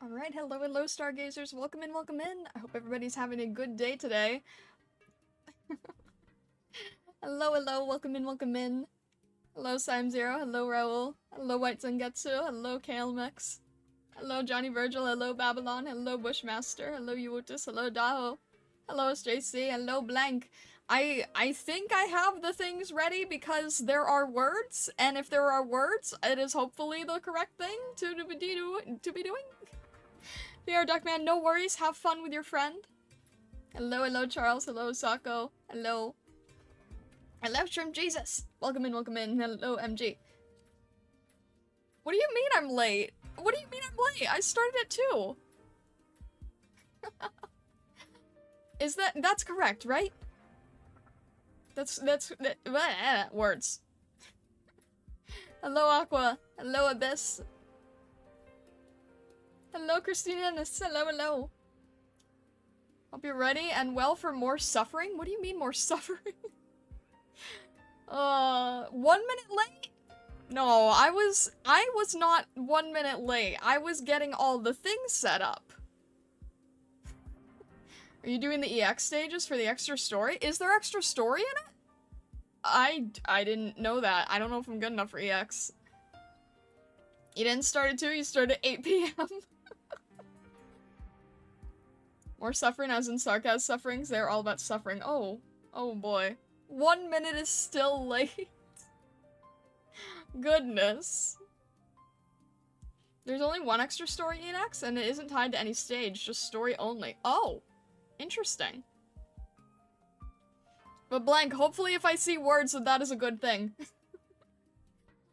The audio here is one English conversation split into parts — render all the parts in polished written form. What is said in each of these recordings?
Alright, hello, hello, stargazers. Welcome in, welcome in. I hope everybody's having a good day today. Hello, hello, welcome in, welcome in. Hello, Sime0, hello, Raul. Hello, White Zangetsu, hello, Kaelmex. Hello, Johnny Virgil, hello, Babylon, hello, Bushmaster, hello, Uotus, hello, Daho. Hello, SJC, hello, Blank. I think I have the things ready because there are words, and if there are words, it is hopefully the correct thing to be doing. PR Duckman, no worries, have fun with your friend. Hello, hello, Charles, hello, Sako, hello. Hello, Shrimp Jesus. Welcome in, hello, MG. What do you mean I'm late? What do you mean I'm late? I started at 2. That's correct, right? Words. Hello, Aqua. Hello, Abyss. Hello, Christina. Hello, hello. Hope you're ready and well for more suffering. What do you mean more suffering? 1 minute late? No, I was not 1 minute late. I was getting all the things set up. Are you doing the EX stages for the extra story? Is there extra story in it? I didn't know that. I don't know if I'm good enough for EX. You didn't start at 2, you started at 8 p.m. More suffering as in sarcasm sufferings. They're all about suffering. Oh boy. 1 minute is still late. Goodness. There's only one extra story in EX, and it isn't tied to any stage, just story only. Oh. Interesting. But Blank, hopefully if I see words that is a good thing.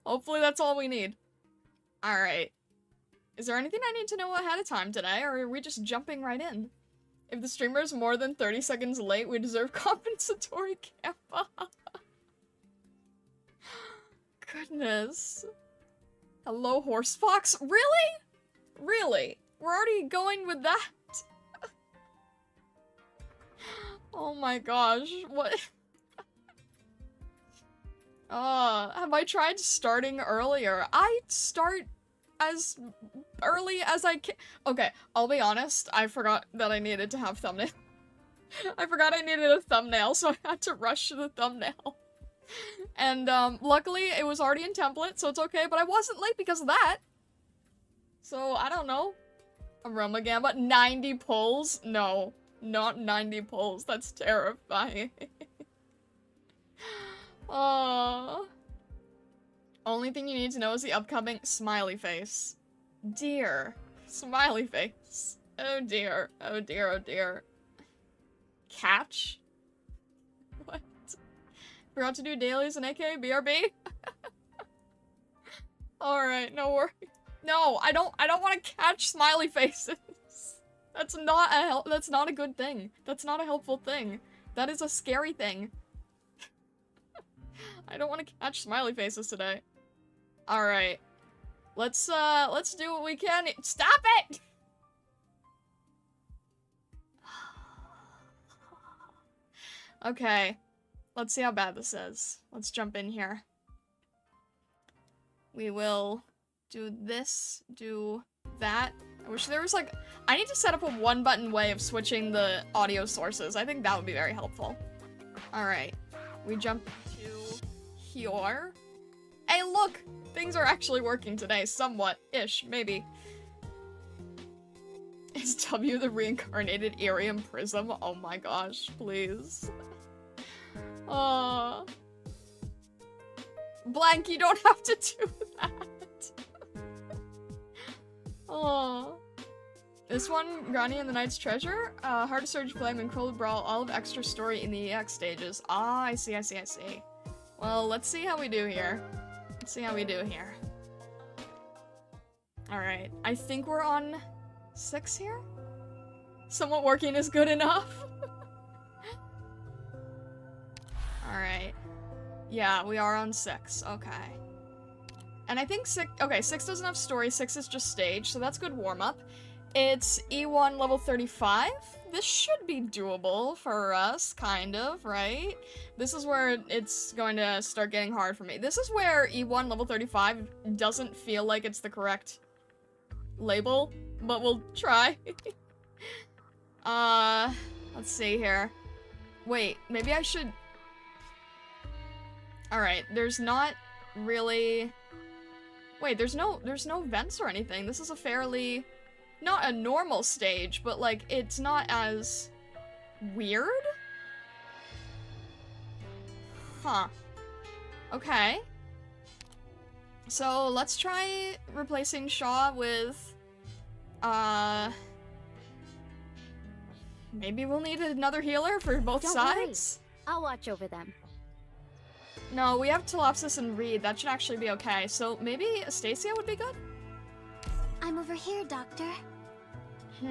Hopefully that's all we need. Alright. Is there anything I need to know ahead of time today, or are we just jumping right in? If the streamer is more than 30 seconds late, we deserve compensatory gamba. Goodness. Hello, Horse Fox? Really? Really? We're already going with that? Oh my gosh, what? Have I tried starting earlier? I start as early as I can. Okay, I'll be honest, I forgot that I needed to have thumbnail. I forgot I needed a thumbnail, so I had to rush to the thumbnail. And, luckily it was already in template, so it's okay, but I wasn't late because of that. So, I don't know. Aroma Gamba, 90 pulls? No. Not 90 pulls. That's terrifying. Only thing you need to know is the upcoming smiley face. Dear. Smiley face. Oh dear. Oh dear, oh dear. Catch? What? Forgot to do dailies and AK BRB? Alright, no worries. No, I don't want to catch smiley faces. That's not a good thing. That's not a helpful thing. That is a scary thing. I don't want to catch smiley faces today. Alright. Let's do what we can. Stop it! Okay. Let's see how bad this is. Let's jump in here. We will do this, do that. I wish there was like, I need to set up a one-button way of switching the audio sources. I think that would be very helpful. Alright, we jump to here. Hey look! Things are actually working today, somewhat-ish, maybe. Is W the reincarnated Irium Prism? Oh my gosh, please. Blank, you don't have to do that. Oh, this one, Granny and the Knight's Treasure, Heart of Surge Flame and Cold Brawl, all of extra story in the EX stages. Ah, I see. Well, let's see how we do here. Alright, I think we're on 6 here? Somewhat working is good enough. Alright. Yeah, we are on 6, okay. And I think 6 doesn't have story, 6 is just stage, so that's good warm-up. It's E1 level 35. This should be doable for us, kind of, right? This is where it's going to start getting hard for me. This is where E1 level 35 doesn't feel like it's the correct label. but we'll try. Let's see here. Wait, maybe I should... Alright, there's not really... Wait, there's no vents or anything. This is a fairly... Not a normal stage, but, like, it's not as... weird? Huh. Okay. So, let's try replacing Shaw with... Maybe we'll need another healer for both sides? I'll watch over them. No, we have Telopsis and Reed. That should actually be okay. So maybe Astacia would be good? I'm over here, Doctor. We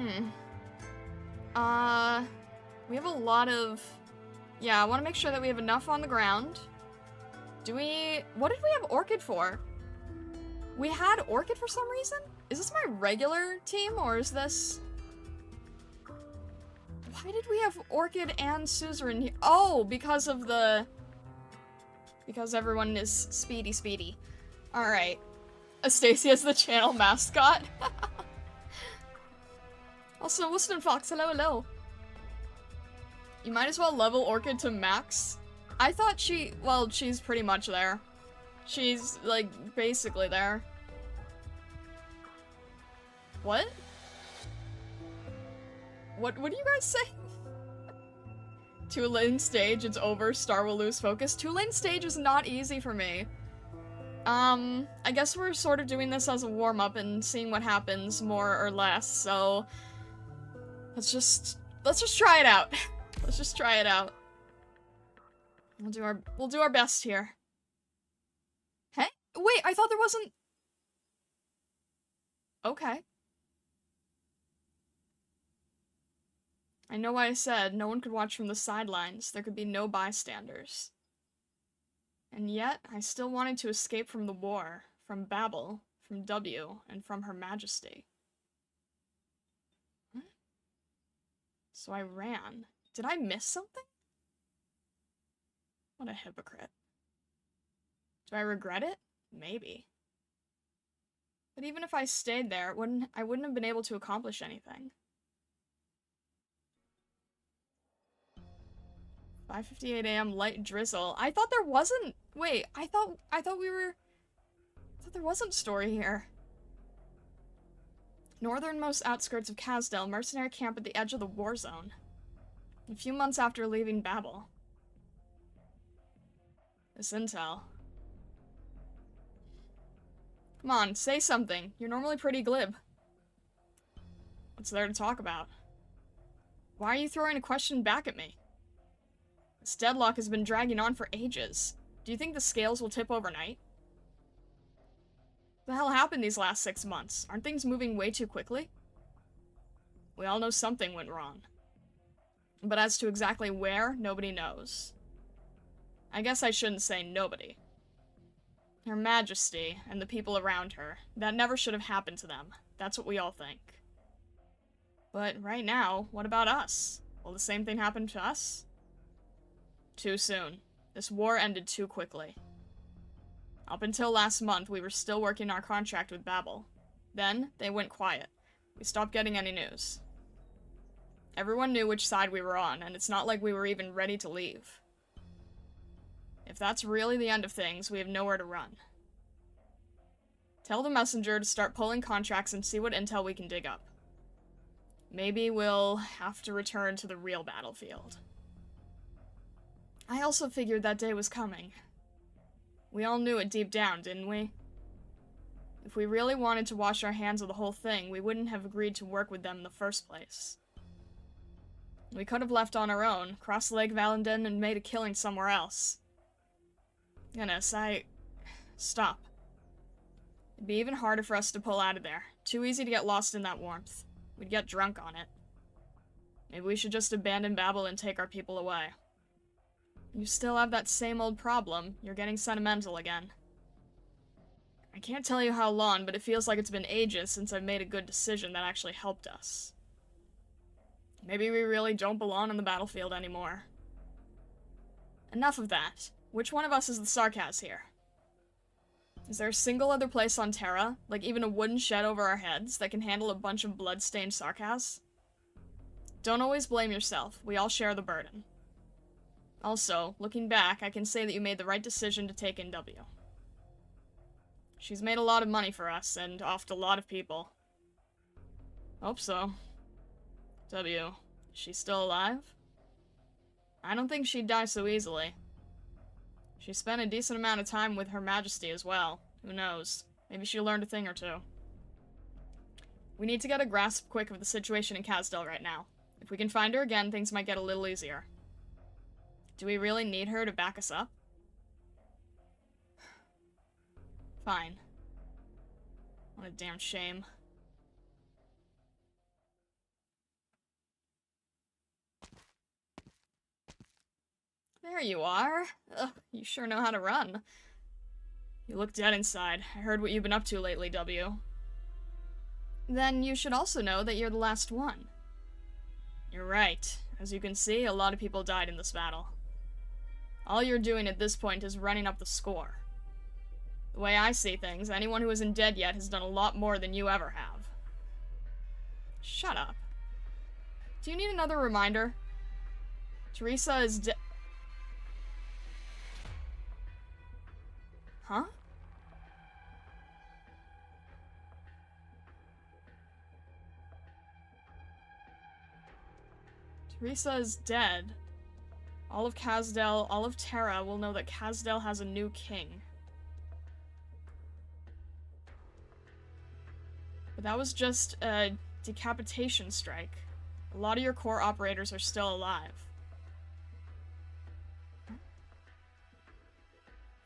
have a lot of... Yeah, I want to make sure that we have enough on the ground. Do we... What did we have Orchid for? We had Orchid for some reason? Is this my regular team, or is this... Why did we have Orchid and Suzerain here? Oh, because of the... Because everyone is speedy. Alright. Astacia's the channel mascot. Also, Wuston Fox, hello. You might as well level Orchid to max. I thought well, she's pretty much there. She's, like, basically there. What? What do you guys say? Two-lane stage, it's over, Star will lose focus. Two-lane stage is not easy for me. I guess we're sort of doing this as a warm-up and seeing what happens, more or less, so... Let's just try it out. Let's just try it out. We'll do our best here. Hey? Wait, I thought there wasn't... Okay. I know why I said no one could watch from the sidelines. There could be no bystanders. And yet, I still wanted to escape from the war, from Babel, from W, and from Her Majesty. What? So I ran. Did I miss something? What a hypocrite. Do I regret it? Maybe. But even if I stayed there, I wouldn't have been able to accomplish anything. 5:58 a.m. light drizzle. I thought there wasn't. Wait, I thought there wasn't story here. Northernmost outskirts of Kasdel, mercenary camp at the edge of the war zone. A few months after leaving Babel. This intel. Come on, say something. You're normally pretty glib. What's there to talk about? Why are you throwing a question back at me? This deadlock has been dragging on for ages. Do you think the scales will tip overnight? What the hell happened these last 6 months? Aren't things moving way too quickly? We all know something went wrong. But as to exactly where, nobody knows. I guess I shouldn't say nobody. Her Majesty and the people around her. That never should have happened to them. That's what we all think. But right now, what about us? Will the same thing happen to us? Too soon. This war ended too quickly. Up until last month, we were still working our contract with Babel. Then, they went quiet. We stopped getting any news. Everyone knew which side we were on, and it's not like we were even ready to leave. If that's really the end of things, we have nowhere to run. Tell the messenger to start pulling contracts and see what intel we can dig up. Maybe we'll have to return to the real battlefield. I also figured that day was coming. We all knew it deep down, didn't we? If we really wanted to wash our hands of the whole thing, we wouldn't have agreed to work with them in the first place. We could have left on our own, crossed Lake Valenden, and made a killing somewhere else. Goodness, Stop. It'd be even harder for us to pull out of there. Too easy to get lost in that warmth. We'd get drunk on it. Maybe we should just abandon Babel and take our people away. You still have that same old problem. You're getting sentimental again. I can't tell you how long, but it feels like it's been ages since I've made a good decision that actually helped us. Maybe we really don't belong on the battlefield anymore. Enough of that. Which one of us is the sarcasm here? Is there a single other place on Terra, like even a wooden shed over our heads, that can handle a bunch of blood-stained sarcasms? Don't always blame yourself. We all share the burden. Also, looking back, I can say that you made the right decision to take in W. She's made a lot of money for us, and offed a lot of people. Hope so. W, is she still alive? I don't think she'd die so easily. She spent a decent amount of time with Her Majesty as well. Who knows? Maybe she learned a thing or two. We need to get a grasp quick of the situation in Kasdel right now. If we can find her again, things might get a little easier. Do we really need her to back us up? Fine. What a damn shame. There you are. Ugh, you sure know how to run. You look dead inside. I heard what you've been up to lately, W. Then you should also know that you're the last one. You're right. As you can see, a lot of people died in this battle. All you're doing at this point is running up the score. The way I see things, anyone who isn't dead yet has done a lot more than you ever have. Shut up. Do you need another reminder? Teresa is dead. Huh? Teresa is dead. All of Kasdel, all of Terra will know that Kasdel has a new king. But that was just a decapitation strike. A lot of your core operators are still alive.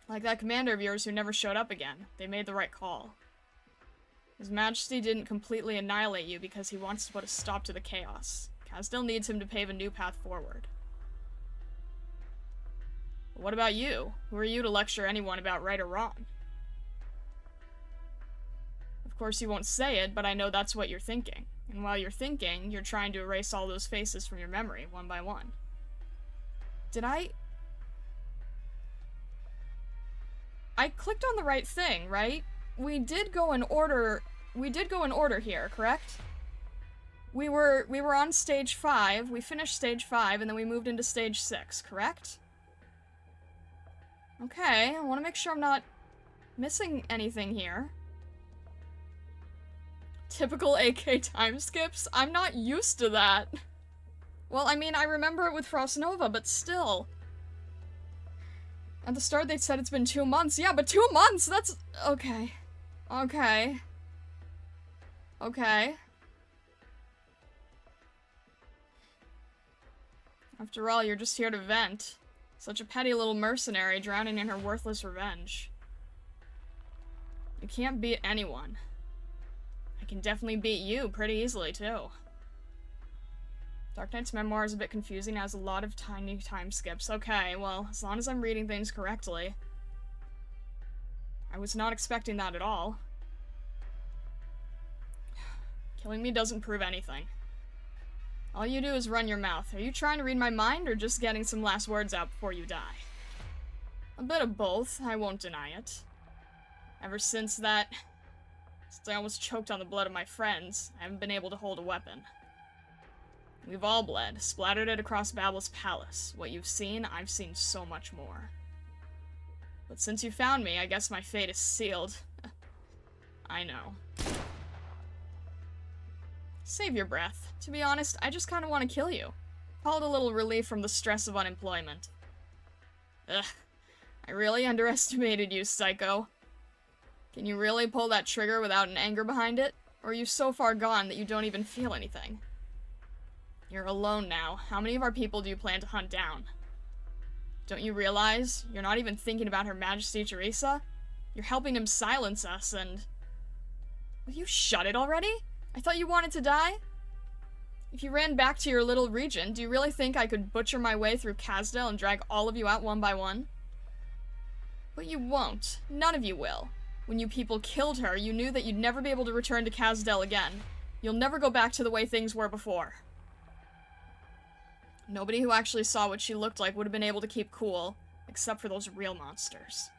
Like that commander of yours who never showed up again. They made the right call. His Majesty didn't completely annihilate you because he wants to put a stop to the chaos. Kasdel needs him to pave a new path forward. But what about you? Who are you to lecture anyone about right or wrong? Of course you won't say it, but I know that's what you're thinking. And while you're thinking, you're trying to erase all those faces from your memory, one by one. Did I clicked on the right thing, right? We did go in order here, correct? We were on stage 5, we finished stage 5, and then we moved into stage 6, correct? Okay, I want to make sure I'm not missing anything here. Typical AK time skips? I'm not used to that. Well, I mean, I remember it with Frost Nova, but still. At the start they said it's been 2 months. Yeah, but 2 months! That's... Okay. Okay. Okay. After all, you're just here to vent. Such a petty little mercenary drowning in her worthless revenge. You can't beat anyone. I can definitely beat you pretty easily, too. Darknights' Memoir is a bit confusing, has a lot of tiny time skips. Okay, well, as long as I'm reading things correctly. I was not expecting that at all. Killing me doesn't prove anything. All you do is run your mouth. Are you trying to read my mind, or just getting some last words out before you die? A bit of both, I won't deny it. Ever since I almost choked on the blood of my friends, I haven't been able to hold a weapon. We've all bled, splattered it across Babel's palace. What you've seen, I've seen so much more. But since you found me, I guess my fate is sealed. I know. Save your breath. To be honest, I just kinda want to kill you. Call it a little relief from the stress of unemployment. Ugh. I really underestimated you, psycho. Can you really pull that trigger without an anger behind it? Or are you so far gone that you don't even feel anything? You're alone now. How many of our people do you plan to hunt down? Don't you realize? You're not even thinking about Her Majesty Teresa? You're helping him silence us and... Will you shut it already? I thought you wanted to die? If you ran back to your little region, do you really think I could butcher my way through Kasdel and drag all of you out one by one? But you won't. None of you will. When you people killed her, you knew that you'd never be able to return to Kasdel again. You'll never go back to the way things were before. Nobody who actually saw what she looked like would have been able to keep cool, except for those real monsters.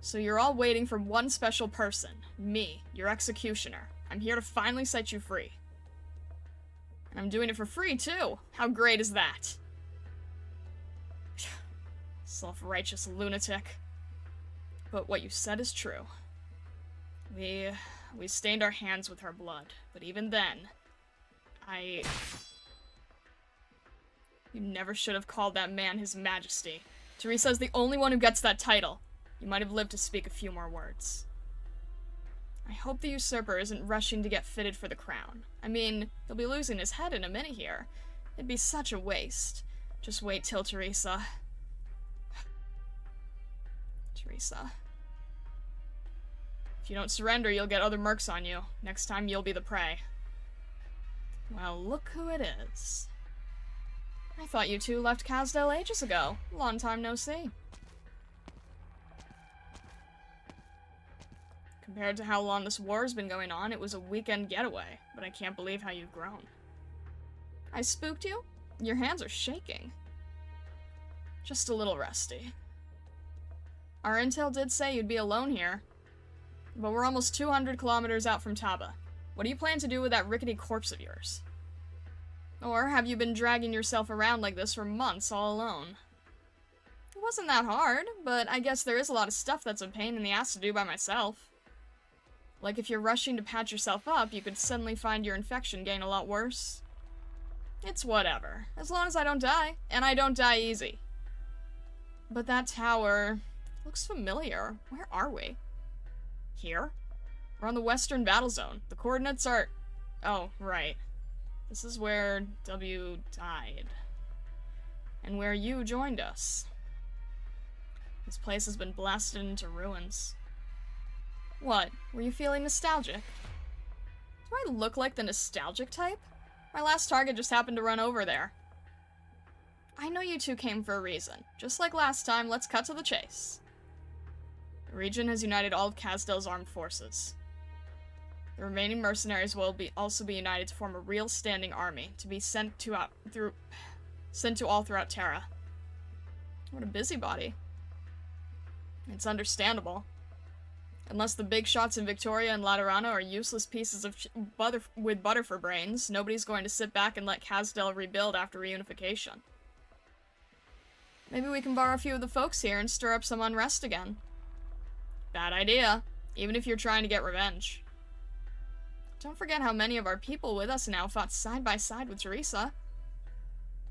So you're all waiting for one special person. Me, your executioner. I'm here to finally set you free. And I'm doing it for free, too. How great is that? Self-righteous lunatic. But what you said is true. We stained our hands with her blood. But even then, You never should have called that man His Majesty. Teresa's the only one who gets that title. You might have lived to speak a few more words. I hope the usurper isn't rushing to get fitted for the crown. I mean, he'll be losing his head in a minute here. It'd be such a waste. Just wait till Teresa. Teresa. If you don't surrender, you'll get other mercs on you. Next time, you'll be the prey. Well, look who it is. I thought you two left Casdell ages ago. Long time no see. Compared to how long this war's been going on, it was a weekend getaway, but I can't believe how you've grown. I spooked you? Your hands are shaking. Just a little rusty. Our intel did say you'd be alone here, but we're almost 200 kilometers out from Taba. What do you plan to do with that rickety corpse of yours? Or have you been dragging yourself around like this for months all alone? It wasn't that hard, but I guess there is a lot of stuff that's a pain in the ass to do by myself. Like if you're rushing to patch yourself up, you could suddenly find your infection getting a lot worse. It's whatever, as long as I don't die, and I don't die easy. But that tower looks familiar. Where are we? Here? We're on the western battle zone. The coordinates are... Oh, right. This is where W died. And where you joined us. This place has been blasted into ruins. What? Were you feeling nostalgic? Do I look like the nostalgic type? My last target just happened to run over there. I know you two came for a reason. Just like last time, let's cut to the chase. The region has united all of Casdell's armed forces. The remaining mercenaries will also be united to form a real standing army, to be sent to all throughout Terra. What a busybody. It's understandable. Unless the big shots in Victoria and Laterano are useless pieces of with butter for brains, nobody's going to sit back and let Casdell rebuild after reunification. Maybe we can borrow a few of the folks here and stir up some unrest again. Bad idea, even if you're trying to get revenge. Don't forget how many of our people with us now fought side by side with Teresa.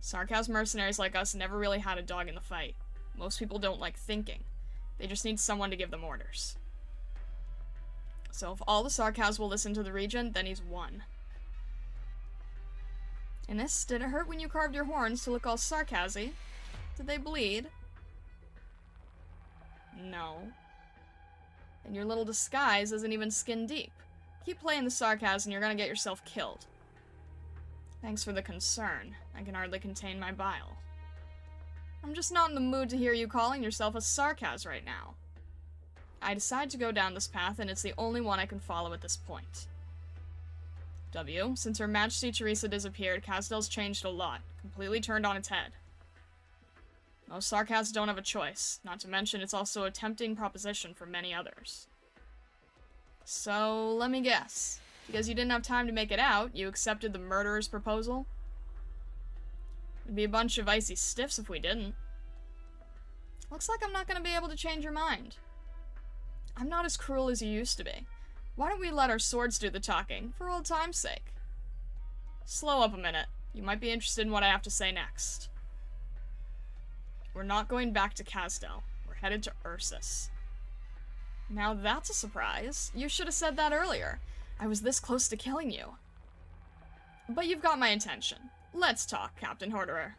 Sarkaz mercenaries like us never really had a dog in the fight. Most people don't like thinking. They just need someone to give them orders. So if all the Sarkaz will listen to the region, then he's won. Innes, did it hurt when you carved your horns to look all sarcasy? Did they bleed? No. And your little disguise isn't even skin deep. Keep playing the sarcasm and you're gonna get yourself killed. Thanks for the concern. I can hardly contain my bile. I'm just not in the mood to hear you calling yourself a sarcaz right now. I decide to go down this path, and it's the only one I can follow at this point. W, since Her Majesty Teresa disappeared, Casdell's changed a lot, completely turned on its head. Most Sarkaz don't have a choice, not to mention it's also a tempting proposition for many others. So, let me guess. Because you didn't have time to make it out, you accepted the murderer's proposal? It'd be a bunch of icy stiffs if we didn't. Looks like I'm not gonna be able to change your mind. I'm not as cruel as you used to be. Why don't we let our swords do the talking, for old time's sake? Slow up a minute. You might be interested in what I have to say next. We're not going back to Casdell. We're headed to Ursus. Now that's a surprise. You should have said that earlier. I was this close to killing you. But you've got my attention. Let's talk, Captain Horderer.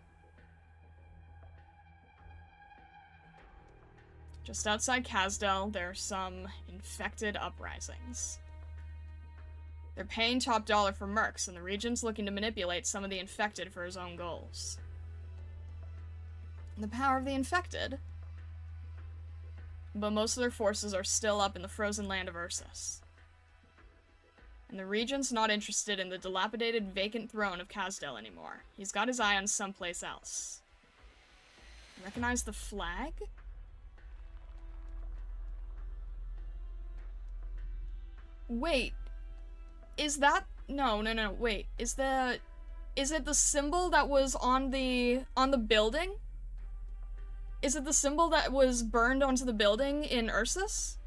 Just outside Casdell, there are some infected uprisings. They're paying top dollar for mercs, and the region's looking to manipulate some of the infected for his own goals. The power of the infected? But most of their forces are still up in the frozen land of Ursus. And the region's not interested in the dilapidated, vacant throne of Casdell anymore. He's got his eye on someplace else. Recognize the flag? Wait. Is that... No, wait. Is it the symbol that was on the building? Is it the symbol that was burned onto the building in Ursus?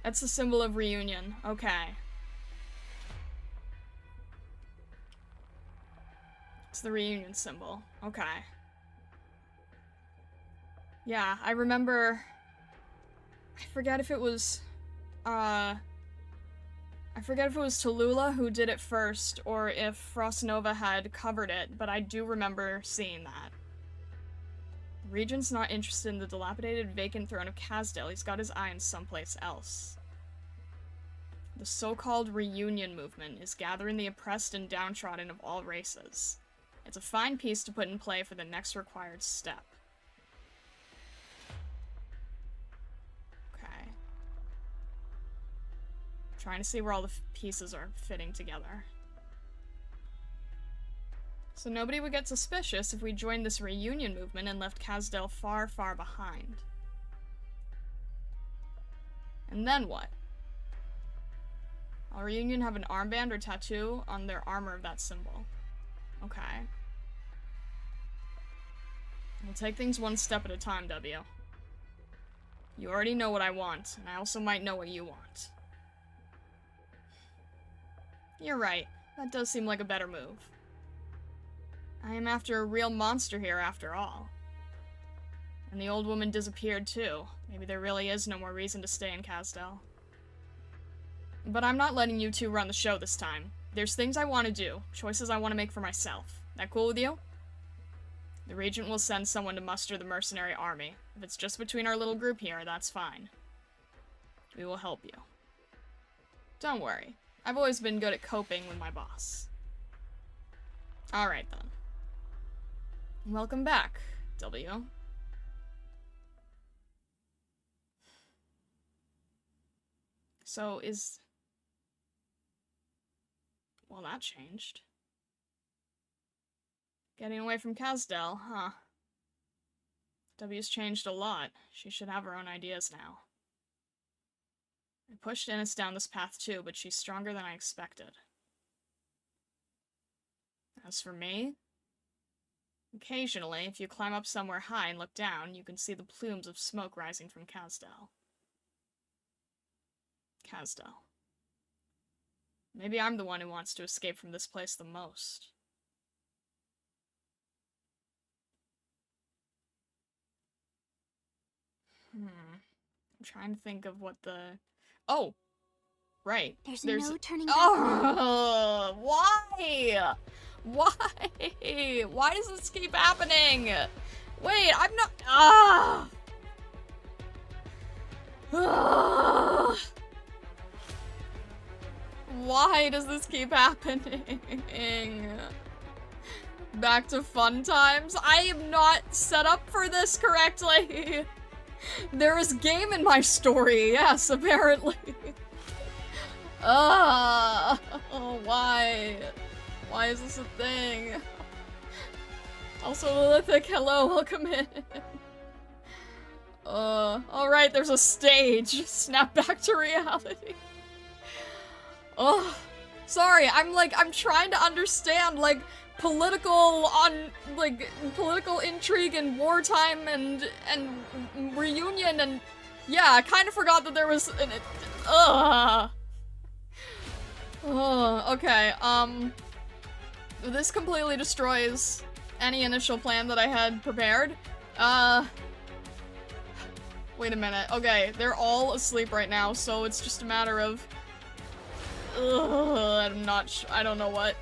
That's the symbol of reunion. Okay. It's the reunion symbol. Okay. Yeah, I remember... I forget if it was Tallulah who did it first, or if Frostnova had covered it, but I do remember seeing that. The Regent's not interested in the dilapidated, vacant throne of Kazdel. He's got his eye on someplace else. The so-called reunion movement is gathering the oppressed and downtrodden of all races. It's a fine piece to put in play for the next required step. Okay. Trying to see where all the pieces are fitting together. So nobody would get suspicious if we joined this reunion movement and left Kazdel far, far behind. And then what? Will reunion have an armband or tattoo on their armor of that symbol? Okay. We'll take things one step at a time, W. You already know what I want, and I also might know what you want. You're right. That does seem like a better move. I am after a real monster here, after all. And the old woman disappeared, too. Maybe there really is no more reason to stay in Kazdel. But I'm not letting you two run the show this time. There's things I want to do, choices I want to make for myself. That cool with you? The Regent will send someone to muster the mercenary army. If it's just between our little group here, that's fine. We will help you. Don't worry. I've always been good at coping with my boss. Alright then. Welcome back, W. So is... Well, that changed. Getting away from Kazdel, huh? W's changed a lot. She should have her own ideas now. I pushed Innes down this path too, but she's stronger than I expected. As for me, occasionally, if you climb up somewhere high and look down, you can see the plumes of smoke rising from Kazdel. Maybe I'm the one who wants to escape from this place the most. I'm trying to think of what the... Oh! Right. There's no turning back. Oh! Why? Why? Why does this keep happening? Wait, I'm not... Ah! Ah! Why does this keep happening? Back to fun times? I am not set up for this correctly. There is game in my story, yes, apparently. Why? Why is this a thing? Also, Lilithic, hello, welcome in. Alright, there's a stage. Snap back to reality. Oh, sorry, I'm trying to understand, like, political intrigue and wartime and reunion and, yeah, I kind of forgot that there was an, okay, this completely destroys any initial plan that I had prepared. Wait a minute, okay, they're all asleep right now, so it's just a matter of, I don't know what.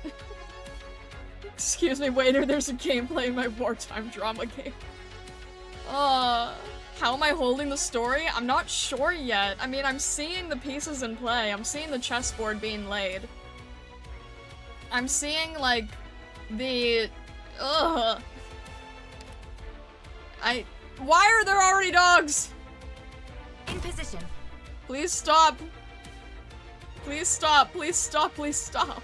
Excuse me, waiter, there's a gameplay in my wartime drama game. How am I holding the story? I'm not sure yet. I mean, I'm seeing the pieces in play. I'm seeing the chessboard being laid. I'm seeing, like, the... Why are there already dogs? In position. Please stop. Please stop, please stop, please stop.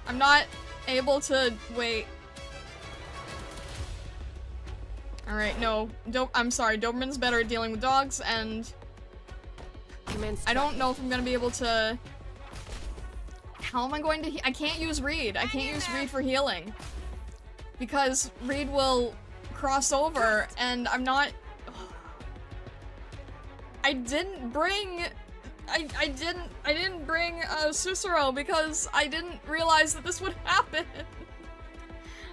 I'm not able to wait. Alright, no. I'm sorry, Doberman's better at dealing with dogs, and I don't know if I'm gonna be able to... How am I going to I can't use Reed. I can't use Reed for healing. Because Reed will cross over, and I'm not... I didn't bring Susuro because I didn't realize that this would happen.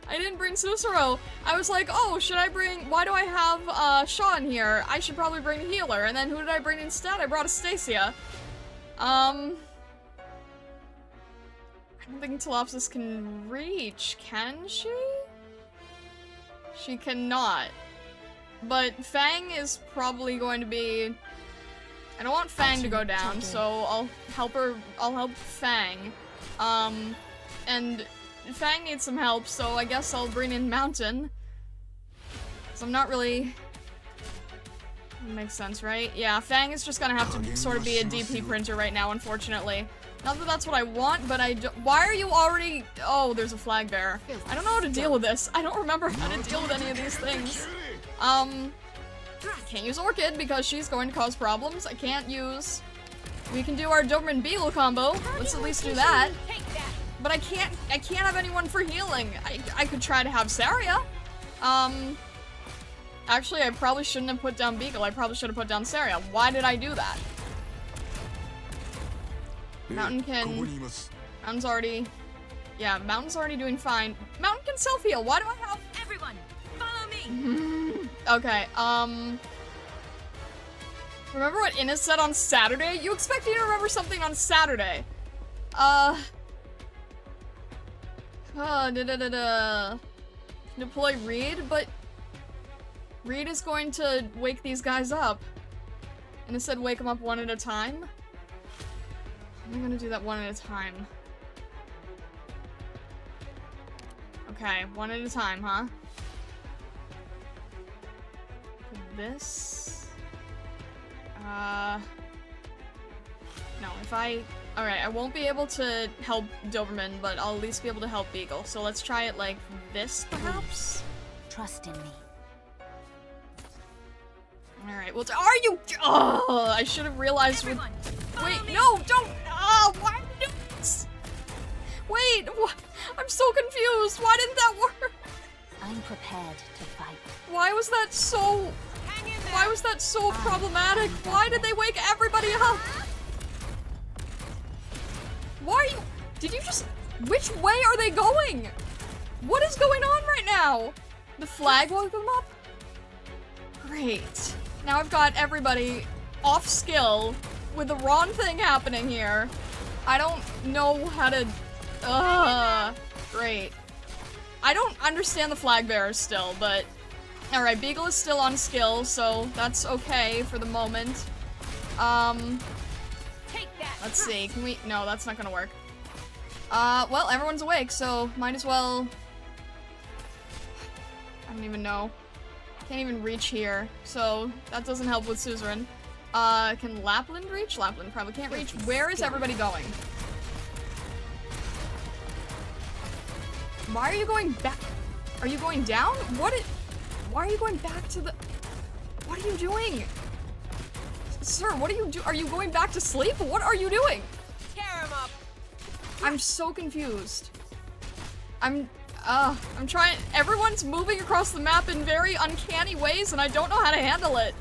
I didn't bring Susuro. I was like, oh, should I bring... Why do I have, Sean here? I should probably bring a healer. And then who did I bring instead? I brought Astacia. I don't think Telopsis can reach, can she? She cannot. But Fang is probably going to be... I don't want Fang to go down, so I'll help her. I'll help Fang. And Fang needs some help, so I guess I'll bring in Mountain. So I'm not really... Makes sense, right? Yeah, Fang is just gonna have to sort of be a DP printer right now, unfortunately. Not that that's what I want, but I don't... Why are you already... Oh, there's a flag bearer. I don't know how to deal with this. I don't remember how to deal with any of these things. Can't use Orchid because she's going to cause problems. I can't use... We can do our Doberman Beagle combo. Let's at least do that. But I can't have anyone for healing. I could try to have Saria. Actually, I probably shouldn't have put down Beagle. I probably should have put down Saria. Why did I do that? Mountain can... Mountain's already... Yeah, Mountain's already doing fine. Mountain can self-heal. Why do I have... Everyone, follow me! Okay, remember what Innes said on Saturday? You expect me to remember something on Saturday. Deploy Reed, but... Reed is going to wake these guys up. And it said wake them up one at a time. I'm gonna do that one at a time. Okay, one at a time, huh? This... No, if I... Alright, I won't be able to help Doberman, but I'll at least be able to help Beagle. So let's try it like this, perhaps? Trust in me. Alright, well, are you... Oh, I should have realized with... Wait, no, don't... Oh, why are you doing this? Wait, I'm so confused. Why didn't that work? I'm prepared to fight. Why was that so... Why was that so problematic? Why did they wake everybody up? Why are you... Did you just... Which way are they going? What is going on right now? The flag woke them up? Great. Now I've got everybody off skill with the wrong thing happening here. I don't know how to... Great. I don't understand the flag bearers still, but... Alright, Beagle is still on skill, so that's okay for the moment. Let's see, can we... No, that's not gonna work. Well, everyone's awake, so might as well... I don't even know. Can't even reach here, so that doesn't help with Suzerain. Can Lapland reach? Lapland probably can't reach. Where is everybody going? Why are you going back? Are you going down? Why are you going back to the... What are you doing? Sir, what are you Are you going back to sleep? What are you doing? Tear him up. I'm so confused. I'm trying... Everyone's moving across the map in very uncanny ways, and I don't know how to handle it.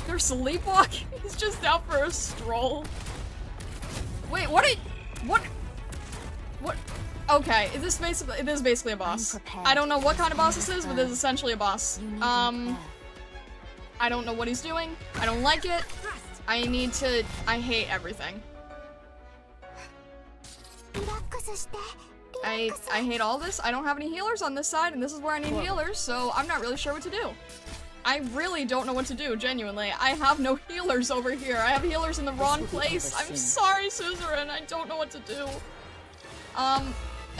They're sleepwalking. He's just out for a stroll. Wait, what? Okay, it is basically a boss. I don't know what kind of boss this is, but it's essentially a boss. I don't know what he's doing. I don't like it. I hate everything. I hate all this. I don't have any healers on this side, and this is where I need healers, so I'm not really sure what to do. I really don't know what to do, genuinely. I have no healers over here. I have healers in the wrong place. I'm sorry, Suzerain. I don't know what to do.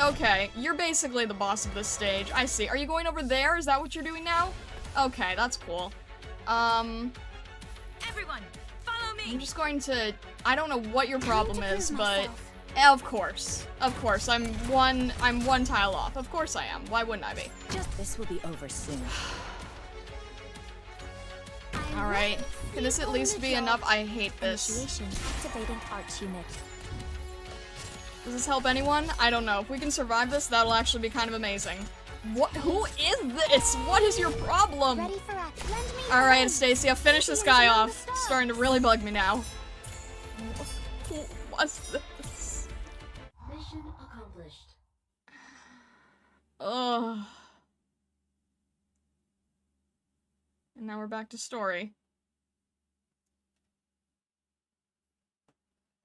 Okay. You're basically the boss of this stage. I see. Are you going over there? Is that what you're doing now? Okay, that's cool. Everyone, follow me. I'm just going to... I don't know what your problem is, but... Of course. I'm one tile off. Of course I am. Why wouldn't I be? Just this will be over soon. Alright. Can this at least be enough? I hate this. Initiation. Activating arch unit. Does this help anyone? I don't know. If we can survive this, that'll actually be kind of amazing. What? Who is this? What is your problem? Ready for act. Lend me Alright, Stacia, finish this guy off. It's starting to really bug me now. What's this? Mission accomplished. Ugh. And now we're back to story.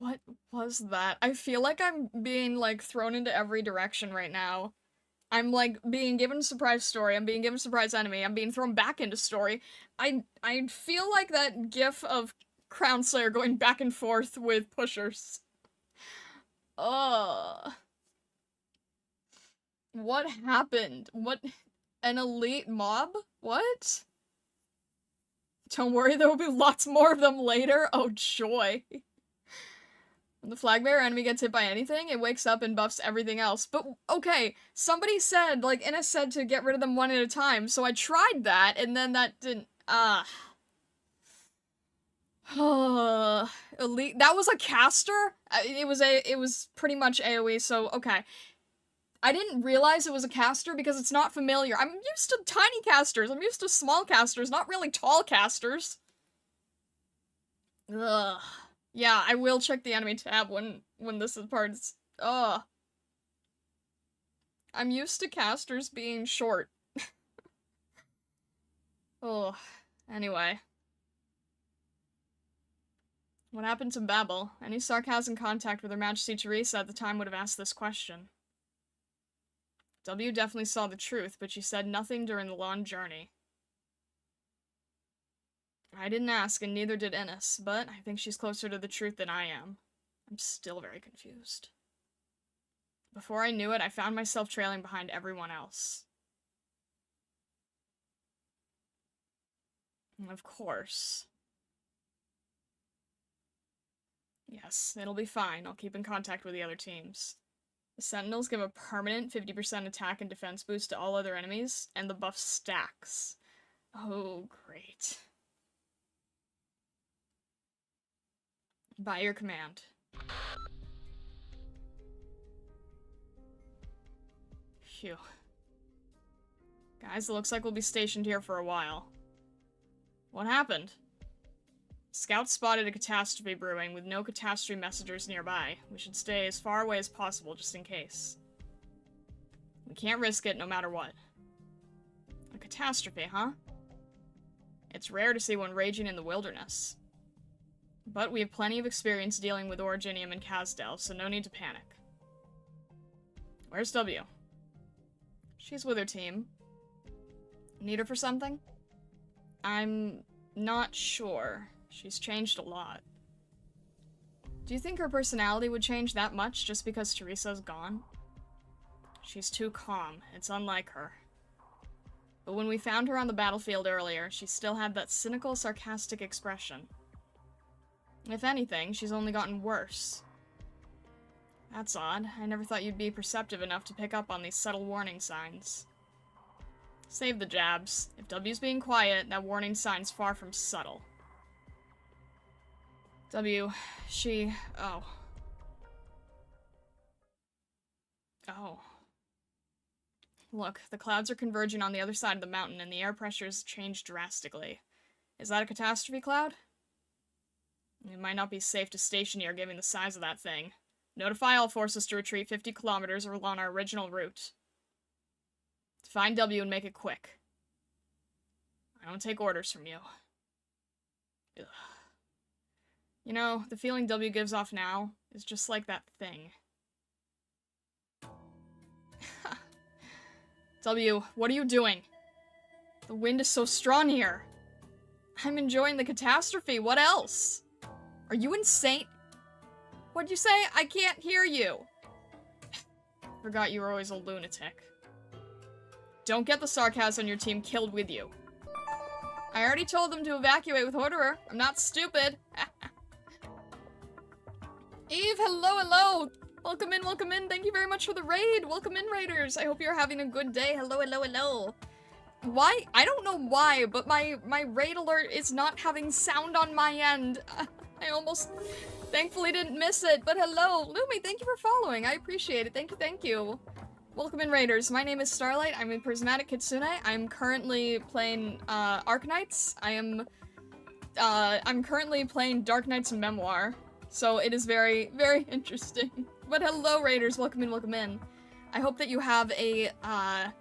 What was that? I feel like I'm being, like, thrown into every direction right now. I'm, like, being given a surprise story, I'm being given a surprise enemy, I'm being thrown back into story. I feel like that gif of Crown Slayer going back and forth with pushers. Ugh. What happened? What? An elite mob? What? Don't worry, there will be lots more of them later. Oh, joy. When the flag bearer enemy gets hit by anything, it wakes up and buffs everything else. But, okay, somebody said, like, Innes said to get rid of them one at a time, so I tried that, and then that didn't, elite, that was a caster? It was pretty much AoE, so, okay. I didn't realize it was a caster because it's not familiar. I'm used to tiny casters, I'm used to small casters, not really tall casters. Ugh. Yeah, I will check the enemy tab when this is parts. Ugh. I'm used to casters being short. Oh, anyway. What happened to Babel? Any sarcasm contact with Her Majesty Teresa at the time would have asked this question. W definitely saw the truth, but she said nothing during the long journey. I didn't ask, and neither did Innes, but I think she's closer to the truth than I am. I'm still very confused. Before I knew it, I found myself trailing behind everyone else. Of course. Yes, it'll be fine. I'll keep in contact with the other teams. The Sentinels give a permanent 50% attack and defense boost to all other enemies, and the buff stacks. Oh, great. By your command. Phew. Guys, it looks like we'll be stationed here for a while. What happened? Scouts spotted a catastrophe brewing with no catastrophe messengers nearby. We should stay as far away as possible just in case. We can't risk it no matter what. A catastrophe, huh? It's rare to see one raging in the wilderness. But we have plenty of experience dealing with Originium and Kazdel, so no need to panic. Where's W? She's with her team. Need her for something? I'm not sure. She's changed a lot. Do you think her personality would change that much just because Teresa's gone? She's too calm. It's unlike her. But when we found her on the battlefield earlier, she still had that cynical, sarcastic expression. If anything, she's only gotten worse. That's odd. I never thought you'd be perceptive enough to pick up on these subtle warning signs. Save the jabs. If W's being quiet, that warning sign's far from subtle. W, she... oh. Oh. Look, the clouds are converging on the other side of the mountain and the air pressure's changed drastically. Is that a catastrophe cloud? It might not be safe to station here given the size of that thing. Notify all forces to retreat 50 kilometers along our original route. Find W and make it quick. I don't take orders from you. Ugh. You know, the feeling W gives off now is just like that thing. W, what are you doing? The wind is so strong here. I'm enjoying the catastrophe. What else? Are you insane? What'd you say? I can't hear you. Forgot you were always a lunatic. Don't get the sarcasm on your team killed with you. I already told them to evacuate with Horderer. I'm not stupid. Eve, hello, hello. Welcome in, welcome in. Thank you very much for the raid. Welcome in, raiders. I hope you're having a good day. Hello, hello, hello. Why? I don't know why, but my raid alert is not having sound on my end. I almost thankfully didn't miss it, but hello, Lumi, thank you for following. I appreciate it. Thank you, thank you. Welcome in, Raiders. My name is Starlight. I'm a Prismatic Kitsune. I'm currently playing Arknights. I'm currently playing Darknights and Memoir, so it is very, very interesting. But hello, Raiders. Welcome in, welcome in. I hope that you have a, I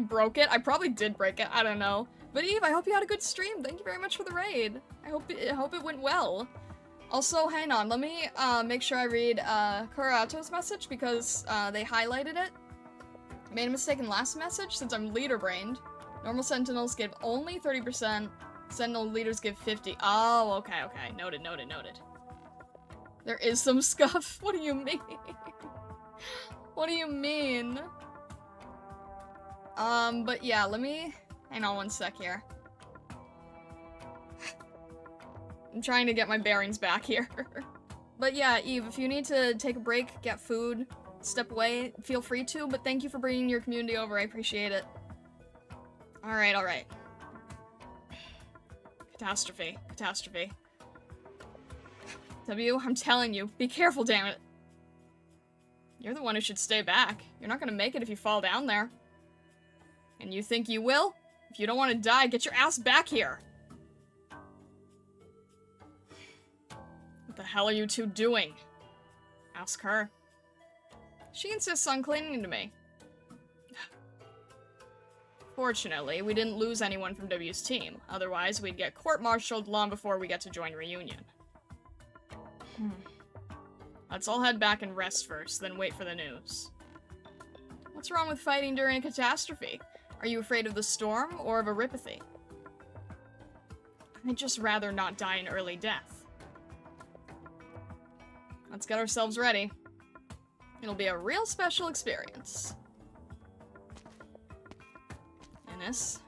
broke it. I probably did break it. I don't know. But Eve, I hope you had a good stream. Thank you very much for the raid. I hope it went well. Also, hang on. Let me make sure I read Kurato's message because they highlighted it. I made a mistake in last message since I'm leader-brained. Normal sentinels give only 30%. Sentinel leaders give 50. Oh, okay, okay. Noted, noted, noted. There is some scuff. What do you mean? What do you mean? But yeah, let me... Hang on one sec here. I'm trying to get my bearings back here. But yeah, Eve, if you need to take a break, get food, step away, feel free to, but thank you for bringing your community over. I appreciate it. Alright, alright. Catastrophe. Catastrophe. W, I'm telling you, be careful, damn it. You're the one who should stay back. You're not gonna make it if you fall down there. And you think you will? If you don't want to die, get your ass back here. What the hell are you two doing? Ask her. She insists on clinging to me. Fortunately, we didn't lose anyone from W's team. Otherwise, we'd get court-martialed long before we get to join Reunion. Let's all head back and rest first, then wait for the news. What's wrong with fighting during a catastrophe? Are you afraid of the storm, or of Aripathy? I'd just rather not die an early death. Let's get ourselves ready. It'll be a real special experience. Innes?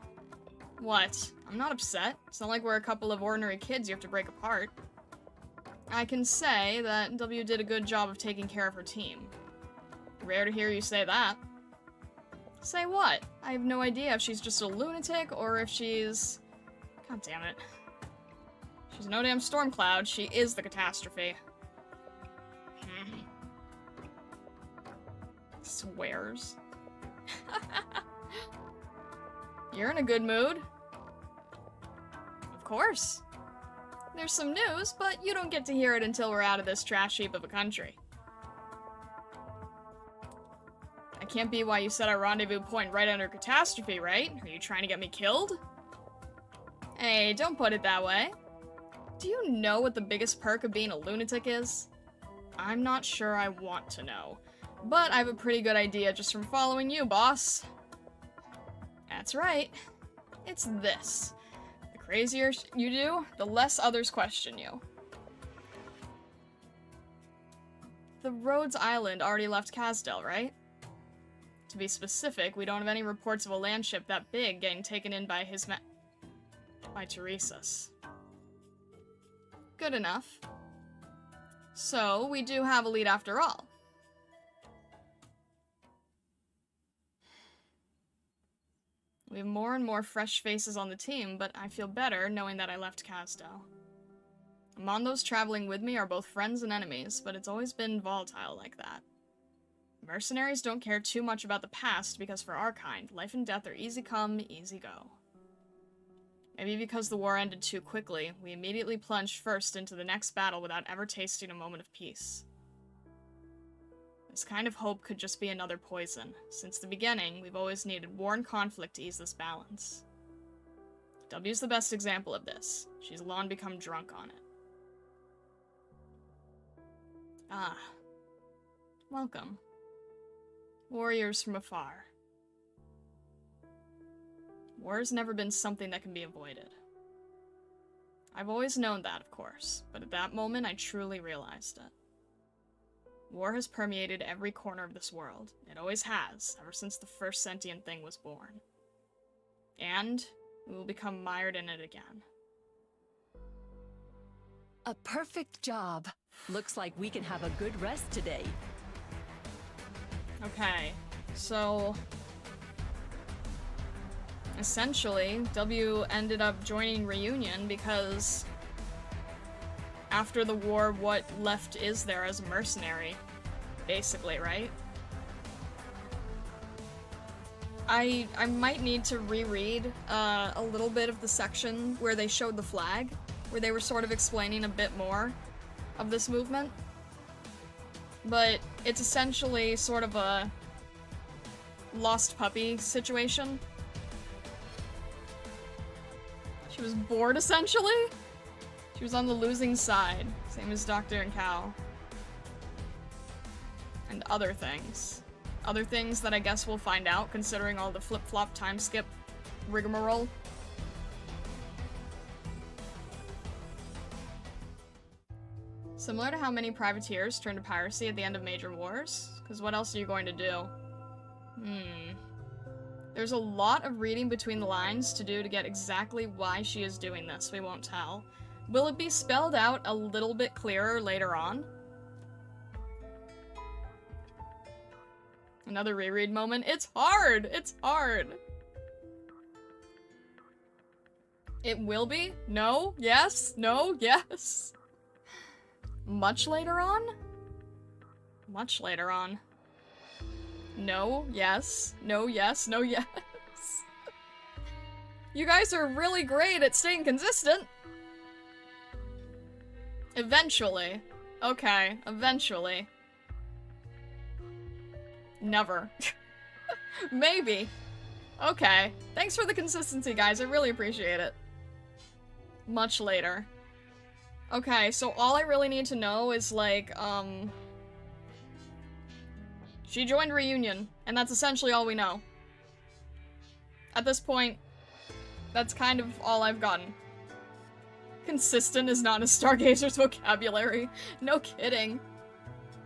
What? I'm not upset. It's not like we're a couple of ordinary kids you have to break apart. I can say that W did a good job of taking care of her team. Rare to hear you say that. Say what? I have no idea if she's just a lunatic or if she's... God damn it. She's no damn storm cloud. She is the catastrophe. Swears. You're in a good mood. Of course. There's some news, but you don't get to hear it until we're out of this trash heap of a country. That can't be why you set our rendezvous point right under catastrophe, right? Are you trying to get me killed? Hey, don't put it that way. Do you know what the biggest perk of being a lunatic is? I'm not sure I want to know, but I have a pretty good idea just from following you, boss. That's right. It's this. The crazier you do, the less others question you. The Rhodes Island already left Casdell, right? To be specific, we don't have any reports of a landship that big getting taken in by by Teresa's. Good enough. So, we do have a lead after all. We have more and more fresh faces on the team, but I feel better knowing that I left Casdell. Among those traveling with me are both friends and enemies, but it's always been volatile like that. Mercenaries don't care too much about the past because for our kind, life and death are easy come, easy go. Maybe because the war ended too quickly, we immediately plunged first into the next battle without ever tasting a moment of peace. This kind of hope could just be another poison. Since the beginning, we've always needed war and conflict to ease this balance. W's the best example of this. She's long become drunk on it. Ah. Welcome. Warriors from afar. War has never been something that can be avoided. I've always known that, of course, but at that moment I truly realized it. War has permeated every corner of this world. It always has, ever since the first sentient thing was born. And we will become mired in it again. A perfect job. Looks like we can have a good rest today. Okay, so... essentially, W ended up joining Reunion because after the war, what left is there as a mercenary? Basically, right? I might need to reread a little bit of the section where they showed the flag, where they were sort of explaining a bit more of this movement. But it's essentially sort of a lost puppy situation. She was bored, essentially? She was on the losing side, same as Doctor and Cal. And other things. Other things that I guess we'll find out, considering all the flip-flop time skip rigmarole. Similar to how many privateers turned to piracy at the end of major wars? Because what else are you going to do? There's a lot of reading between the lines to do to get exactly why she is doing this. We won't tell. Will it be spelled out a little bit clearer later on? Another reread moment. It's hard! It's hard! It will be? No? Yes? No? Yes? Much later on? Much later on. No? Yes? No? Yes? No? Yes? You guys are really great at staying consistent! Eventually. Okay, eventually. Never. Maybe. Okay. Thanks for the consistency, guys. I really appreciate it. Much later. Okay, so all I really need to know is, like, she joined Reunion, and that's essentially all we know. At this point, that's kind of all I've gotten. Consistent is not a Stargazer's vocabulary. No kidding.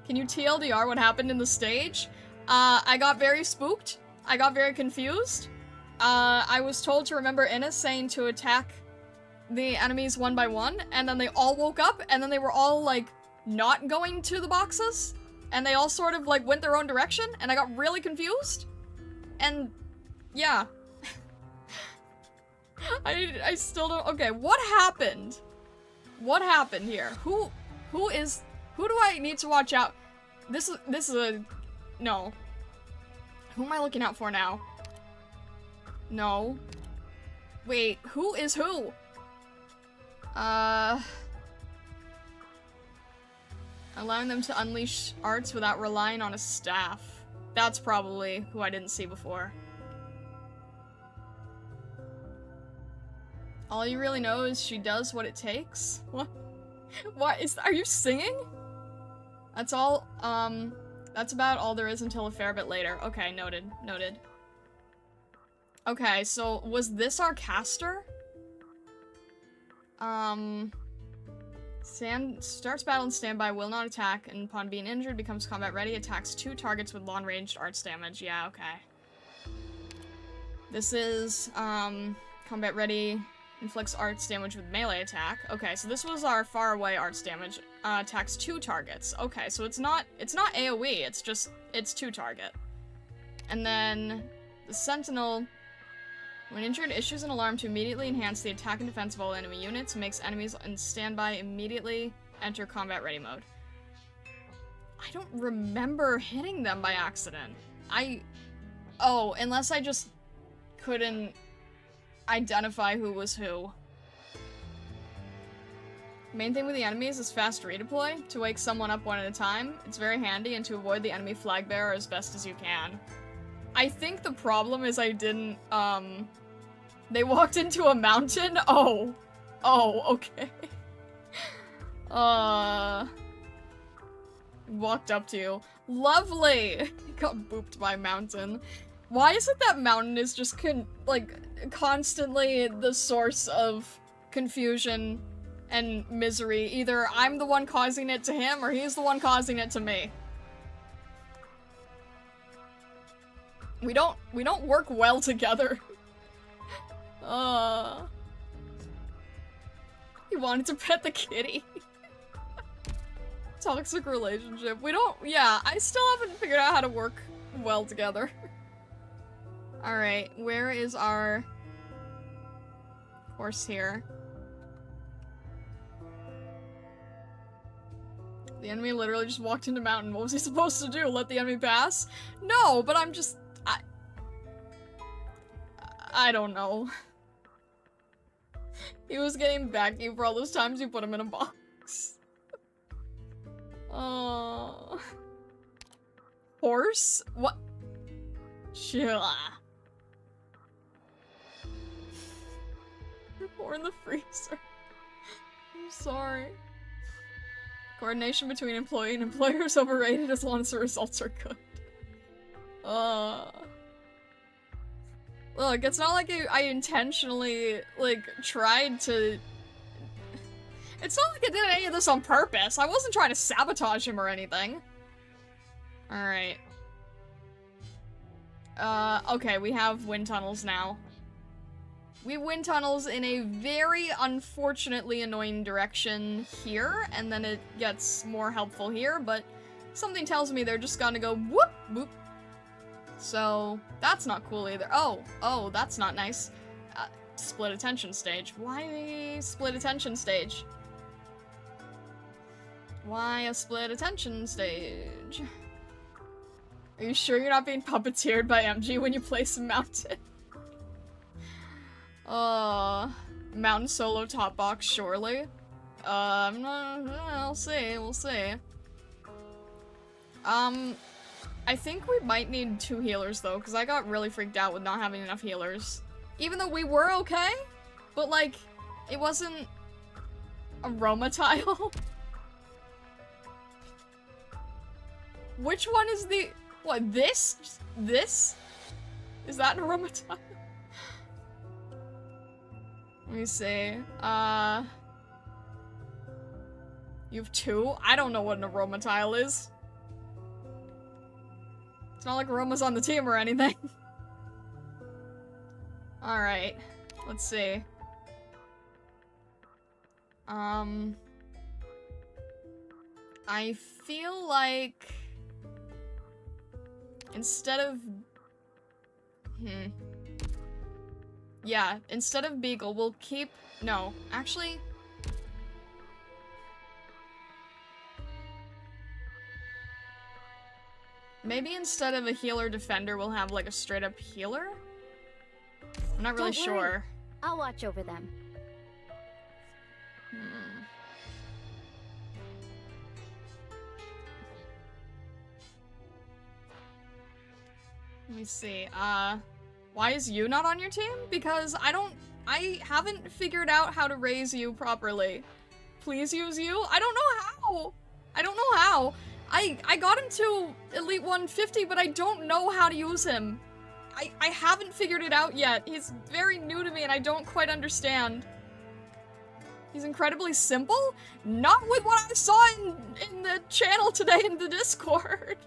Can you TLDR what happened in the stage? I got very spooked. I got very confused. I was told to remember Innes saying to attack the enemies one by one, and then they all woke up, and then they were all, like, not going to the boxes, and they all sort of, like, went their own direction, and I got really confused. And, yeah. I still don't- okay, what happened? What happened here? Who do I need to watch out? This is a- no. Who am I looking out for now? No. Wait, who is who? Allowing them to unleash arts without relying on a staff. That's probably who I didn't see before. All you really know is she does what it takes? What? Are you singing? That's all, that's about all there is until a fair bit later. Okay, noted, noted. Okay, so was this our caster? Starts battle and standby, will not attack, and upon being injured becomes combat ready, attacks 2 targets with long-ranged arts damage. Yeah, okay. This is, combat ready, inflicts arts damage with melee attack. Okay, so this was our far away arts damage. Attacks 2 targets. Okay, so it's not AoE, it's 2 target. And then the Sentinel, when injured, issues an alarm to immediately enhance the attack and defense of all enemy units, makes enemies in standby immediately enter combat ready mode. I don't remember hitting them by accident. Oh, unless I just couldn't identify who was who. Main thing with the enemies is fast redeploy, to wake someone up one at a time. It's very handy, and to avoid the enemy flag bearer as best as you can. I think the problem is I didn't, they walked into a mountain? Oh. Oh, okay. Walked up to you. Lovely! Got booped by a mountain. Why is it that mountain is just, constantly the source of confusion and misery? Either I'm the one causing it to him, or he's the one causing it to me. We don't work well together. He wanted to pet the kitty. Toxic relationship. Yeah, I still haven't figured out how to work well together. Alright, where is our Horse here. The enemy literally just walked into mountain. What was he supposed to do? Let the enemy pass? No, but I'm just... I don't know. He was getting back at you for all those times you put him in a box. Oh. Horse? What? Sheila. You're more in the freezer. I'm sorry. Coordination between employee and employer is overrated as long as the results are good. Look, it's not like I intentionally, like, tried to... It's not like I did any of this on purpose. I wasn't trying to sabotage him or anything. Alright. Okay, we have wind tunnels now. We have wind tunnels in a very unfortunately annoying direction here, and then it gets more helpful here, but something tells me they're just gonna go whoop, whoop. So, that's not cool either. Oh, that's not nice. Split attention stage. Why split attention stage? Why a split attention stage? Are you sure you're not being puppeteered by MG when you place a mountain? Mountain solo top box, surely. We'll see, we'll see. I think we might need 2 healers though, because I got really freaked out with not having enough healers. Even though we were okay, but like, it wasn't aroma tile. Which one is the... What, this? This? Is that an aroma tile? Let me see. You have 2? I don't know what an aroma tile is. It's not like Aroma's on the team or anything. Alright. Let's see. I feel like... Instead of... Yeah, instead of Beagle, we'll keep... No, actually... Maybe instead of a healer defender, we'll have like a straight up healer? I'm not really Don't worry. sure. I'll watch over them. Let me see, why is you not on your team? Because I haven't figured out how to raise you properly. Please use you? I don't know how! I don't know how! I got him to Elite 150, but I don't know how to use him. I haven't figured it out yet. He's very new to me and I don't quite understand. He's incredibly simple? Not with what I saw in the channel today in the Discord.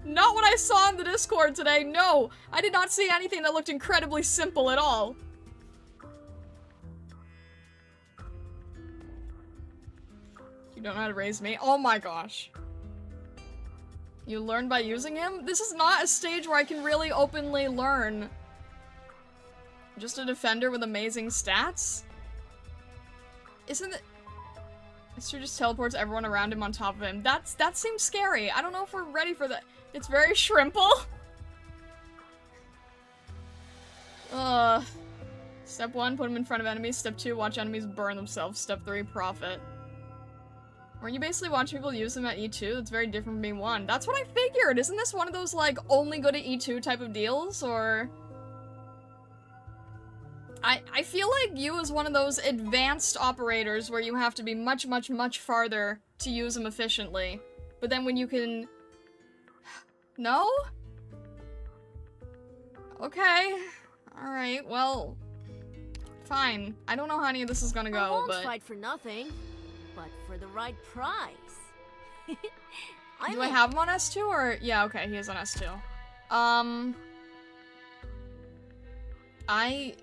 Not what I saw in the Discord today, no! I did not see anything that looked incredibly simple at all. You don't know how to raise me? Oh my gosh. You learn by using him? This is not a stage where I can really openly learn. Just a defender with amazing stats? Isn't it... Mr. just teleports everyone around him on top of him. That seems scary. I don't know if we're ready for that. It's very shrimple. Step 1, put him in front of enemies. Step 2, watch enemies burn themselves. Step 3, profit. Weren't you basically watching people use them at E2? That's very different from E1. That's what I figured! Isn't this one of those, like, only good at E2 type of deals, or... I feel like you is one of those advanced operators where you have to be much, much, much farther to use them efficiently. But then when you can... No? Okay. Alright, well... Fine. I don't know how any of this is gonna go, I won't but... fight for nothing, but for the right price. Do I have him on S2 or... Yeah, okay, he is on S2. I...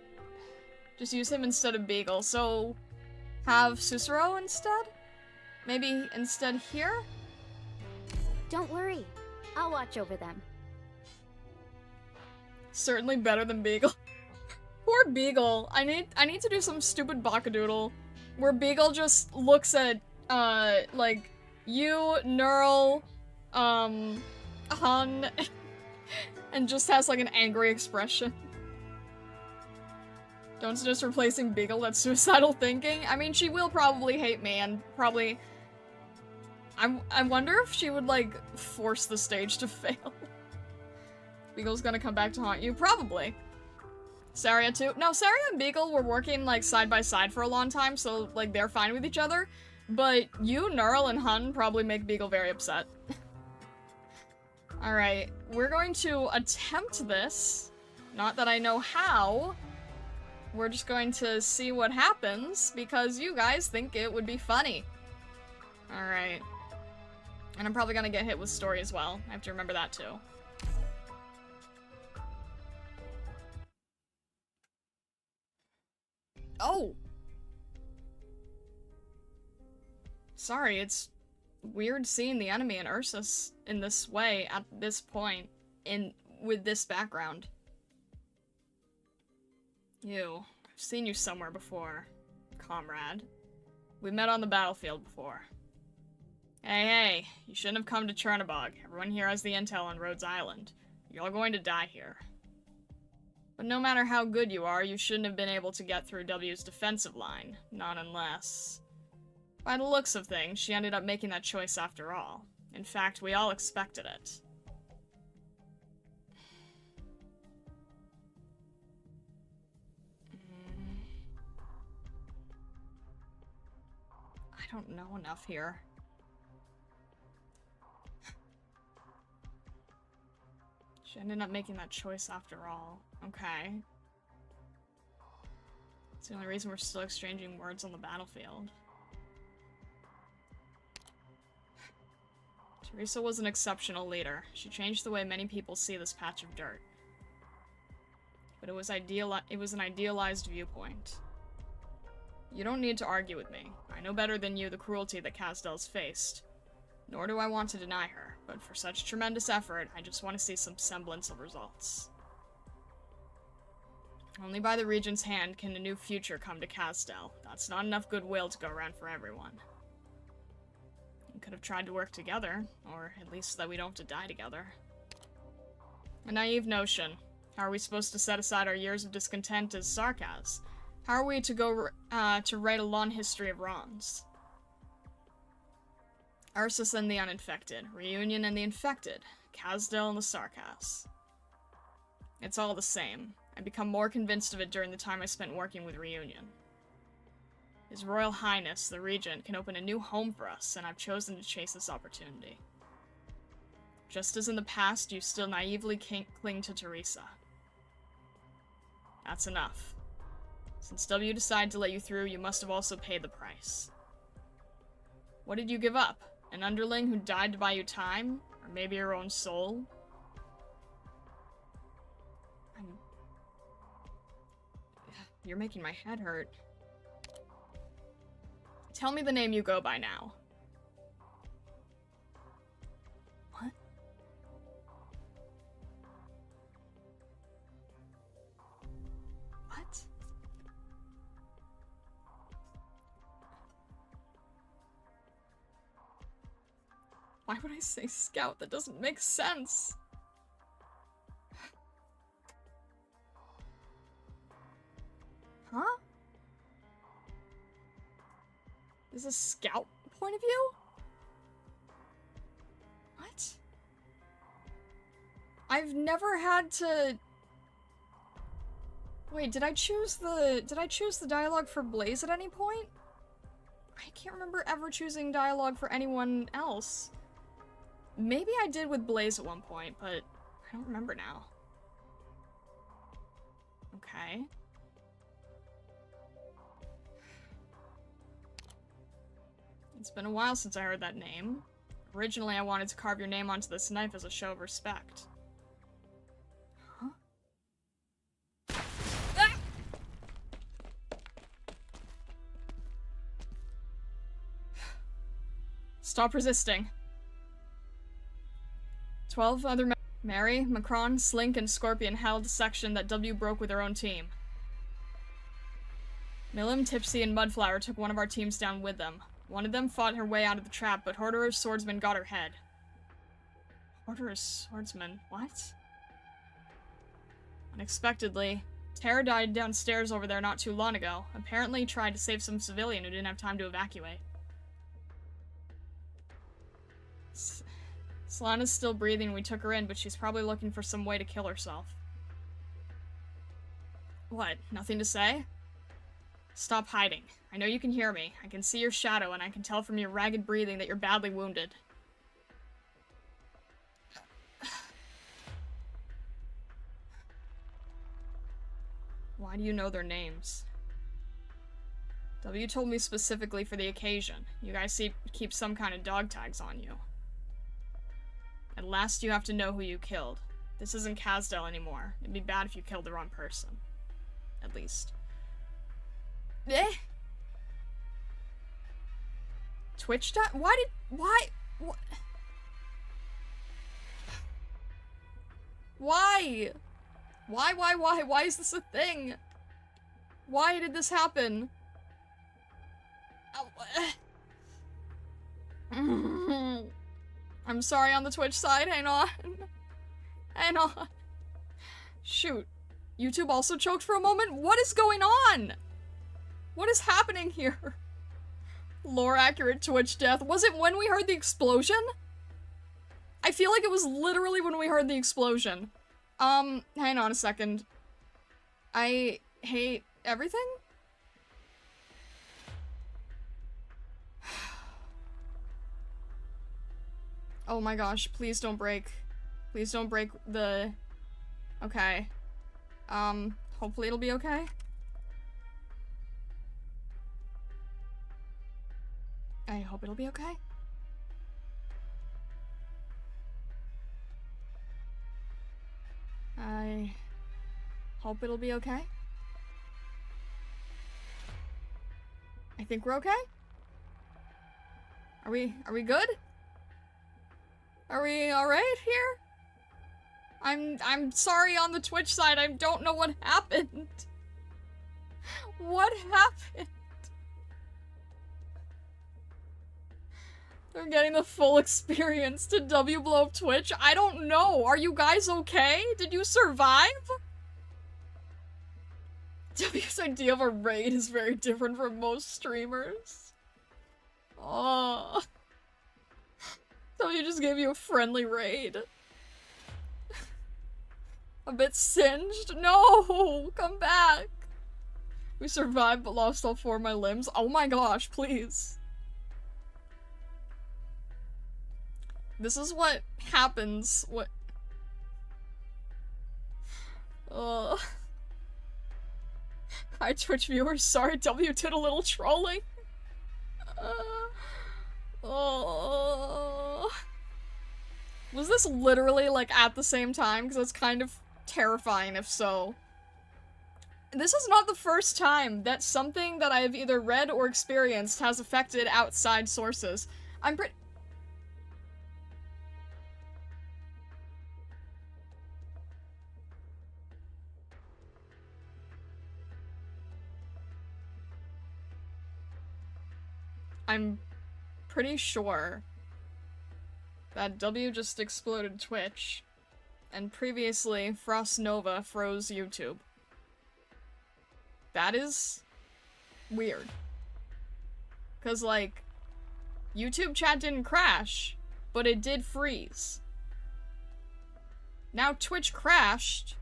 Just use him instead of Beagle, so... Have Cicero instead? Maybe instead here? Don't worry. I'll watch over them. Certainly better than Beagle. Poor Beagle. I need to do some stupid bakadoodle where Beagle just looks at, like, you, Neural, Hun, and just has, like, an angry expression. Don't suggest replacing Beagle, that's suicidal thinking. I mean, she will probably hate me and probably... I wonder if she would, like, force the stage to fail. Beagle's gonna come back to haunt you? Probably. Saria too? No, Saria and Beagle were working, like, side by side for a long time, so, like, they're fine with each other. But you, Neural, and Hun probably make Beagle very upset. Alright, we're going to attempt this. Not that I know how. We're just going to see what happens, because you guys think it would be funny. Alright. And I'm probably gonna get hit with story as well. I have to remember that too. Oh! Sorry, it's weird seeing the enemy and Ursus in this way at this point with this background. You. I've seen you somewhere before, comrade. We met on the battlefield before. Hey, you shouldn't have come to Chernobog. Everyone here has the intel on Rhodes Island. You're all going to die here. But no matter how good you are, you shouldn't have been able to get through W's defensive line. Not unless... By the looks of things, she ended up making that choice after all. In fact, we all expected it. I don't know enough here. She ended up making that choice after all. Okay. It's the only reason we're still exchanging words on the battlefield. Teresa was an exceptional leader. She changed the way many people see this patch of dirt. But it was an idealized viewpoint. You don't need to argue with me. I know better than you the cruelty that Casdel's faced. Nor do I want to deny her, but for such tremendous effort, I just want to see some semblance of results. Only by the Regent's hand can a new future come to Casdel. That's not enough goodwill to go around for everyone. We could have tried to work together, or at least so that we don't have to die together. A naive notion. How are we supposed to set aside our years of discontent as sarcasm? How are we to go to write a long history of wrongs? Ursus and the uninfected, Reunion and the infected, Casdel and the Sarkas. It's all the same. I become more convinced of it during the time I spent working with Reunion. His Royal Highness, the Regent, can open a new home for us, and I've chosen to chase this opportunity. Just as in the past, you still naively cling to Teresa. That's enough. Since W decided to let you through, you must have also paid the price. What did you give up? An underling who died to buy you time? Or maybe your own soul? You're making my head hurt. Tell me the name you go by now. What? What? Why would I say Scout? That doesn't make sense. Huh? Is a Scout point of view? What? I've never had to... Wait, did I choose the dialogue for Blaze at any point? I can't remember ever choosing dialogue for anyone else. Maybe I did with Blaze at one point, but I don't remember now. Okay. It's been a while since I heard that name. Originally, I wanted to carve your name onto this knife as a show of respect. Huh? Ah! Stop resisting. 12 other Mary, Macron, Slink, and Scorpion held a section that W broke with her own team. Milim, Tipsy, and Mudflower took one of our teams down with them. One of them fought her way out of the trap, but Horderer's swordsman got her head. Horderer's swordsman? What? Unexpectedly, Terra died downstairs over there not too long ago. Apparently tried to save some civilian who didn't have time to evacuate. Solana's still breathing. We took her in, but she's probably looking for some way to kill herself. What? Nothing to say? Stop hiding. I know you can hear me. I can see your shadow, and I can tell from your ragged breathing that you're badly wounded. Why do you know their names? W told me specifically for the occasion. You guys keep some kind of dog tags on you. At last you have to know who you killed. This isn't Kazdel anymore. It'd be bad if you killed the wrong person. At least. Eh? Twitch died? Why? Why? Why is this a thing? Why did this happen? I'm sorry on the Twitch side, hang on. Hang on. Shoot. YouTube also choked for a moment? What is going on? What is happening here? Lore accurate Twitch death. Was it when we heard the explosion? I feel like it was literally when we heard the explosion. Hang on a second. I hate everything? Oh my gosh, please don't break. Please don't break the... Okay. Hopefully it'll be okay. I hope it'll be okay. I hope it'll be okay. I think we're okay? Are we good? Are we alright here? I'm sorry on the Twitch side, I don't know what happened. What happened? They're getting the full experience to W blow up Twitch. I don't know. Are you guys okay? Did you survive? W's idea of a raid is very different from most streamers. Oh. W just gave you a friendly raid. A bit singed? No! Come back! We survived but lost all 4 of my limbs. Oh my gosh, please. This is what happens. What? Hi, Twitch viewers. Sorry, W did a little trolling. Was this literally, like, at the same time? Because it's kind of terrifying if so. This is not the first time that something that I have either read or experienced has affected outside sources. I'm pretty sure that W just exploded Twitch, and previously Frost Nova froze YouTube. That is weird. 'Cause, like, YouTube chat didn't crash, but it did freeze. Now Twitch crashed,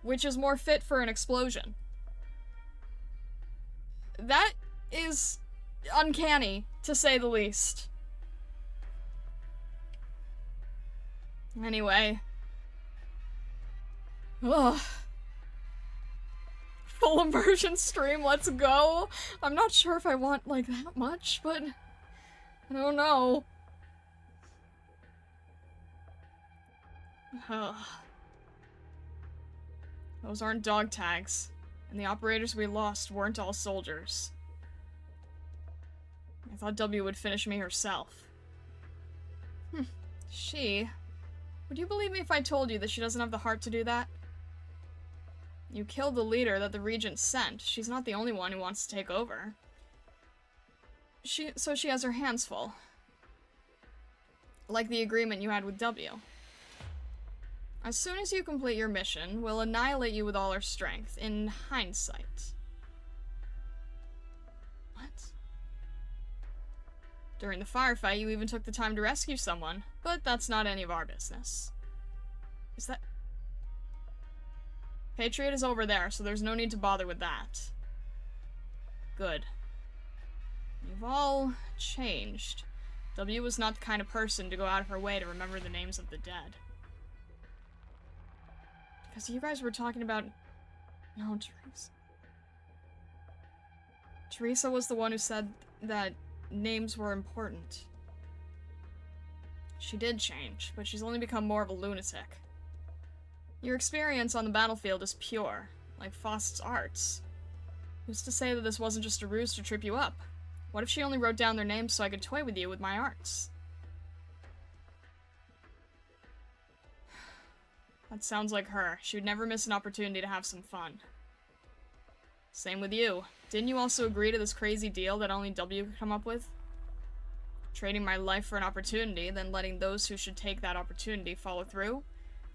which is more fit for an explosion. That is uncanny, to say the least. Anyway. Ugh. Full immersion stream, let's go! I'm not sure if I want, like, that much, but... I don't know. Ugh. Those aren't dog tags. And the operators we lost weren't all soldiers. I thought W would finish me herself. She... Would you believe me if I told you that she doesn't have the heart to do that? You killed the leader that the Regent sent. She's not the only one who wants to take over. So she has her hands full. Like the agreement you had with W. As soon as you complete your mission, we'll annihilate you with all our strength, in hindsight. What? During the firefight, you even took the time to rescue someone, but that's not any of our business. Is that... Patriot is over there, so there's no need to bother with that. Good. You've all changed. W was not the kind of person to go out of her way to remember the names of the dead. Because you guys were talking about... No, Teresa. Teresa was the one who said that names were important. She did change, but she's only become more of a lunatic. Your experience on the battlefield is pure, like Faust's arts. Who's to say that this wasn't just a ruse to trip you up? What if she only wrote down their names so I could toy with you with my arts? That sounds like her. She would never miss an opportunity to have some fun. Same with you. Didn't you also agree to this crazy deal that only W could come up with? Trading my life for an opportunity, then letting those who should take that opportunity follow through?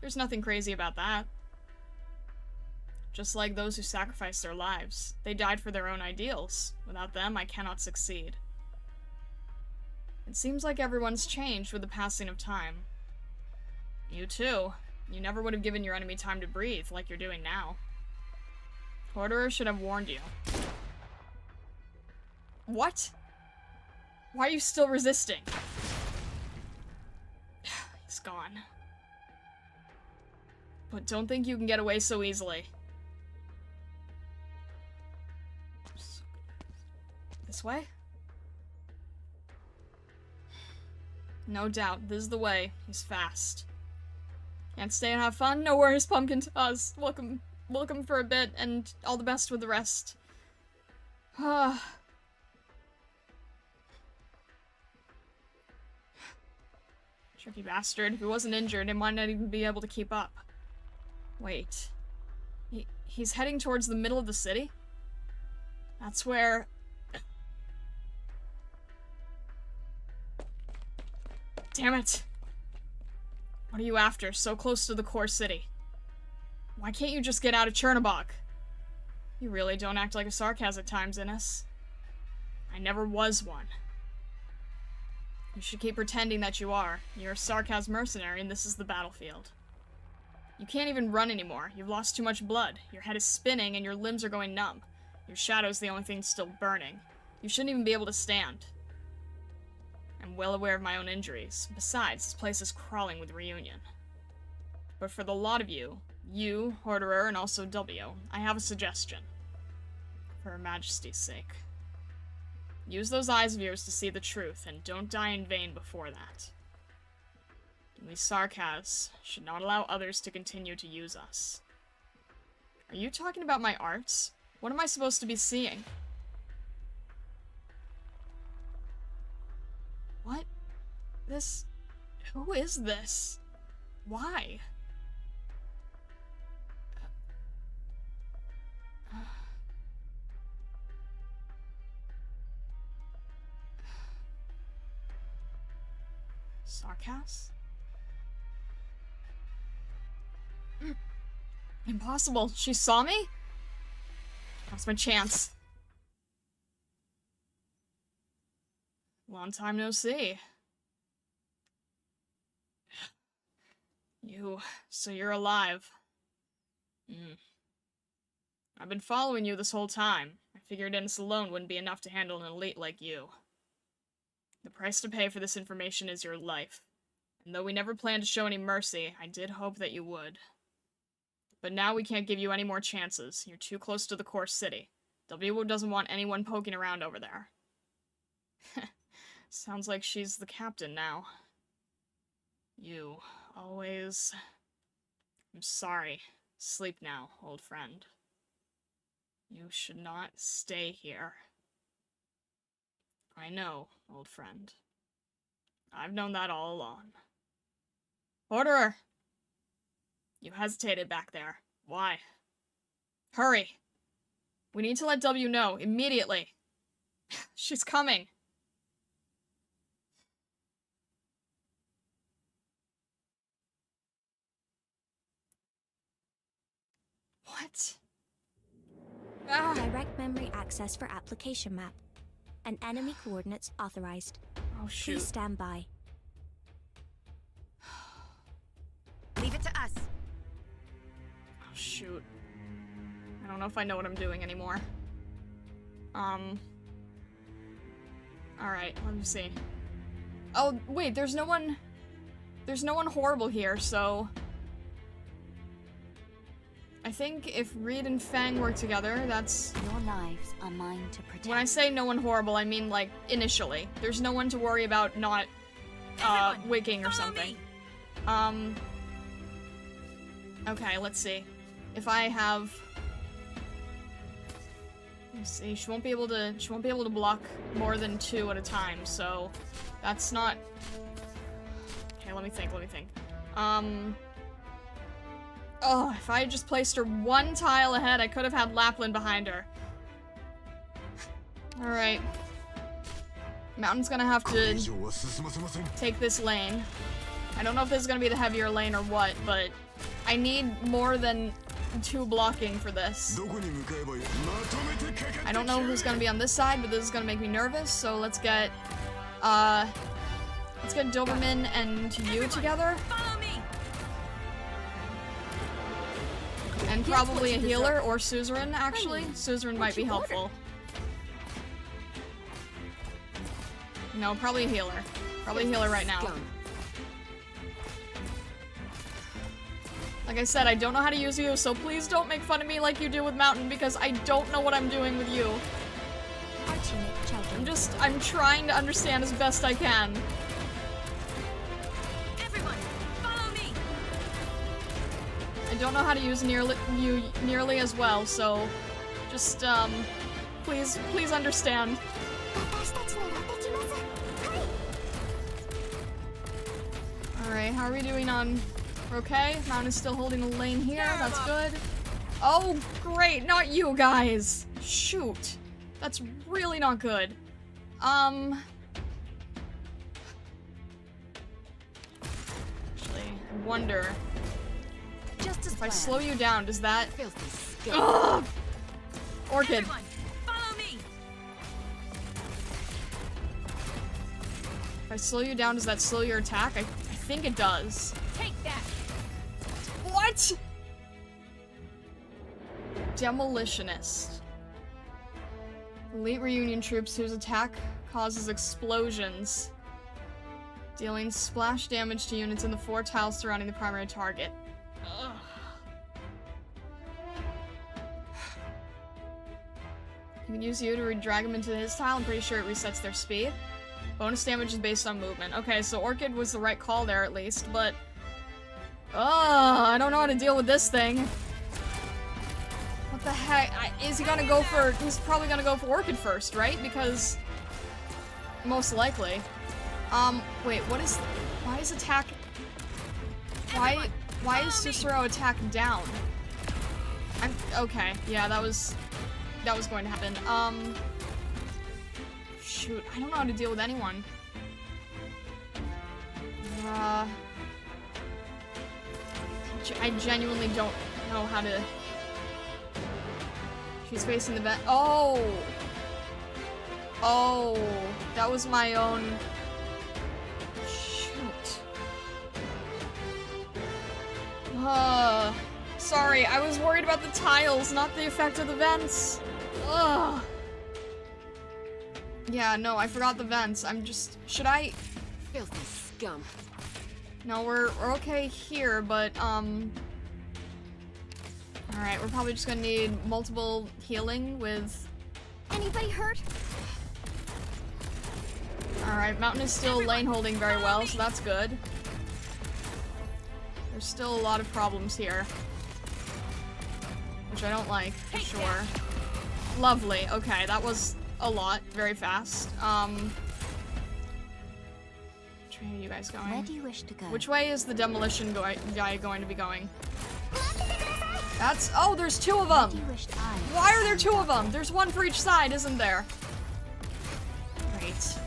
There's nothing crazy about that. Just like those who sacrificed their lives. They died for their own ideals. Without them, I cannot succeed. It seems like everyone's changed with the passing of time. You too. You never would have given your enemy time to breathe, like you're doing now. Horderer should have warned you. What? Why are you still resisting? He's gone. But don't think you can get away so easily. This way? No doubt, this is the way. He's fast. Can't stay and have fun? No worries, Pumpkin Toss. Welcome for a bit, and all the best with the rest. Tricky bastard. If he wasn't injured, he might not even be able to keep up. Wait. He's heading towards the middle of the city? That's where... Damn it! What are you after, so close to the core city? Why can't you just get out of Chernobog? You really don't act like a sarcasm at times, Innes. I never was one. You should keep pretending that you are. You're a sarcasm mercenary and this is the battlefield. You can't even run anymore. You've lost too much blood. Your head is spinning and your limbs are going numb. Your shadow's the only thing still burning. You shouldn't even be able to stand. I'm well aware of my own injuries. Besides, this place is crawling with reunion. But for the lot of you, Horderer, and also W, I have a suggestion. For Her Majesty's sake. Use those eyes of yours to see the truth, and don't die in vain before that. We Sarkaz should not allow others to continue to use us. Are you talking about my arts? What am I supposed to be seeing? What? This... Who is this? Why? Sarkaz? Impossible. She saw me? That's my chance. Long time no see. So you're alive. I've been following you this whole time. I figured Innes alone wouldn't be enough to handle an elite like you. The price to pay for this information is your life. And though we never planned to show any mercy, I did hope that you would. But now we can't give you any more chances. You're too close to the core city. W doesn't want anyone poking around over there. Sounds like she's the captain now. You always... I'm sorry. Sleep now, old friend. You should not stay here. I know, old friend. I've known that all along. Orderer! You hesitated back there. Why? Hurry. We need to let W know, immediately. She's coming. What? Ah. Direct memory access for application map. And enemy coordinates authorized. Oh, shoot. Please stand by. Leave it to us. Oh, shoot. I don't know if I know what I'm doing anymore. Alright, let me see. Oh, wait, there's no one horrible here, so... I think if Reed and Fang work together, that's... Your knives are mine to protect. When I say no one horrible, I mean, like, initially. There's no one to worry about not, wigging or something. Okay, let's see. If I have... Let's see, she won't be able to block more than 2 at a time, so... That's not... Okay, let me think. Oh, if I had just placed her 1 tile ahead, I could have had Lapland behind her. Alright. Mountain's gonna have to take this lane. I don't know if this is gonna be the heavier lane or what, but I need more than 2 blocking for this. I don't know who's gonna be on this side, but this is gonna make me nervous, so let's get Doberman and you together. And probably a healer, or Suzerain, actually. Suzerain might be helpful. No, probably a healer. Probably a healer right now. Like I said, I don't know how to use you, so please don't make fun of me like you do with Mountain, because I don't know what I'm doing with you. I'm trying to understand as best I can. I don't know how to use nearly as well, so just, please understand. Alright, how are we doing on... We're okay? Mountain is still holding the lane here, that's good. Oh, great, not you guys! Shoot. That's really not good. Actually, I wonder... If I slow you down, does that... Ugh! Orchid. Follow me. If I slow you down, does that slow your attack? I think it does. Take that. What? Demolitionist. Elite reunion troops whose attack causes explosions, dealing splash damage to units in the 4 tiles surrounding the primary target. Ugh. You can use you to drag them into his tile. I'm pretty sure it resets their speed. Bonus damage is based on movement. Okay, so Orchid was the right call there at least, but... I don't know how to deal with this thing. What the heck? Is he gonna go for... He's probably gonna go for Orchid first, right? Because... Most likely. Wait, what is... Why is attack... Why is Cicero attack down? Okay, yeah, that was going to happen. Shoot, I don't know how to deal with anyone. I genuinely don't know how to... She's facing the vent. Oh! Oh, that was my own... Shoot. Sorry, I was worried about the tiles, not the effect of the vents. Ugh. Yeah, no, I forgot the vents. I'm just... Should I... Filthy scum. No, we're okay here, but, Alright, we're probably just gonna need multiple healing with... Anybody hurt? Alright, Mountain is still lane holding very well, so that's good. There's still a lot of problems here. Which I don't like, for sure. Lovely, okay, that was a lot, very fast. Which way are you guys going? Where do you wish to go? Which way is the demolition guy going to be going? That's- oh, there's two of them! Why are there two of them? There's one for each side, isn't there? Great.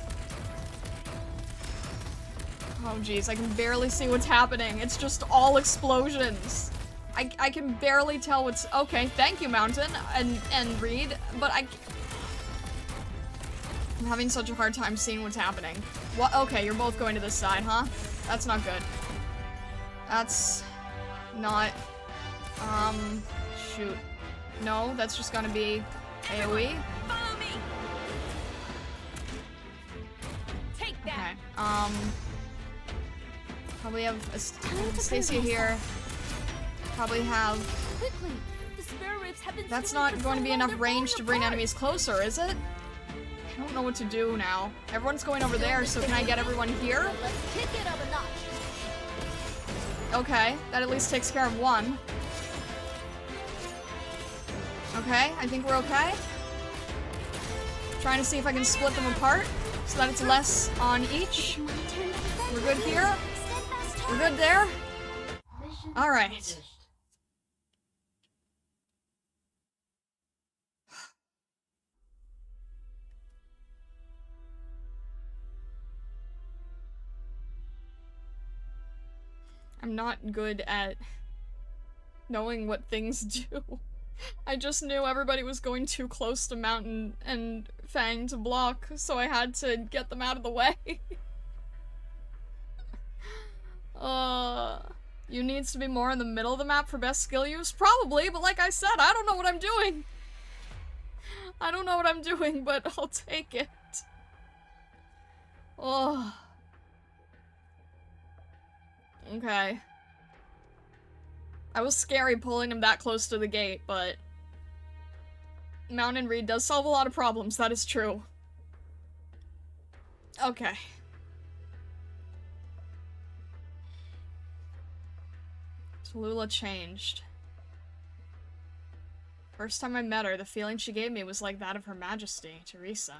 Oh jeez, I can barely see what's happening. It's just all explosions. I can barely tell what's- okay, thank you, Mountain and Reed, but I'm having such a hard time seeing what's happening. What? Okay, you're both going to this side, huh? That's not good. That's not, shoot. No, that's just gonna be AoE. Follow me. Take that. Okay, probably have Stacia here. Probably have... Quickly! The spare ribs have been That's swimming not for going so to be long, enough they're range to falling bring apart. enemies closer, is it? I don't know what to do now. Everyone's going over there, so can I get everyone here? Let's kick it up a notch. Okay, that at least takes care of one. Okay, I think we're okay. Trying to see if I can split them apart so that it's less on each. We're good here. We're good there. Mission All right. accomplished. I'm not good at knowing what things do. I just knew everybody was going too close to Mountain and Fang to block, so I had to get them out of the way. You needs to be more in the middle of the map for best skill use? Probably, but like I said, I don't know what I'm doing. I don't know what I'm doing, but I'll take it. Oh. Okay. I was scary pulling him that close to the gate, but Mountain Reed does solve a lot of problems, that is true. Okay. Tallulah changed. First time I met her, the feeling she gave me was like that of Her Majesty, Teresa.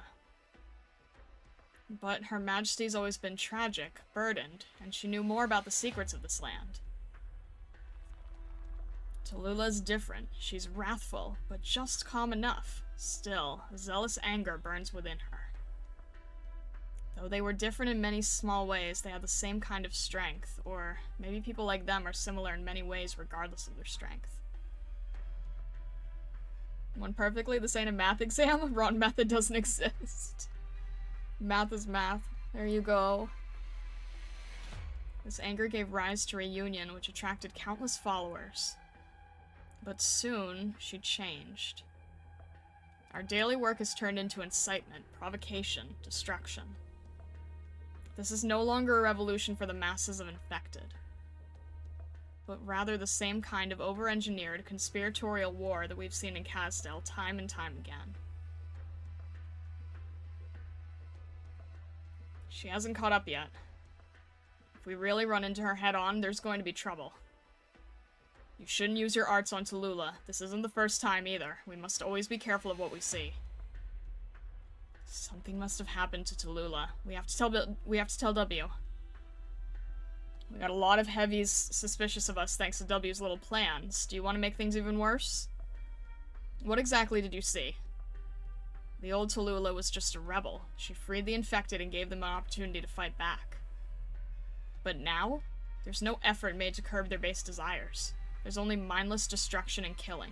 But Her Majesty's always been tragic, burdened, and she knew more about the secrets of this land. Tallulah's different. She's wrathful, but just calm enough. Still, zealous anger burns within her. Though they were different in many small ways, they had the same kind of strength, or maybe people like them are similar in many ways regardless of their strength. One perfectly, this ain't a math exam. Wrong method doesn't exist. Math is math. There you go. This anger gave rise to reunion, which attracted countless followers. But soon, she changed. Our daily work has turned into incitement, provocation, destruction. This is no longer a revolution for the masses of infected, but rather the same kind of over-engineered, conspiratorial war that we've seen in Casdale time and time again. She hasn't caught up yet. If we really run into her head-on, there's going to be trouble. You shouldn't use your arts on Tallulah. This isn't the first time either. We must always be careful of what we see. Something must have happened to Tallulah. We have to tell W. We got a lot of heavies suspicious of us thanks to W's little plans. Do you want to make things even worse? What exactly did you see? The old Tallulah was just a rebel. She freed the infected and gave them an opportunity to fight back. But now, there's no effort made to curb their base desires. There's only mindless destruction and killing.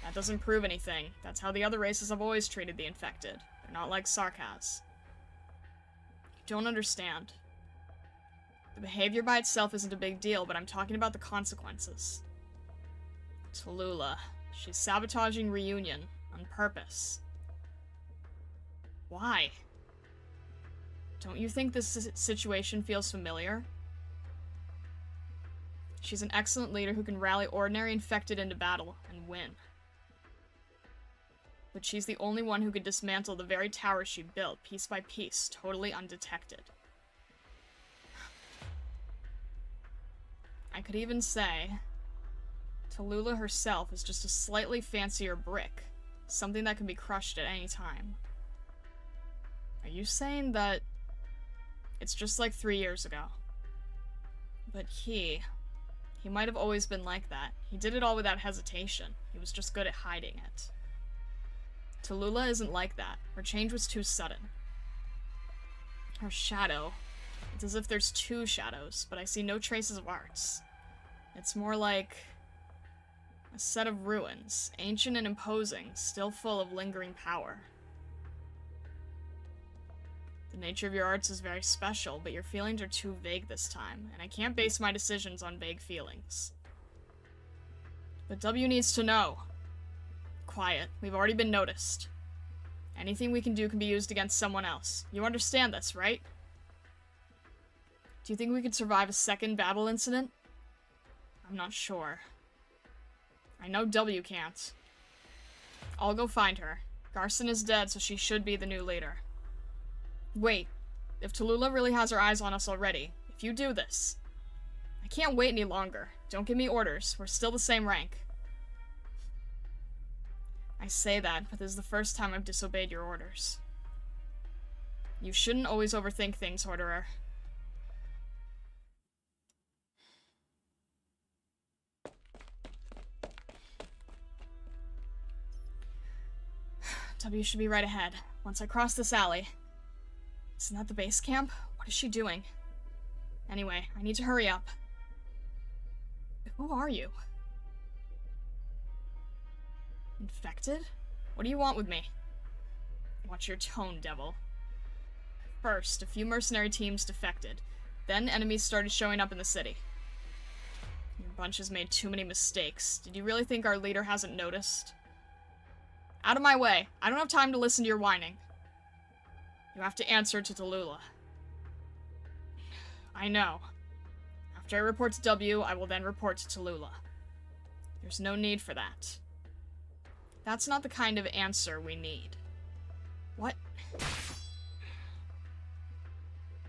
That doesn't prove anything. That's how the other races have always treated the infected. They're not like Sarkaz. You don't understand. The behavior by itself isn't a big deal, but I'm talking about the consequences. Tallulah. She's sabotaging reunion. On purpose. Why? Don't you think this situation feels familiar? She's an excellent leader who can rally ordinary infected into battle and win. But she's the only one who could dismantle the very tower she built, piece by piece, totally undetected. I could even say Tallulah herself is just a slightly fancier brick. Something that can be crushed at any time. Are you saying that it's just like 3 years ago? But he, He might have always been like that. He did it all without hesitation. He was just good at hiding it. Tallulah isn't like that. Her change was too sudden. Her shadow. It's as if there's two shadows, but I see no traces of arts. It's more like a set of ruins, ancient and imposing, still full of lingering power. The nature of your arts is very special, but your feelings are too vague this time, and I can't base my decisions on vague feelings. But W needs to know. Quiet. We've already been noticed. Anything we can do can be used against someone else. You understand this, right? Do you think we could survive a second Babel incident? I'm not sure. I know W can't. I'll go find her. Garson is dead, so she should be the new leader. Wait. If Tallulah really has her eyes on us already, if you do this... I can't wait any longer. Don't give me orders. We're still the same rank. I say that, but this is the first time I've disobeyed your orders. You shouldn't always overthink things, Horderer. W should be right ahead, once I cross this alley. Isn't that the base camp? What is she doing? Anyway, I need to hurry up. Who are you? Infected? What do you want with me? Watch your tone, devil. First, a few mercenary teams defected. Then enemies started showing up in the city. Your bunch has made too many mistakes. Did you really think our leader hasn't noticed? Out of my way. I don't have time to listen to your whining. You have to answer to Tallulah. I know. After I report to W, I will then report to Tallulah. There's no need for that. That's not the kind of answer we need. What?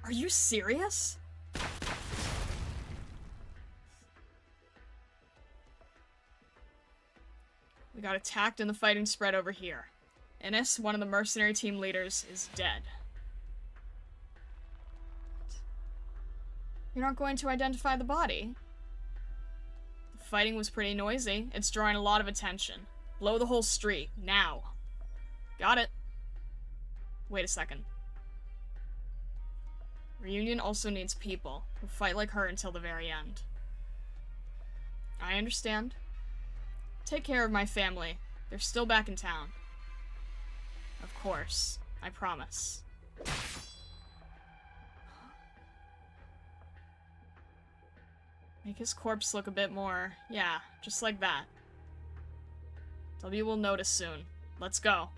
Are you serious? We got attacked and the fighting spread over here. Innes, one of the mercenary team leaders, is dead. You're not going to identify the body? The fighting was pretty noisy. It's drawing a lot of attention. Blow the whole street, now. Got it. Wait a second. Reunion also needs people who fight like her until the very end. I understand. Take care of my family. They're still back in town. Of course. I promise. Make his corpse look a bit more... yeah, just like that. W will notice soon. Let's go.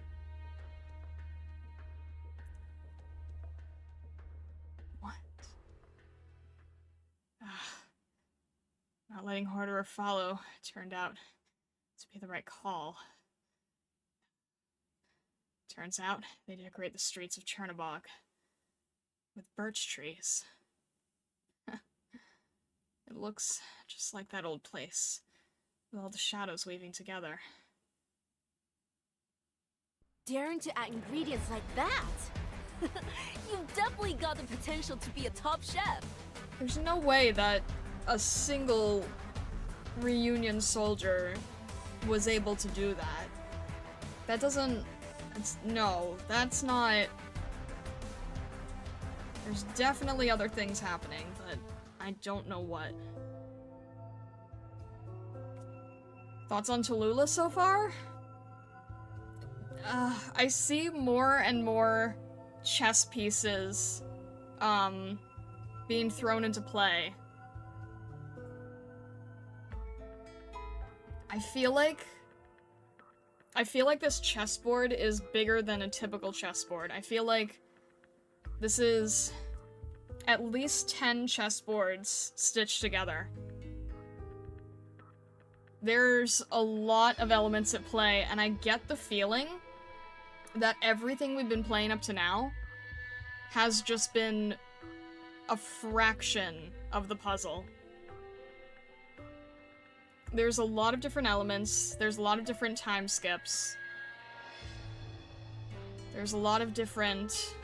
What? Not letting Horderer follow turned out to be the right call. Turns out they decorate the streets of Chernobog with birch trees. It looks just like that old place, with all the shadows weaving together. Daring to add ingredients like that? You've definitely got the potential to be a top chef. There's no way that a single reunion soldier was able to do that. That doesn't... no, that's not... There's definitely other things happening, but I don't know what. Thoughts on Tallulah so far? I see more and more chess pieces, being thrown into play. I feel like this chessboard is bigger than a typical chessboard. I feel like this is at least 10 chessboards stitched together. There's a lot of elements at play, and I get the feeling that everything we've been playing up to now has just been a fraction of the puzzle. There's a lot of different elements, there's a lot of different time skips. There's a lot of different...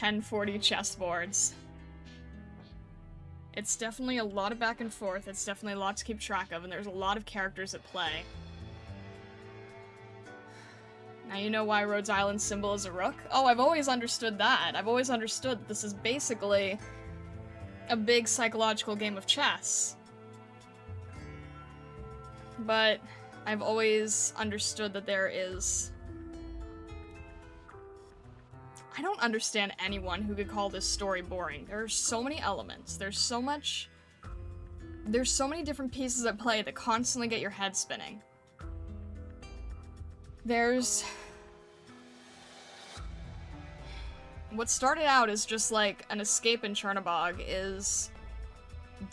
1040 chessboards. It's definitely a lot of back and forth, it's definitely a lot to keep track of, and there's a lot of characters at play. Now you know why Rhodes Island's symbol is a rook? Oh, I've always understood that. I've always understood that this is basically a big psychological game of chess. But I've always understood that there is... I don't understand anyone who could call this story boring. There are so many elements. There's so many different pieces at play that constantly get your head spinning. There's... What started out as just like an escape in Chernobog is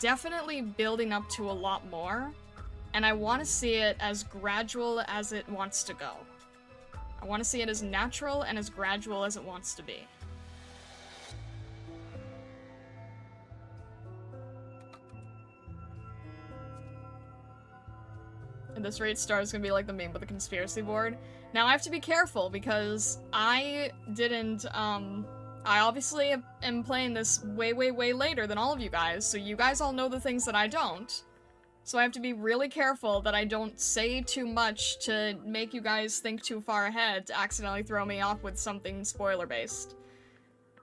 definitely building up to a lot more, and I want to see it as gradual as it wants to go. I want to see it as natural and as gradual as it wants to be. And this rate star is gonna be like the meme with the conspiracy board. Now I have to be careful because I didn't, I obviously am playing this way later than all of you guys, so you guys all know the things that I don't. So I have to be really careful that I don't say too much to make you guys think too far ahead to accidentally throw me off with something spoiler-based.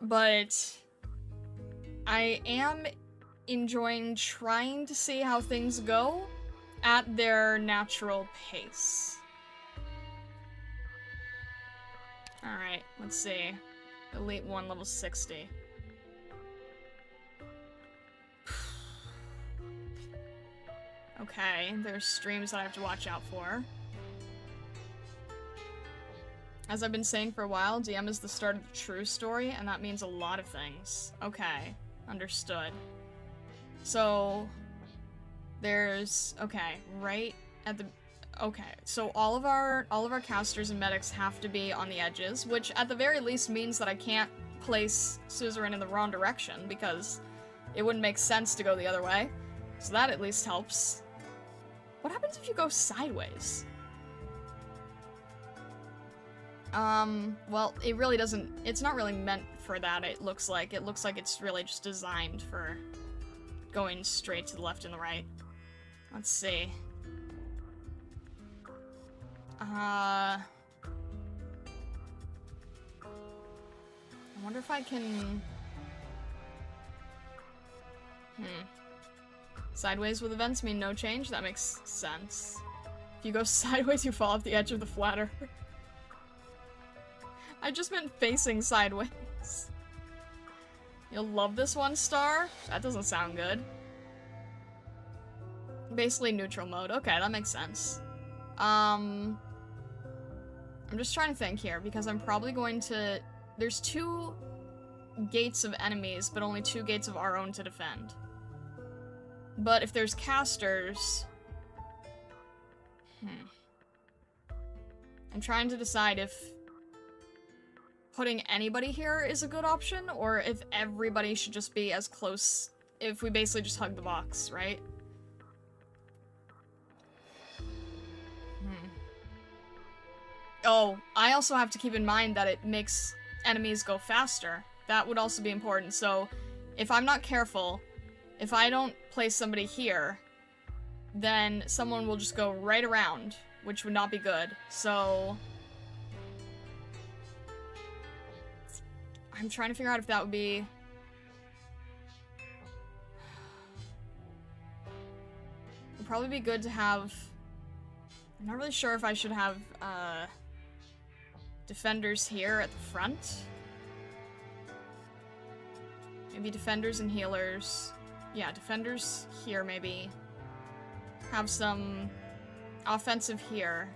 But I am enjoying trying to see how things go at their natural pace. Alright, let's see. Elite 1, level 60. Okay, there's streams that I have to watch out for. As I've been saying for a while, DM is the start of the true story, and that means a lot of things. Okay, understood. So, there's, okay, right at the, okay, so all of our casters and medics have to be on the edges, which at the very least means that I can't place Suzerain in the wrong direction, because it wouldn't make sense to go the other way. So that at least helps. What happens if you go sideways? Well, it really doesn't, it's not really meant for that, it looks like. It looks like it's really just designed for going straight to the left and the right. Let's see. I wonder if I can... Sideways with events mean no change? That makes sense. If you go sideways, you fall off the edge of the flat earth. I just meant facing sideways. You'll love this 1 star? That doesn't sound good. Basically neutral mode. Okay, that makes sense. I'm just trying to think here, because I'm probably going to... There's 2 gates of enemies, but only 2 gates of our own to defend. But if there's casters... I'm trying to decide if putting anybody here is a good option, or if everybody should just be as close, if we basically just hug the box, right? Oh, I also have to keep in mind that it makes enemies go faster. That would also be important, so if I'm not careful, if I don't place somebody here, then someone will just go right around, which would not be good, so... I'm trying to figure out if that would be... It'd probably be good to have... I'm not really sure if I should have, defenders here at the front. Maybe defenders and healers. Yeah, defenders here, maybe. Have some offensive here.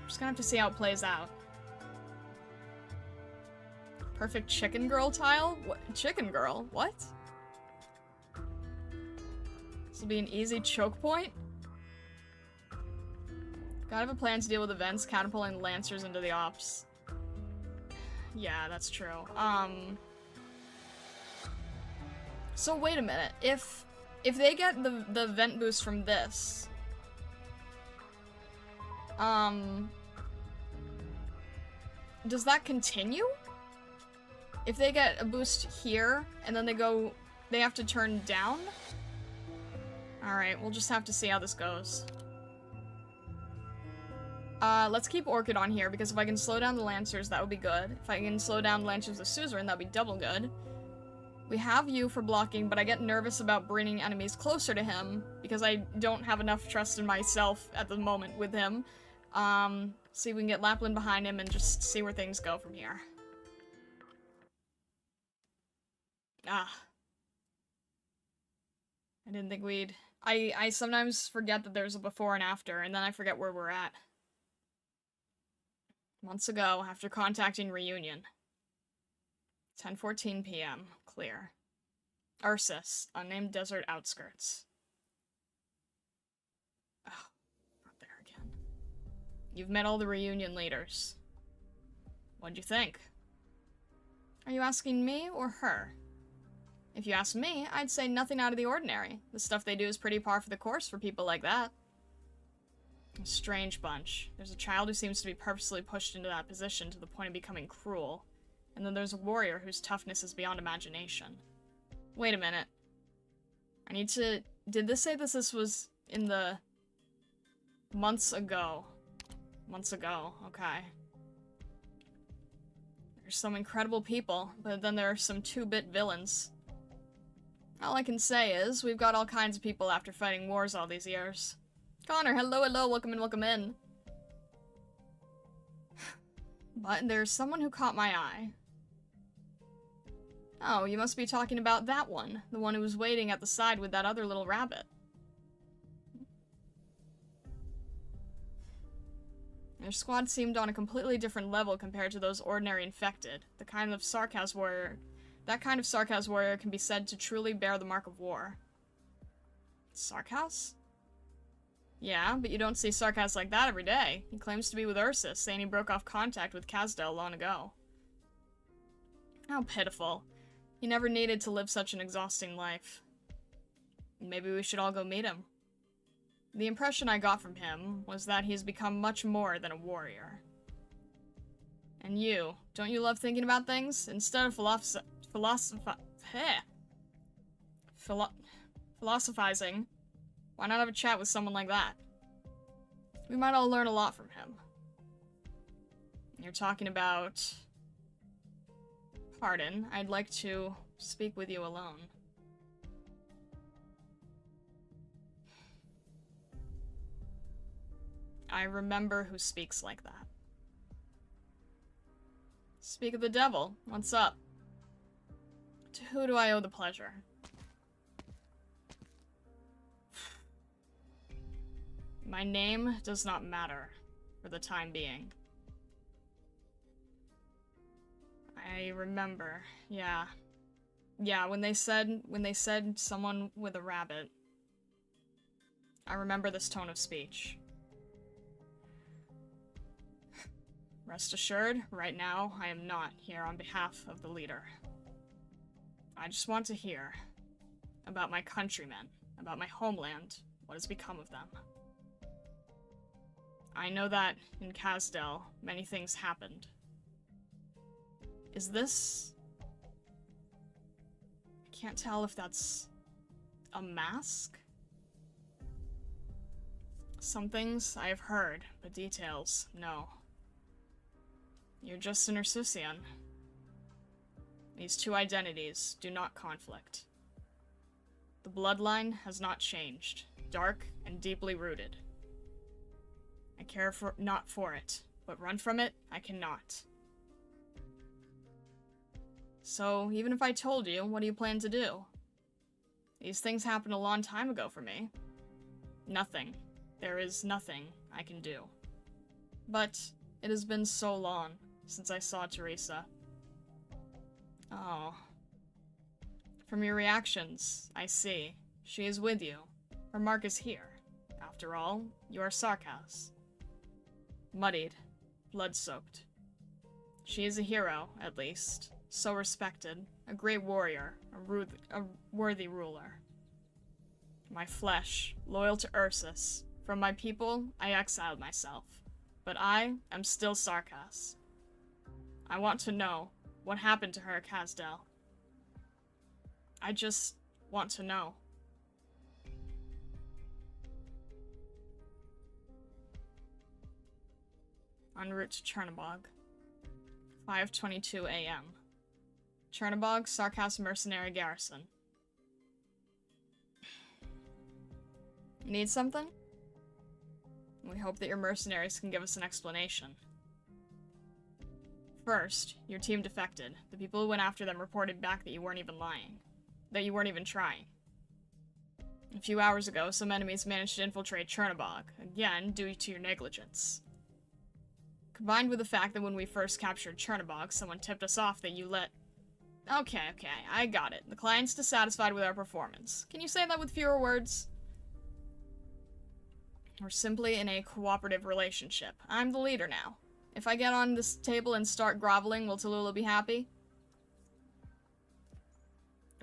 Just gonna have to see how it plays out. Perfect chicken girl tile? What? Chicken girl? What? This will be an easy choke point? Gotta have a plan to deal with events, catapulting lancers into the ops. Yeah, that's true. So wait a minute. If they get the vent boost from this, does that continue? if they get a boost here, and then they have to turn down? Alright, we'll just have to see how this goes. Let's keep Orchid on here, because if I can slow down the Lancers, that would be good. If I can slow down the Lancers of Suzerain, that would be double good. We have you for blocking, but I get nervous about bringing enemies closer to him, because I don't have enough trust in myself at the moment with him. See if we can get Lapland behind him and just see where things go from here. Ah. I didn't think we'd... I sometimes forget that there's a before and after, and then I forget where we're at. Months ago, after contacting Reunion. 10:14 p.m. Clear. Ursus, unnamed desert outskirts. Oh, not there again. You've met all the Reunion leaders. What'd you think? Are you asking me or her? If you ask me, I'd say nothing out of the ordinary. The stuff they do is pretty par for the course for people like that. A strange bunch. There's a child who seems to be purposely pushed into that position to the point of becoming cruel. And then there's a warrior whose toughness is beyond imagination. Wait a minute. I need to... Did this say this was in the... Months ago? Months ago, okay. There's some incredible people, but then there are some 2-bit villains. All I can say is, we've got all kinds of people after fighting wars all these years. Connor, hello, hello, welcome in, welcome in. But there's someone who caught my eye. Oh, you must be talking about that one. The one who was waiting at the side with that other little rabbit. Their squad seemed on a completely different level compared to those ordinary infected. The kind of Sarkaz warrior... That kind of Sarkaz warrior can be said to truly bear the mark of war. Sarkaz? Yeah, but you don't see Sarkaz like that every day. He claims to be with Ursus, saying he broke off contact with Kazdel long ago. How pitiful. He never needed to live such an exhausting life. Maybe we should all go meet him. The impression I got from him was that he's become much more than a warrior. And you, don't you love thinking about things? Instead of philosophizing, why not have a chat with someone like that? We might all learn a lot from him. You're talking about... Pardon, I'd like to speak with you alone. I remember who speaks like that. Speak of the devil. What's up? To who do I owe the pleasure? My name does not matter for the time being. I remember. Yeah. Yeah, when they said someone with a rabbit. I remember this tone of speech. Rest assured, right now, I am not here on behalf of the leader. I just want to hear about my countrymen, about my homeland, what has become of them. I know that in Kazdel, many things happened. Is this... I can't tell if that's a mask? Some things I have heard, but details, no. You're just an Ursusian. These two identities do not conflict. The bloodline has not changed, dark and deeply rooted. I care not for it, but run from it, I cannot. So, even if I told you, what do you plan to do? These things happened a long time ago for me. Nothing. There is nothing I can do. But it has been so long since I saw Teresa. Oh. From your reactions, I see. She is with you. Her mark is here. After all, you are Sarkaz. Muddied. Blood-soaked. She is a hero, at least. So respected. A great warrior. A worthy ruler. My flesh, loyal to Ursus. From my people, I exiled myself. But I am still Sarkaz. I want to know, What happened to her at Casdell? I just want to know. En route to Chernobog. 5:22 a.m. Chernobog, Sarkas Mercenary Garrison. You need something? We hope that your mercenaries can give us an explanation. First, your team defected. The people who went after them reported back that you weren't even lying. That you weren't even trying. A few hours ago, some enemies managed to infiltrate Chernobog, again due to your negligence. Combined with the fact that when we first captured Chernobog, someone tipped us off that you let... Okay, I got it. The client's dissatisfied with our performance. Can you say that with fewer words? We're simply in a cooperative relationship. I'm the leader now. If I get on this table and start groveling, will Tallulah be happy?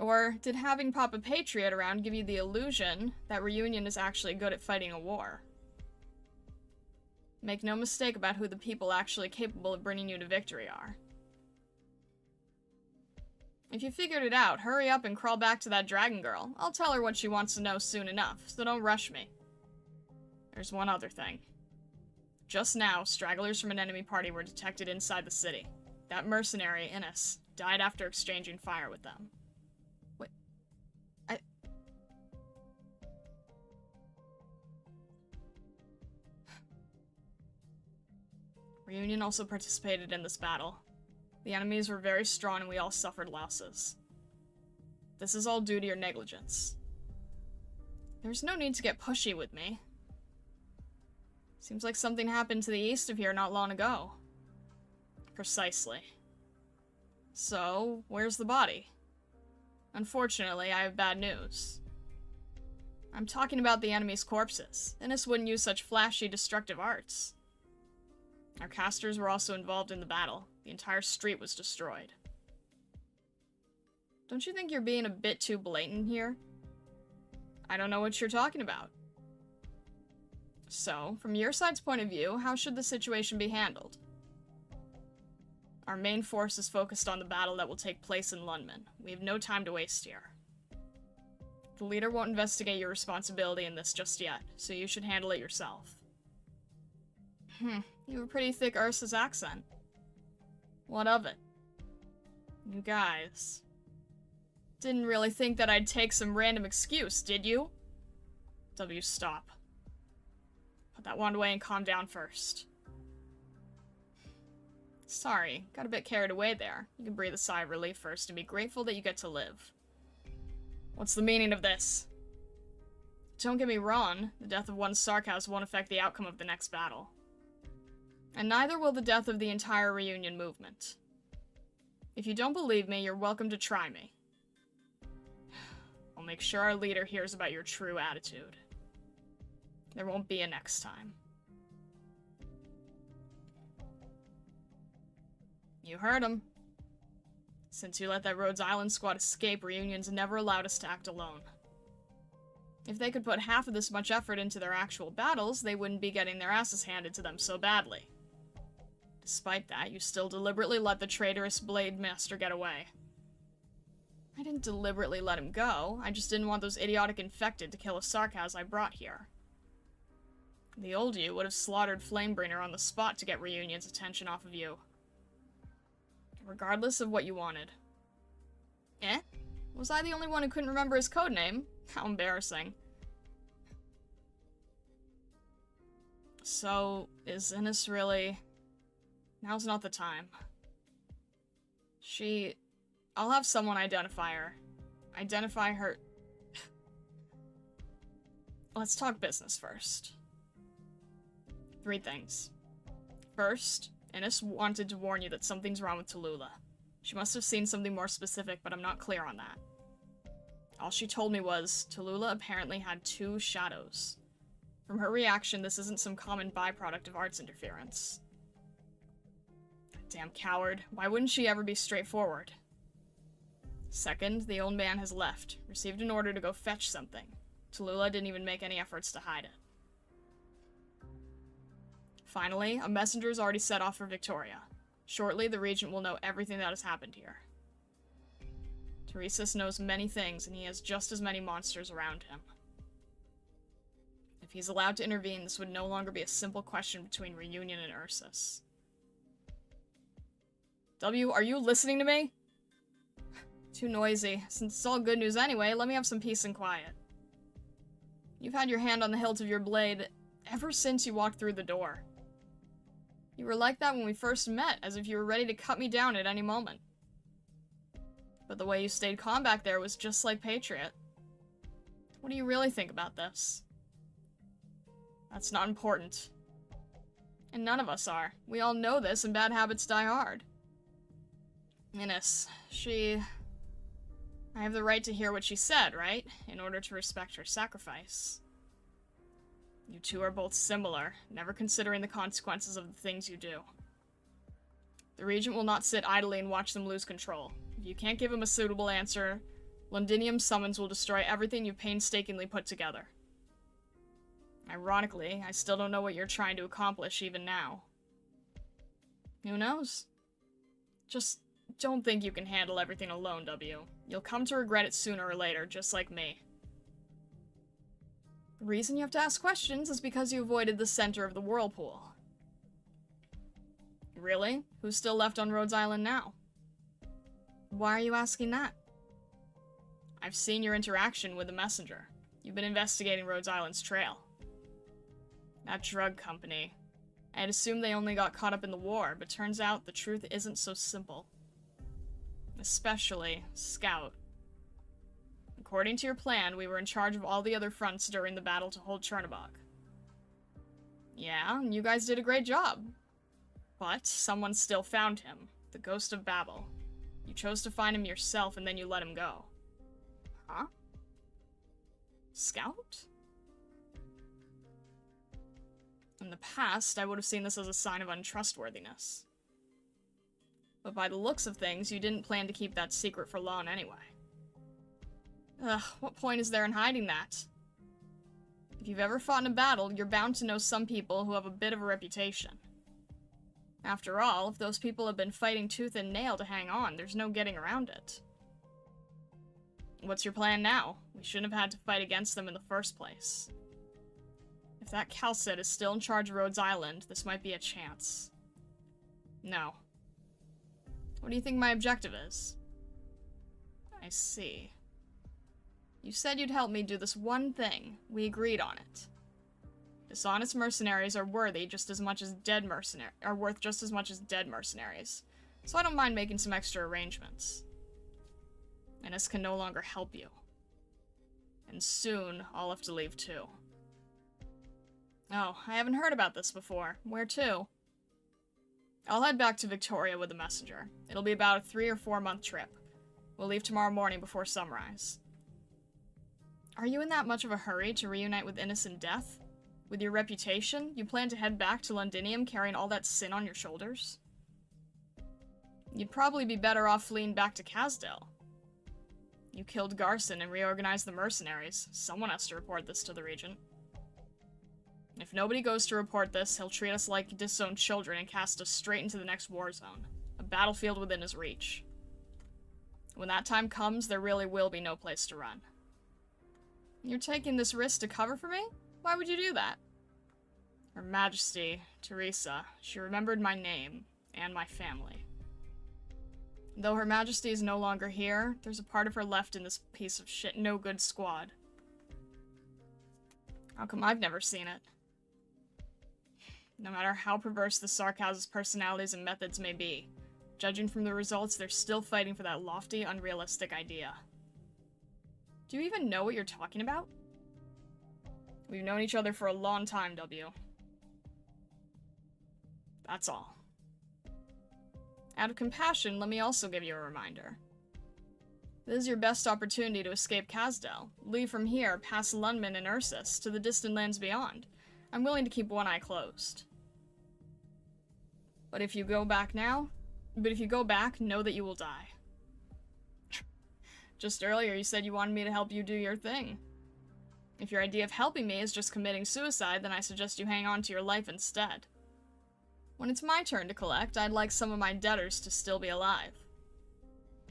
Or did having Papa Patriot around give you the illusion that Reunion is actually good at fighting a war? Make no mistake about who the people actually capable of bringing you to victory are. If you figured it out, hurry up and crawl back to that dragon girl. I'll tell her what she wants to know soon enough, so don't rush me. There's one other thing. Just now, stragglers from an enemy party were detected inside the city. That mercenary, Innes, died after exchanging fire with them. Wait... Reunion also participated in this battle. The enemies were very strong and we all suffered losses. This is all due to your negligence. There's no need to get pushy with me. Seems like something happened to the east of here not long ago. Precisely. So, where's the body? Unfortunately, I have bad news. I'm talking about the enemy's corpses. Innes wouldn't use such flashy, destructive arts. Our casters were also involved in the battle. The entire street was destroyed. Don't you think you're being a bit too blatant here? I don't know what you're talking about. So, from your side's point of view, how should the situation be handled? Our main force is focused on the battle that will take place in Lundman. We have no time to waste here. The leader won't investigate your responsibility in this just yet, so you should handle it yourself. You have a pretty thick Ursa's accent. What of it? You guys... didn't really think that I'd take some random excuse, did you? W, stop. Put that wand away and calm down first. Sorry, got a bit carried away there. You can breathe a sigh of relief first and be grateful that you get to live. What's the meaning of this? Don't get me wrong, the death of one Sarkas won't affect the outcome of the next battle. And neither will the death of the entire Reunion movement. If you don't believe me, you're welcome to try me. I'll make sure our leader hears about your true attitude. There won't be a next time. You heard him. Since you let that Rhodes Island squad escape, Reunion's never allowed us to act alone. If they could put half of this much effort into their actual battles, they wouldn't be getting their asses handed to them so badly. Despite that, you still deliberately let the traitorous Blade Master get away. I didn't deliberately let him go, I just didn't want those idiotic infected to kill a Sarkas I brought here. The old you would have slaughtered Flamebringer on the spot to get Reunion's attention off of you. Regardless of what you wanted. Eh? Was I the only one who couldn't remember his codename? How embarrassing. So, is Innes really... Now's not the time. I'll have someone identify her. Identify her... Let's talk business first. 3 things. First, Innes wanted to warn you that something's wrong with Tallulah. She must have seen something more specific, but I'm not clear on that. All she told me was, Tallulah apparently had 2 shadows. From her reaction, this isn't some common byproduct of arts interference. Damn coward. Why wouldn't she ever be straightforward? Second, the old man has left. Received an order to go fetch something. Tallulah didn't even make any efforts to hide it. Finally, a messenger's already set off for Victoria. Shortly, the Regent will know everything that has happened here. Teresa's knows many things, and he has just as many monsters around him. If he's allowed to intervene, this would no longer be a simple question between Reunion and Ursus. W, are you listening to me? Too noisy. Since it's all good news anyway, let me have some peace and quiet. You've had your hand on the hilt of your blade ever since you walked through the door. You were like that when we first met, as if you were ready to cut me down at any moment. But the way you stayed calm back there was just like Patriot. What do you really think about this? That's not important. And none of us are. We all know this, and bad habits die hard. Innes, I have the right to hear what she said, right? In order to respect her sacrifice. You two are both similar, never considering the consequences of the things you do. The Regent will not sit idly and watch them lose control. If you can't give him a suitable answer, Londinium's summons will destroy everything you've painstakingly put together. Ironically, I still don't know what you're trying to accomplish even now. Who knows? Just don't think you can handle everything alone, W. You'll come to regret it sooner or later, just like me. The reason you have to ask questions is because you avoided the center of the whirlpool. Really? Who's still left on Rhodes Island now? Why are you asking that? I've seen your interaction with the messenger. You've been investigating Rhodes Island's trail. That drug company. I had assumed they only got caught up in the war, but turns out the truth isn't so simple. Especially Scout. According to your plan, we were in charge of all the other fronts during the battle to hold Chernobog. Yeah, you guys did a great job. But someone still found him, the Ghost of Babel. You chose to find him yourself, and then you let him go. Huh? Scout? In the past, I would have seen this as a sign of untrustworthiness. But by the looks of things, you didn't plan to keep that secret for long anyway. Ugh, what point is there in hiding that? If you've ever fought in a battle, you're bound to know some people who have a bit of a reputation. After all, if those people have been fighting tooth and nail to hang on, there's no getting around it. What's your plan now? We shouldn't have had to fight against them in the first place. If that Calcit is still in charge of Rhodes Island, this might be a chance. No. What do you think my objective is? I see. You said you'd help me do this one thing. We agreed on it. Dishonest mercenaries are worthy just as much as dead worth just as much as dead mercenaries. So I don't mind making some extra arrangements. Innes can no longer help you. And soon, I'll have to leave too. Oh, I haven't heard about this before. Where to? I'll head back to Victoria with the messenger. It'll be about a 3 or 4 month trip. We'll leave tomorrow morning before sunrise. Are you in that much of a hurry to reunite with innocent death? With your reputation, you plan to head back to Londinium carrying all that sin on your shoulders? You'd probably be better off fleeing back to Casdale. You killed Garson and reorganized the mercenaries. Someone has to report this to the Regent. If nobody goes to report this, he'll treat us like disowned children and cast us straight into the next war zone. A battlefield within his reach. When that time comes, there really will be no place to run. You're taking this risk to cover for me? Why would you do that? Her Majesty, Teresa, she remembered my name and my family. Though Her Majesty is no longer here, there's a part of her left in this piece of shit no-good squad. How come I've never seen it? No matter how perverse the Sarkaz's personalities and methods may be, judging from the results, they're still fighting for that lofty, unrealistic idea. Do you even know what you're talking about? We've known each other for a long time, W. That's all. Out of compassion, let me also give you a reminder. This is your best opportunity to escape Casdale. Leave from here, past Lundman and Ursus, to the distant lands beyond. I'm willing to keep one eye closed. But if you go back, know that you will die. Just earlier, you said you wanted me to help you do your thing. If your idea of helping me is just committing suicide, then I suggest you hang on to your life instead. When it's my turn to collect, I'd like some of my debtors to still be alive.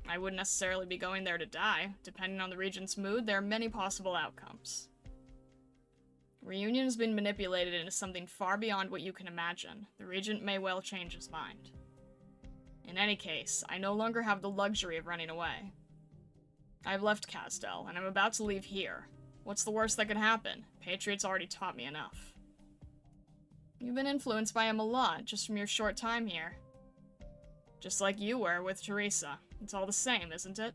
I wouldn't necessarily be going there to die. Depending on the regent's mood, there are many possible outcomes. Reunion has been manipulated into something far beyond what you can imagine. The regent may well change his mind. In any case, I no longer have the luxury of running away. I've left Castel, and I'm about to leave here. What's the worst that could happen? Patriot's already taught me enough. You've been influenced by him a lot, just from your short time here. Just like you were with Teresa. It's all the same, isn't it?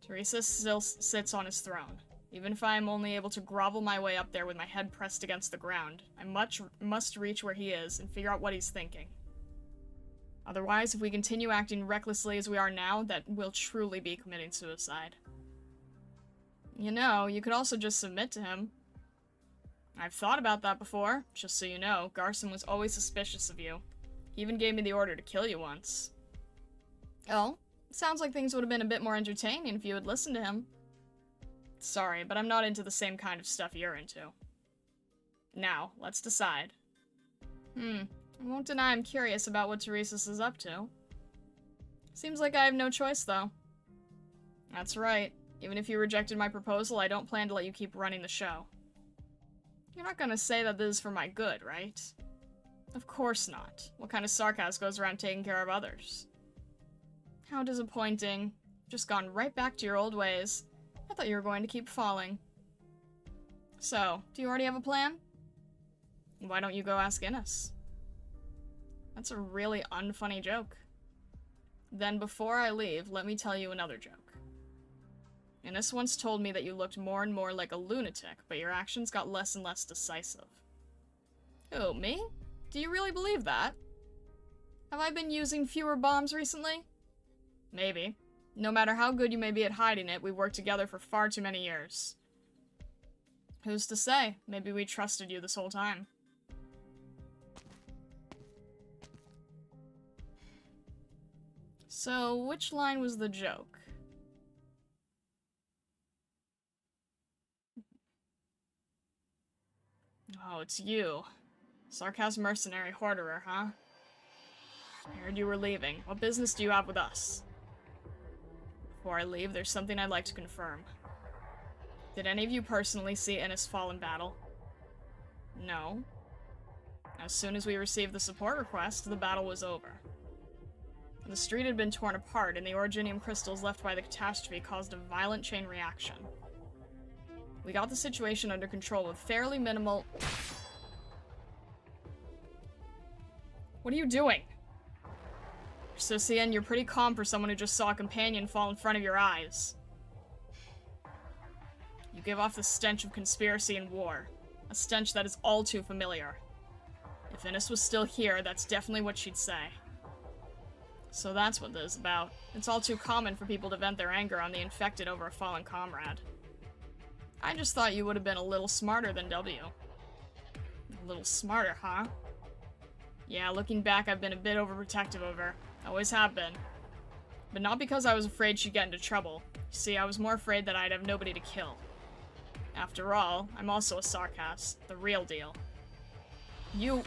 Teresa still sits on his throne. Even if I am only able to grovel my way up there with my head pressed against the ground, I must reach where he is and figure out what he's thinking. Otherwise, if we continue acting recklessly as we are now, that will truly be committing suicide. You know, you could also just submit to him. I've thought about that before. Just so you know, Garson was always suspicious of you. He even gave me the order to kill you once. Oh? Sounds like things would have been a bit more entertaining if you had listened to him. Sorry, but I'm not into the same kind of stuff you're into. Now, let's decide. I won't deny I'm curious about what Teresa's is up to. Seems like I have no choice, though. That's right. Even if you rejected my proposal, I don't plan to let you keep running the show. You're not gonna say that this is for my good, right? Of course not. What kind of sarcasm goes around taking care of others? How disappointing. Just gone right back to your old ways. I thought you were going to keep falling. So, do you already have a plan? Why don't you go ask Innes? That's a really unfunny joke. Then before I leave, let me tell you another joke. Innes once told me that you looked more and more like a lunatic, but your actions got less and less decisive. Who, me? Do you really believe that? Have I been using fewer bombs recently? Maybe. No matter how good you may be at hiding it, we worked together for far too many years. Who's to say? Maybe we trusted you this whole time. So, which line was the joke? Oh, it's you. Sarcasm mercenary hoarderer, huh? I heard you were leaving. What business do you have with us? Before I leave, there's something I'd like to confirm. Did any of you personally see Innes fall in battle? No. As soon as we received the support request, the battle was over. The street had been torn apart, and the originium crystals left by the catastrophe caused a violent chain reaction. We got the situation under control with fairly minimal... What are you doing? Susian, you're pretty calm for someone who just saw a companion fall in front of your eyes. You give off the stench of conspiracy and war. A stench that is all too familiar. If Innes was still here, that's definitely what she'd say. So that's what this is about. It's all too common for people to vent their anger on the infected over a fallen comrade. I just thought you would have been a little smarter than W. A little smarter, huh? Yeah, looking back, I've been a bit overprotective of her. Always have been. But not because I was afraid she'd get into trouble. You see, I was more afraid that I'd have nobody to kill. After all, I'm also a sarcast. The real deal. You...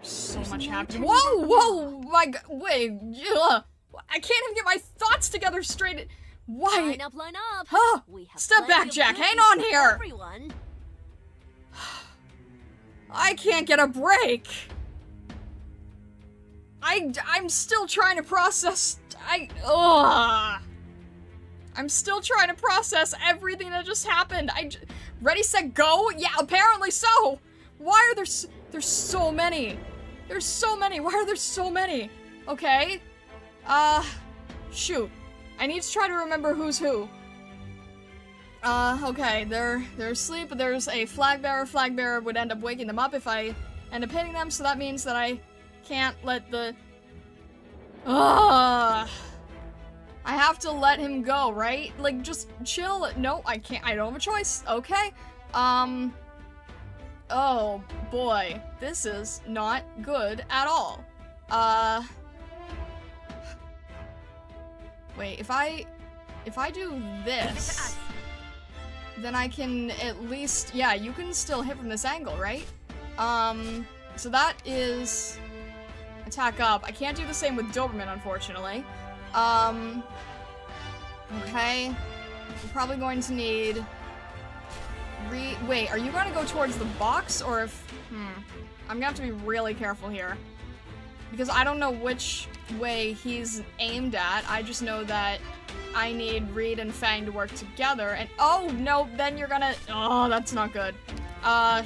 So much happening. Whoa! Whoa! My God! Wait! Ugh. I can't even get my thoughts together straight. Why? Line up, line up. Huh? We have Step plenty back, of Jack. goodies Hang on for here. Everyone. I can't get a break. I'm still trying to process. I'm still trying to process everything that just happened. Ready, set, go? Yeah, apparently so. Why are there's so many? There's so many. Why are there so many? Okay. Shoot. I need to try to remember who's who. Okay, they're asleep, but there's a flag bearer. Flag bearer would end up waking them up if I end up hitting them, so that means that I can't let the... I have to let him go, right? Like, just chill. No, I can't. I don't have a choice. Okay. Oh, boy. This is not good at all. Wait, if I if I do this, then I can at least, yeah, you can still hit from this angle, right? So that is attack up. I can't do the same with Doberman, unfortunately. Okay. We're probably going to need wait, are you going to go towards the box, or if... I'm gonna have to be really careful here. Because I don't know which way he's aimed at. I just know that I need Reed and Fang to work together, and... Oh, no, then you're gonna... Oh, that's not good.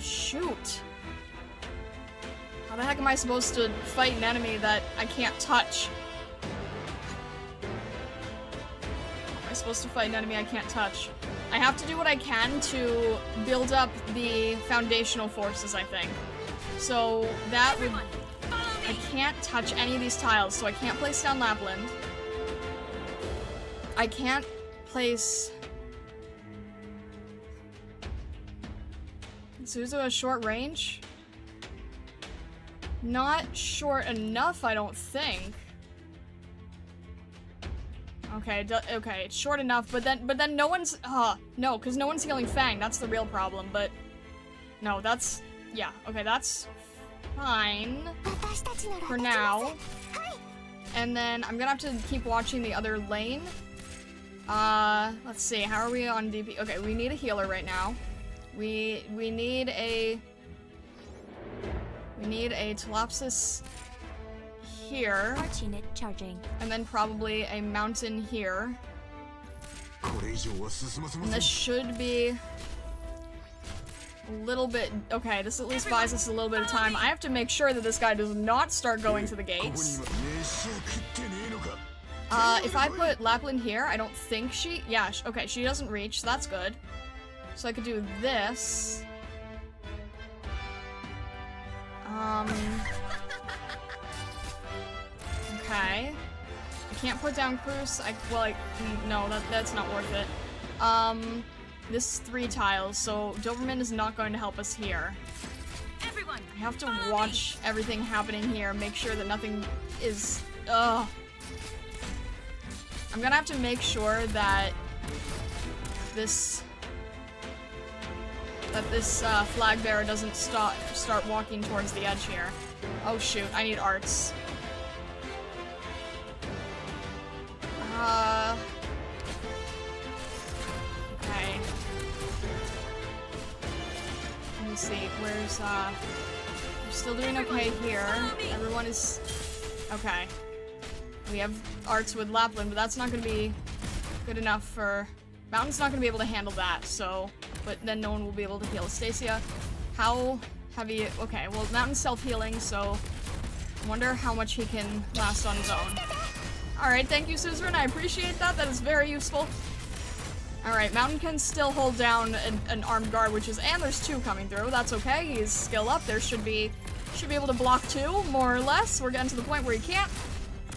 Shoot. How the heck am I supposed to fight an enemy that I can't touch? Am I supposed to fight an enemy I can't touch? I have to do what I can to build up the foundational forces, I think. So that would... I can't touch any of these tiles, so I can't place down Lapland. I can't place... Suzu has short range? Not short enough, I don't think. Okay, okay, it's short enough, but then no one's, no, because no one's healing Fang, that's the real problem, but, no, that's, yeah, okay, that's fine for now, and then I'm gonna have to keep watching the other lane. Let's see, how are we on DP? Okay, we need a healer right now. We need a Telopsis here, Arch unit charging. and then probably a mountain here. And this should be a little bit... Okay, this at least buys us a little bit of time. I have to make sure that this guy does not start going to the gates. If I put Lapland here, I don't think she... Yeah, okay, she doesn't reach, so that's good. So I could do this. Okay. I can't put down Cruz. No, that's not worth it. This is 3 tiles, so Doberman is not going to help us here. Everyone, I have to watch everything happening here, make sure that nothing is... Ugh. I'm gonna have to make sure that this flag bearer doesn't start walking towards the edge here. Oh shoot, I need arts. Okay. Let me see, where's, we're still doing okay here. Everyone is, okay. We have arts with Lapland, but that's not gonna be good enough for, Mountain's not gonna be able to handle that, so, but then no one will be able to heal Stacia. How heavy, okay, well, Mountain's self-healing, so I wonder how much he can last on his own. Alright, thank you, Suzerain. I appreciate that. That is very useful. Alright, Mountain can still hold down an armed guard, which is... And there's 2 coming through. That's okay. He's skill up. There should be able to block 2, more or less. We're getting to the point where he can't.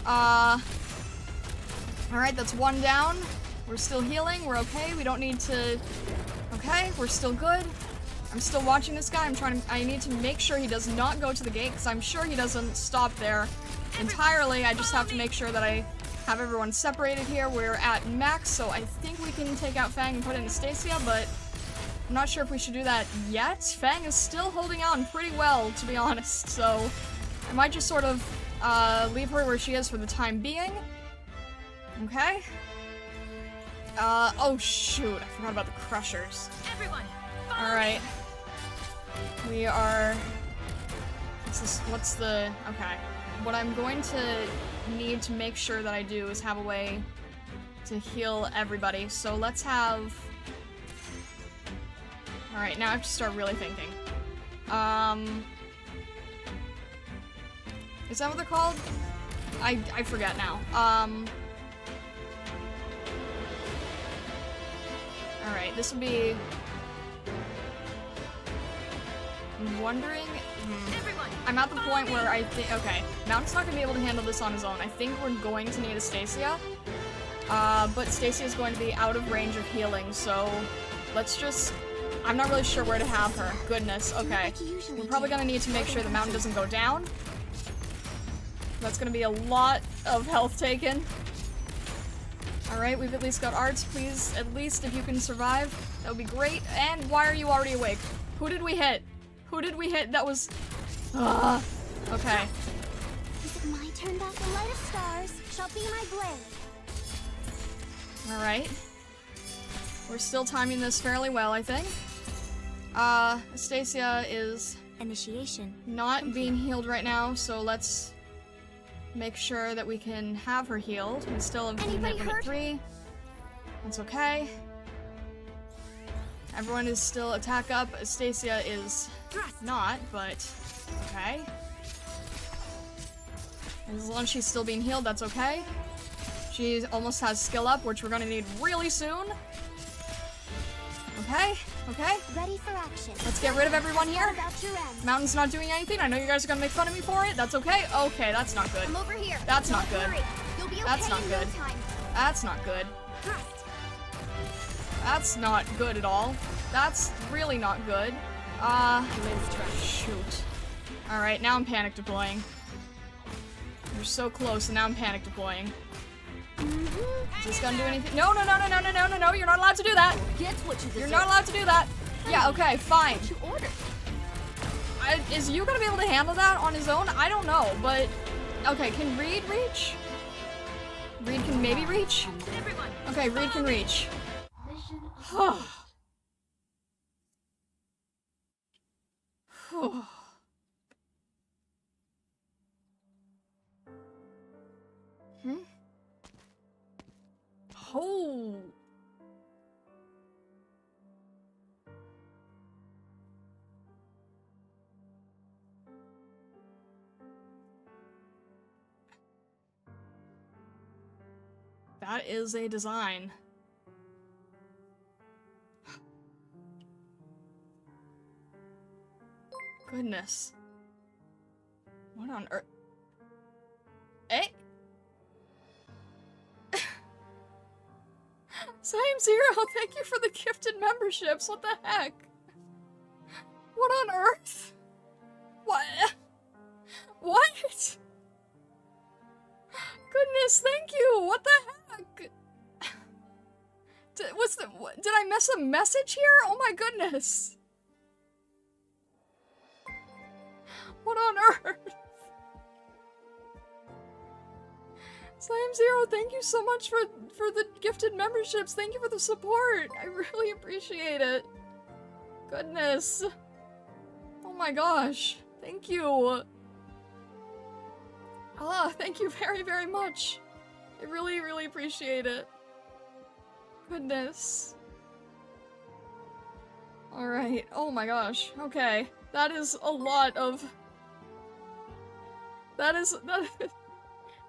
Alright, that's 1 down. We're still healing. We're okay. We don't need to... Okay, we're still good. I'm still watching this guy. I need to make sure he does not go to the gate, because I'm sure he doesn't stop there entirely. I just have to make sure that I have everyone separated here. We're at max, so I think we can take out Fang and put in Stacia, but I'm not sure if we should do that yet. Fang is still holding on pretty well, to be honest, so I might just sort of leave her where she is for the time being. Okay. Oh shoot, I forgot about the crushers. everyone, Alright. We are... What's the... Okay. What I'm going to need to make sure that I do is have a way to heal everybody. So let's have... Alright, now I have to start really thinking. Is that what they're called? I forget now. Alright, this would be... I'm wondering... everyone. I'm at the point where I think... Okay, Mountain's not going to be able to handle this on his own. I think we're going to need a Stacia. But Stacia is going to be out of range of healing, so let's just... I'm not really sure where to have her. Goodness, okay. We're probably going to need to make sure the Mountain doesn't go down. That's going to be a lot of health taken. Alright, we've at least got arts. Please, at least if you can survive, that would be great. And why are you already awake? Who did we hit? Who did we hit? That was... okay. Is it my turn back? The light of stars shall be my blade. Alright. We're still timing this fairly well, I think. Astacia is Initiation. not being healed right now, so let's make sure that we can have her healed. We still have Anybody limit hurt? 3. That's okay. Everyone is still attack up. Astacia is not, but okay. As long as she's still being healed, that's okay. She almost has skill up, which we're gonna need really soon. Okay, okay. Ready for action. Let's get rid of everyone here. What about your end? Mountain's not doing anything. I know you guys are gonna make fun of me for it. That's okay. Okay, that's not good. I'm over here. That's not Don't good. worry. You'll be okay That's not in good. no time. That's not good. That's not good at all. That's really not good. Shoot. Alright, now I'm panic deploying. You're so close, and now I'm panic deploying. Is this gonna do anything? No, no, no, no, no, no, no, no, no, you're not allowed to do that! Get what you deserve. You're not allowed to do that! Yeah, okay, fine. What you ordered. Is you gonna be able to handle that on his own? I don't know, but... Okay, can Reed reach? Reed can maybe reach? Everyone. Okay, Reed can reach. Mission accomplished. Oh. That is a design. Goodness. What on earth? Eh? Same Zero, thank you for the gifted memberships. What the heck? What on earth? What? What? Goodness, thank you. What the heck? Did I miss a message here? Oh my goodness. What on earth? Slime Zero, thank you so much for the gifted memberships. Thank you for the support. I really appreciate it. Goodness. Oh my gosh. Thank you. Thank you very, very much. I really, really appreciate it. Goodness. Alright. Oh my gosh. Okay. That is a lot of... That is...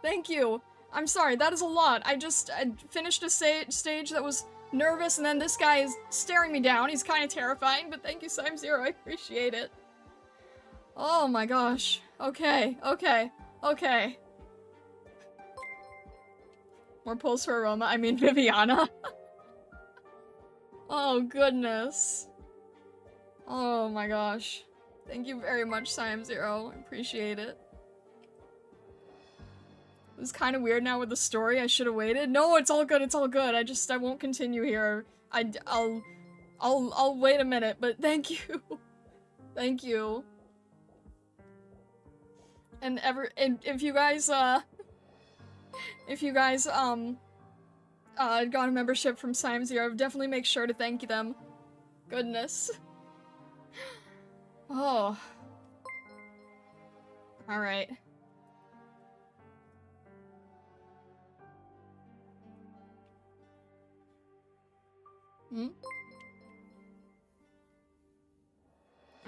Thank you. I'm sorry, that is a lot. I finished a stage that was nervous, and then this guy is staring me down. He's kind of terrifying, but thank you, Slime Zero. I appreciate it. Oh my gosh. Okay, okay, okay. More pulls for Aroma. I mean, Viviana. Oh, goodness. Oh my gosh. Thank you very much, Slime Zero. I appreciate it. It's kind of weird now with the story. I should have waited. No, it's all good. It's all good. I won't continue here. I'll wait a minute, but thank you. Thank you. And if you guys, got a membership from Slime Zero, definitely make sure to thank them. Goodness. Oh. Alright.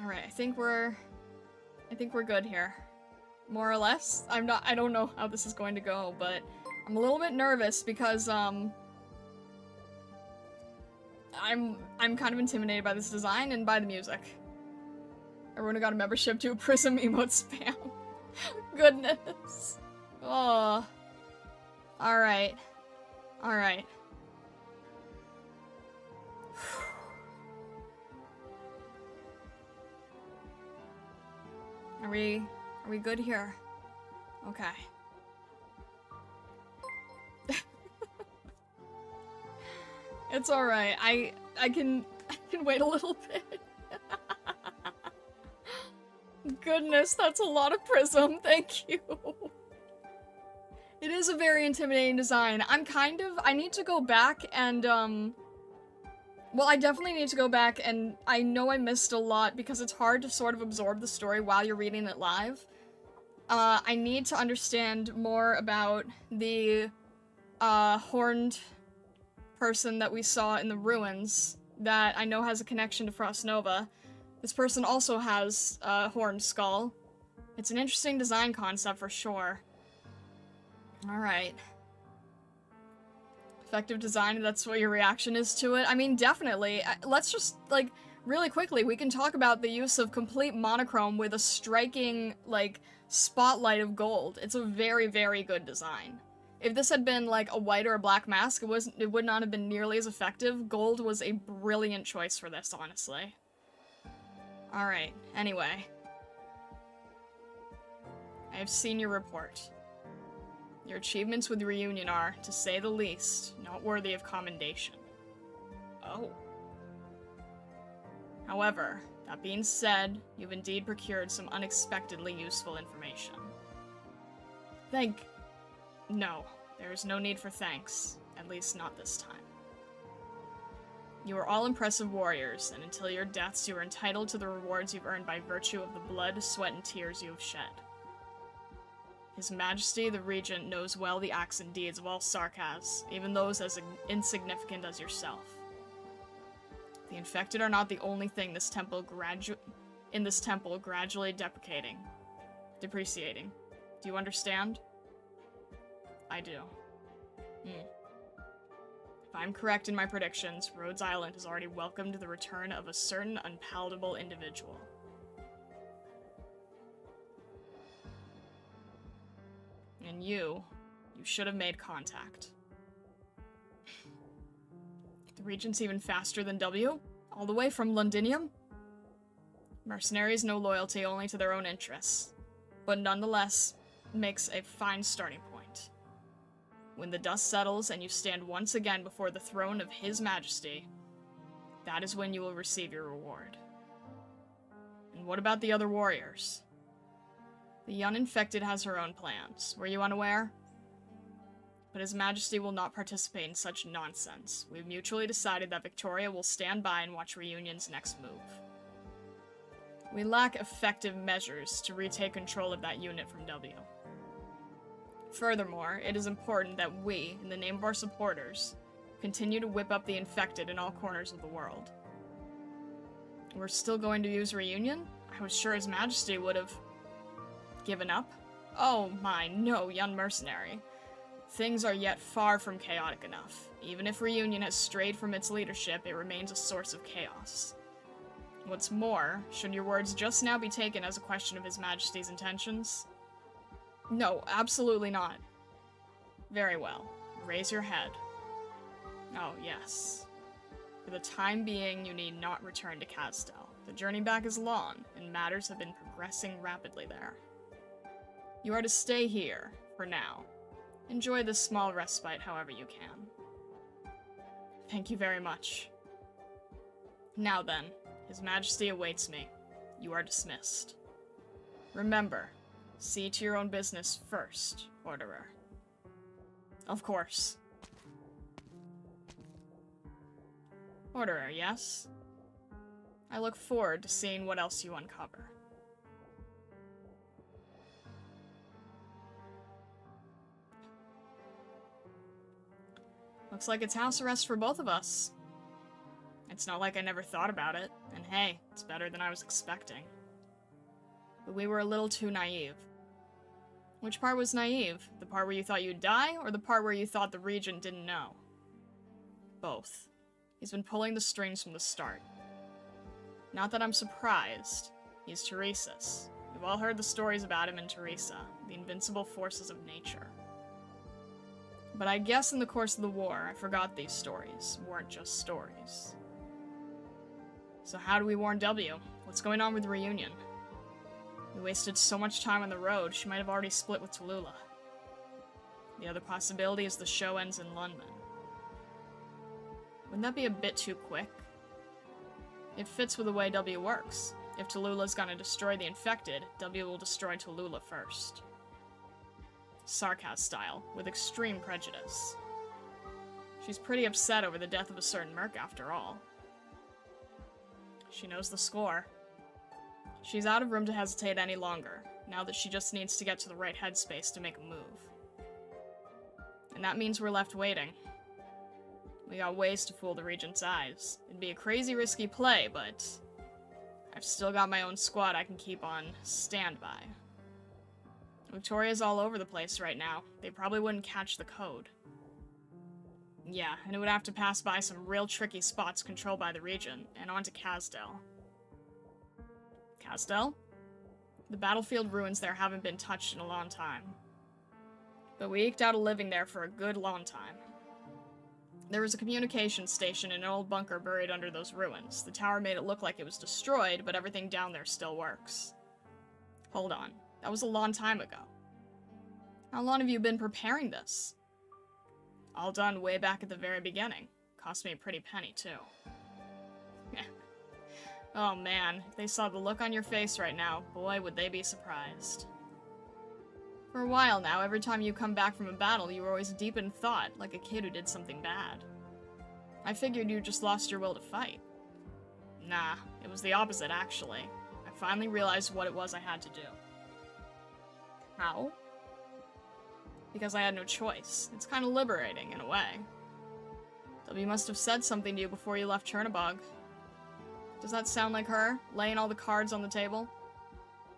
Alright, I think we're good here. More or less. I don't know how this is going to go, but I'm a little bit nervous because, I'm kind of intimidated by this design and by the music. Everyone who got a membership to a Prism emote spam. Goodness. Oh. Alright. Alright. Are we good here? Okay. It's alright. I can wait a little bit. Goodness, that's a lot of prism. Thank you. It is a very intimidating design. I need to go back and, well, I definitely need to go back, and I know I missed a lot because it's hard to sort of absorb the story while you're reading it live. I need to understand more about the, horned person that we saw in the ruins that I know has a connection to Frost Nova. This person also has a horned skull. It's an interesting design concept for sure. Alright. Effective design, that's what your reaction is to it? I mean, definitely. Let's just, like, really quickly, we can talk about the use of complete monochrome with a striking, like, spotlight of gold. It's a very, very good design. If this had been, like, a white or a black mask, it would not have been nearly as effective. Gold was a brilliant choice for this, honestly. Alright, anyway. I have seen your report. Your achievements with the reunion are, to say the least, not worthy of commendation. Oh. However, that being said, you've indeed procured some unexpectedly useful information. No, there is no need for thanks, at least not this time. You are all impressive warriors, and until your deaths you are entitled to the rewards you've earned by virtue of the blood, sweat, and tears you have shed. His Majesty, the Regent, knows well the acts and deeds of all Sarkaz, even those as insignificant as yourself. The infected are not the only thing in this temple gradually depreciating. Do you understand? I do. If I'm correct in my predictions, Rhodes Island has already welcomed the return of a certain unpalatable individual. And you should have made contact. The Regent's even faster than W? All the way from Londinium? Mercenaries know loyalty only to their own interests, but nonetheless makes a fine starting point. When the dust settles and you stand once again before the throne of His Majesty, that is when you will receive your reward. And what about the other warriors? The uninfected has her own plans. Were you unaware? But His Majesty will not participate in such nonsense. We've mutually decided that Victoria will stand by and watch Reunion's next move. We lack effective measures to retake control of that unit from W. Furthermore, it is important that we, in the name of our supporters, continue to whip up the infected in all corners of the world. We're still going to use Reunion? I was sure His Majesty would have given up? Oh my, no, young mercenary. Things are yet far from chaotic enough. Even if Reunion has strayed from its leadership, it remains a source of chaos. What's more, should your words just now be taken as a question of His Majesty's intentions? No, absolutely not. Very well. Raise your head. Oh, yes. For the time being, you need not return to Castel. The journey back is long, and matters have been progressing rapidly there. You are to stay here, for now. Enjoy this small respite however you can. Thank you very much. Now then, His Majesty awaits me. You are dismissed. Remember, see to your own business first, Orderer. Of course. Orderer, yes? I look forward to seeing what else you uncover. Looks like it's house arrest for both of us. It's not like I never thought about it, and hey, it's better than I was expecting. But we were a little too naive. Which part was naive? The part where you thought you'd die, or the part where you thought the Regent didn't know? Both. He's been pulling the strings from the start. Not that I'm surprised. He's Teresa's. We've all heard the stories about him and Teresa, the invincible forces of nature. But I guess in the course of the war, I forgot these stories weren't just stories. So how do we warn W? What's going on with the Reunion? We wasted so much time on the road, she might have already split with Tallulah. The other possibility is the show ends in London. Wouldn't that be a bit too quick? It fits with the way W works. If Tallulah's gonna destroy the infected, W will destroy Tallulah first. Sarkaz style, with extreme prejudice. She's pretty upset over the death of a certain merc after all. She knows the score. She's out of room to hesitate any longer, now that she just needs to get to the right headspace to make a move. And that means we're left waiting. We got ways to fool the Regent's eyes. It'd be a crazy risky play, but I've still got my own squad I can keep on standby. Victoria's all over the place right now. They probably wouldn't catch the code. Yeah, and it would have to pass by some real tricky spots controlled by the Regent, and onto Kazdel. Kazdel? The battlefield ruins there haven't been touched in a long time. But we eked out a living there for a good long time. There was a communications station in an old bunker buried under those ruins. The tower made it look like it was destroyed, but everything down there still works. Hold on. That was a long time ago. How long have you been preparing this? All done way back at the very beginning. Cost me a pretty penny, too. Oh man, if they saw the look on your face right now, boy would they be surprised. For a while now, every time you come back from a battle, you were always deep in thought, like a kid who did something bad. I figured you just lost your will to fight. Nah, it was the opposite, actually. I finally realized what it was I had to do. How? Because I had no choice. It's kind of liberating, in a way. W must have said something to you before you left Chernobog. Does that sound like her, laying all the cards on the table?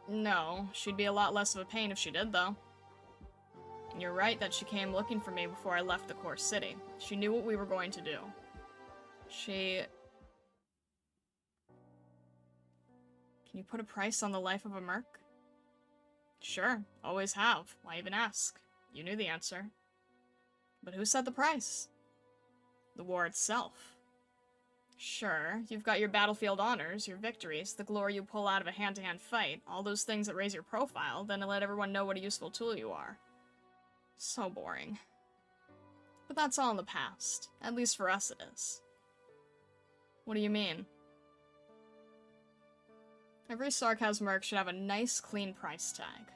No, she'd be a lot less of a pain if she did, though. You're right that she came looking for me before I left the core city. She knew what we were going to do. Can you put a price on the life of a merc? Sure, always have. Why even ask? You knew the answer. But who set the price? The war itself. Sure, you've got your battlefield honors, your victories, the glory you pull out of a hand-to-hand fight, all those things that raise your profile, then to let everyone know what a useful tool you are. So boring. But that's all in the past. At least for us it is. What do you mean? Every Sarkaz merc should have a nice, clean price tag.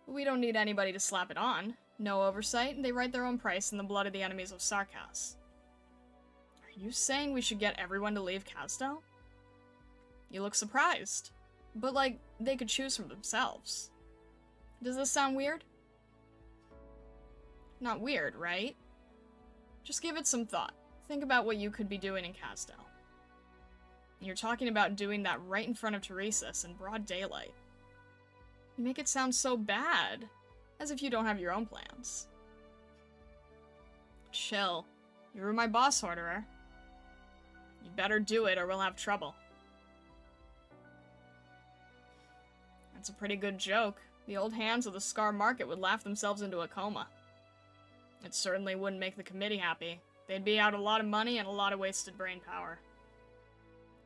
We don't need anybody to slap it on. No oversight, they write their own price in the blood of the enemies of Sarkaz. Are you saying we should get everyone to leave Kazdel? You look surprised. But, like, they could choose for themselves. Does this sound weird? Not weird, right? Just give it some thought. Think about what you could be doing in Kazdel. You're talking about doing that right in front of Teresa's in broad daylight. You make it sound so bad, as if you don't have your own plans. Chill. You were my boss orderer. You better do it or we'll have trouble. That's a pretty good joke. The old hands of the Scar Market would laugh themselves into a coma. It certainly wouldn't make the committee happy. They'd be out a lot of money and a lot of wasted brain power.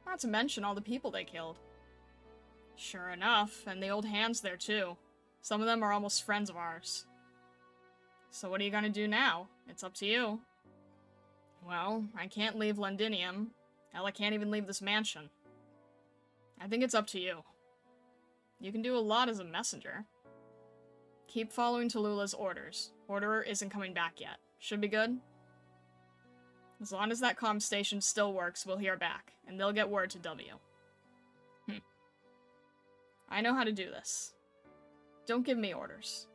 Not to mention all the people they killed. Sure enough, and the old hands there too. Some of them are almost friends of ours. So what are you gonna do now? It's up to you. Well, I can't leave Londinium. Hell, I can't even leave this mansion. I think it's up to you. You can do a lot as a messenger. Keep following Tallulah's orders. Orderer isn't coming back yet. Should be good? As long as that comm station still works, we'll hear back, and they'll get word to W. I know how to do this. Don't give me orders.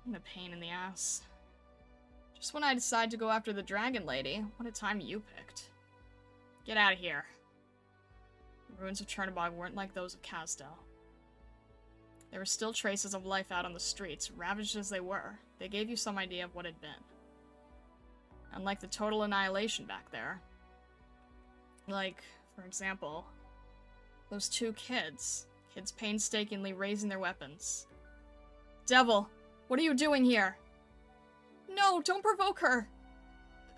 I'm a pain in the ass. Just when I decide to go after the Dragon Lady, what a time you picked. Get out of here. The ruins of Chernobog weren't like those of Kazdel. There were still traces of life out on the streets, ravaged as they were. They gave you some idea of what had been. Unlike the total annihilation back there. Like, for example, those two kids. Kids painstakingly raising their weapons. Devil, what are you doing here? No, don't provoke her!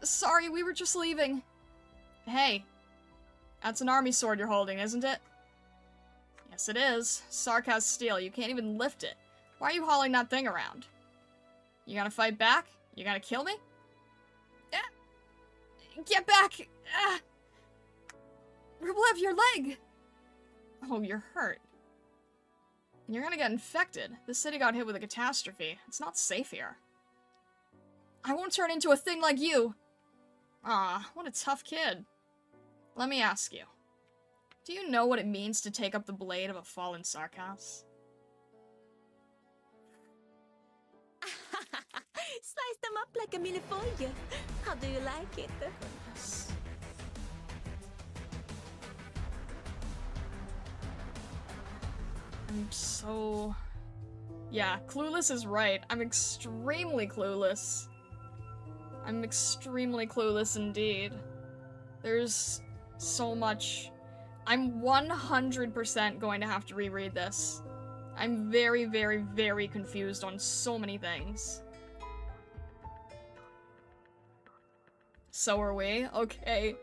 Sorry, we were just leaving. Hey, that's an army sword you're holding, isn't it? Yes, it is. Sark has steel. You can't even lift it. Why are you hauling that thing around? You gonna fight back? You gonna kill me? Get back! Rublev, your leg! Oh, you're hurt. You're gonna get infected. This city got hit with a catastrophe. It's not safe here. I won't turn into a thing like you! Aw, what a tough kid. Let me ask you. Do you know what it means to take up the blade of a fallen Sarkas? Slice them up like a millefeuille. How do you like it? Goodness. I'm so... Yeah, clueless is right. I'm extremely clueless. I'm extremely clueless indeed. There's so much... I'm 100% going to have to reread this. I'm very, very, very confused on so many things. So are we? Okay.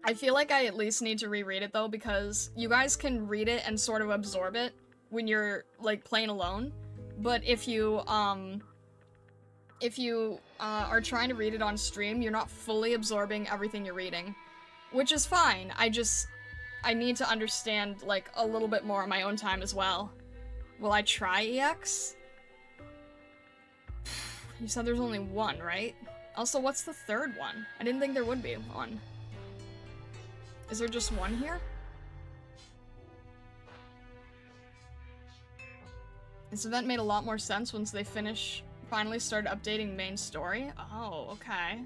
I feel like I at least need to reread it though, because you guys can read it and sort of absorb it when you're, like, playing alone. But if you are trying to read it on stream, you're not fully absorbing everything you're reading. Which is fine, I need to understand, like, a little bit more on my own time as well. Will I try EX? You said there's only one, right? Also, what's the third one? I didn't think there would be one. Is there just one here? This event made a lot more sense once they finally started updating main story. Oh, okay.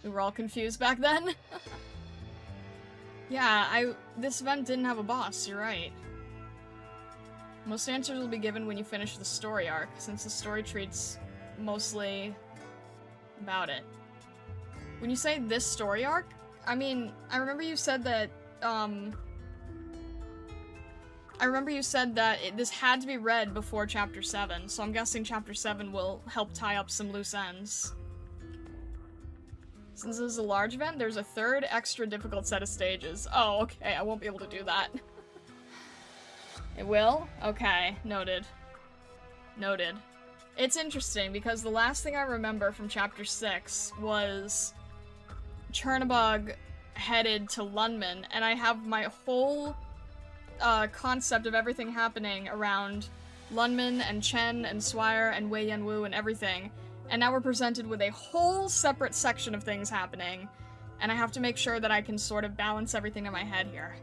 We were all confused back then? Yeah, this event didn't have a boss, you're right. Most answers will be given when you finish the story arc, since the story treats mostly about it. When you say this story arc, I mean, I remember you said that, this had to be read before Chapter 7, so I'm guessing Chapter 7 will help tie up some loose ends. Since this is a large event, there's a third extra difficult set of stages. Oh, okay, I won't be able to do that. It will? Okay, noted. Noted. It's interesting, because the last thing I remember from Chapter 6 was Chernobog headed to Lundman, and I have my whole concept of everything happening around Lundman and Chen and Swire and Wei Yanwu and everything, and now we're presented with a whole separate section of things happening, and I have to make sure that I can sort of balance everything in my head here.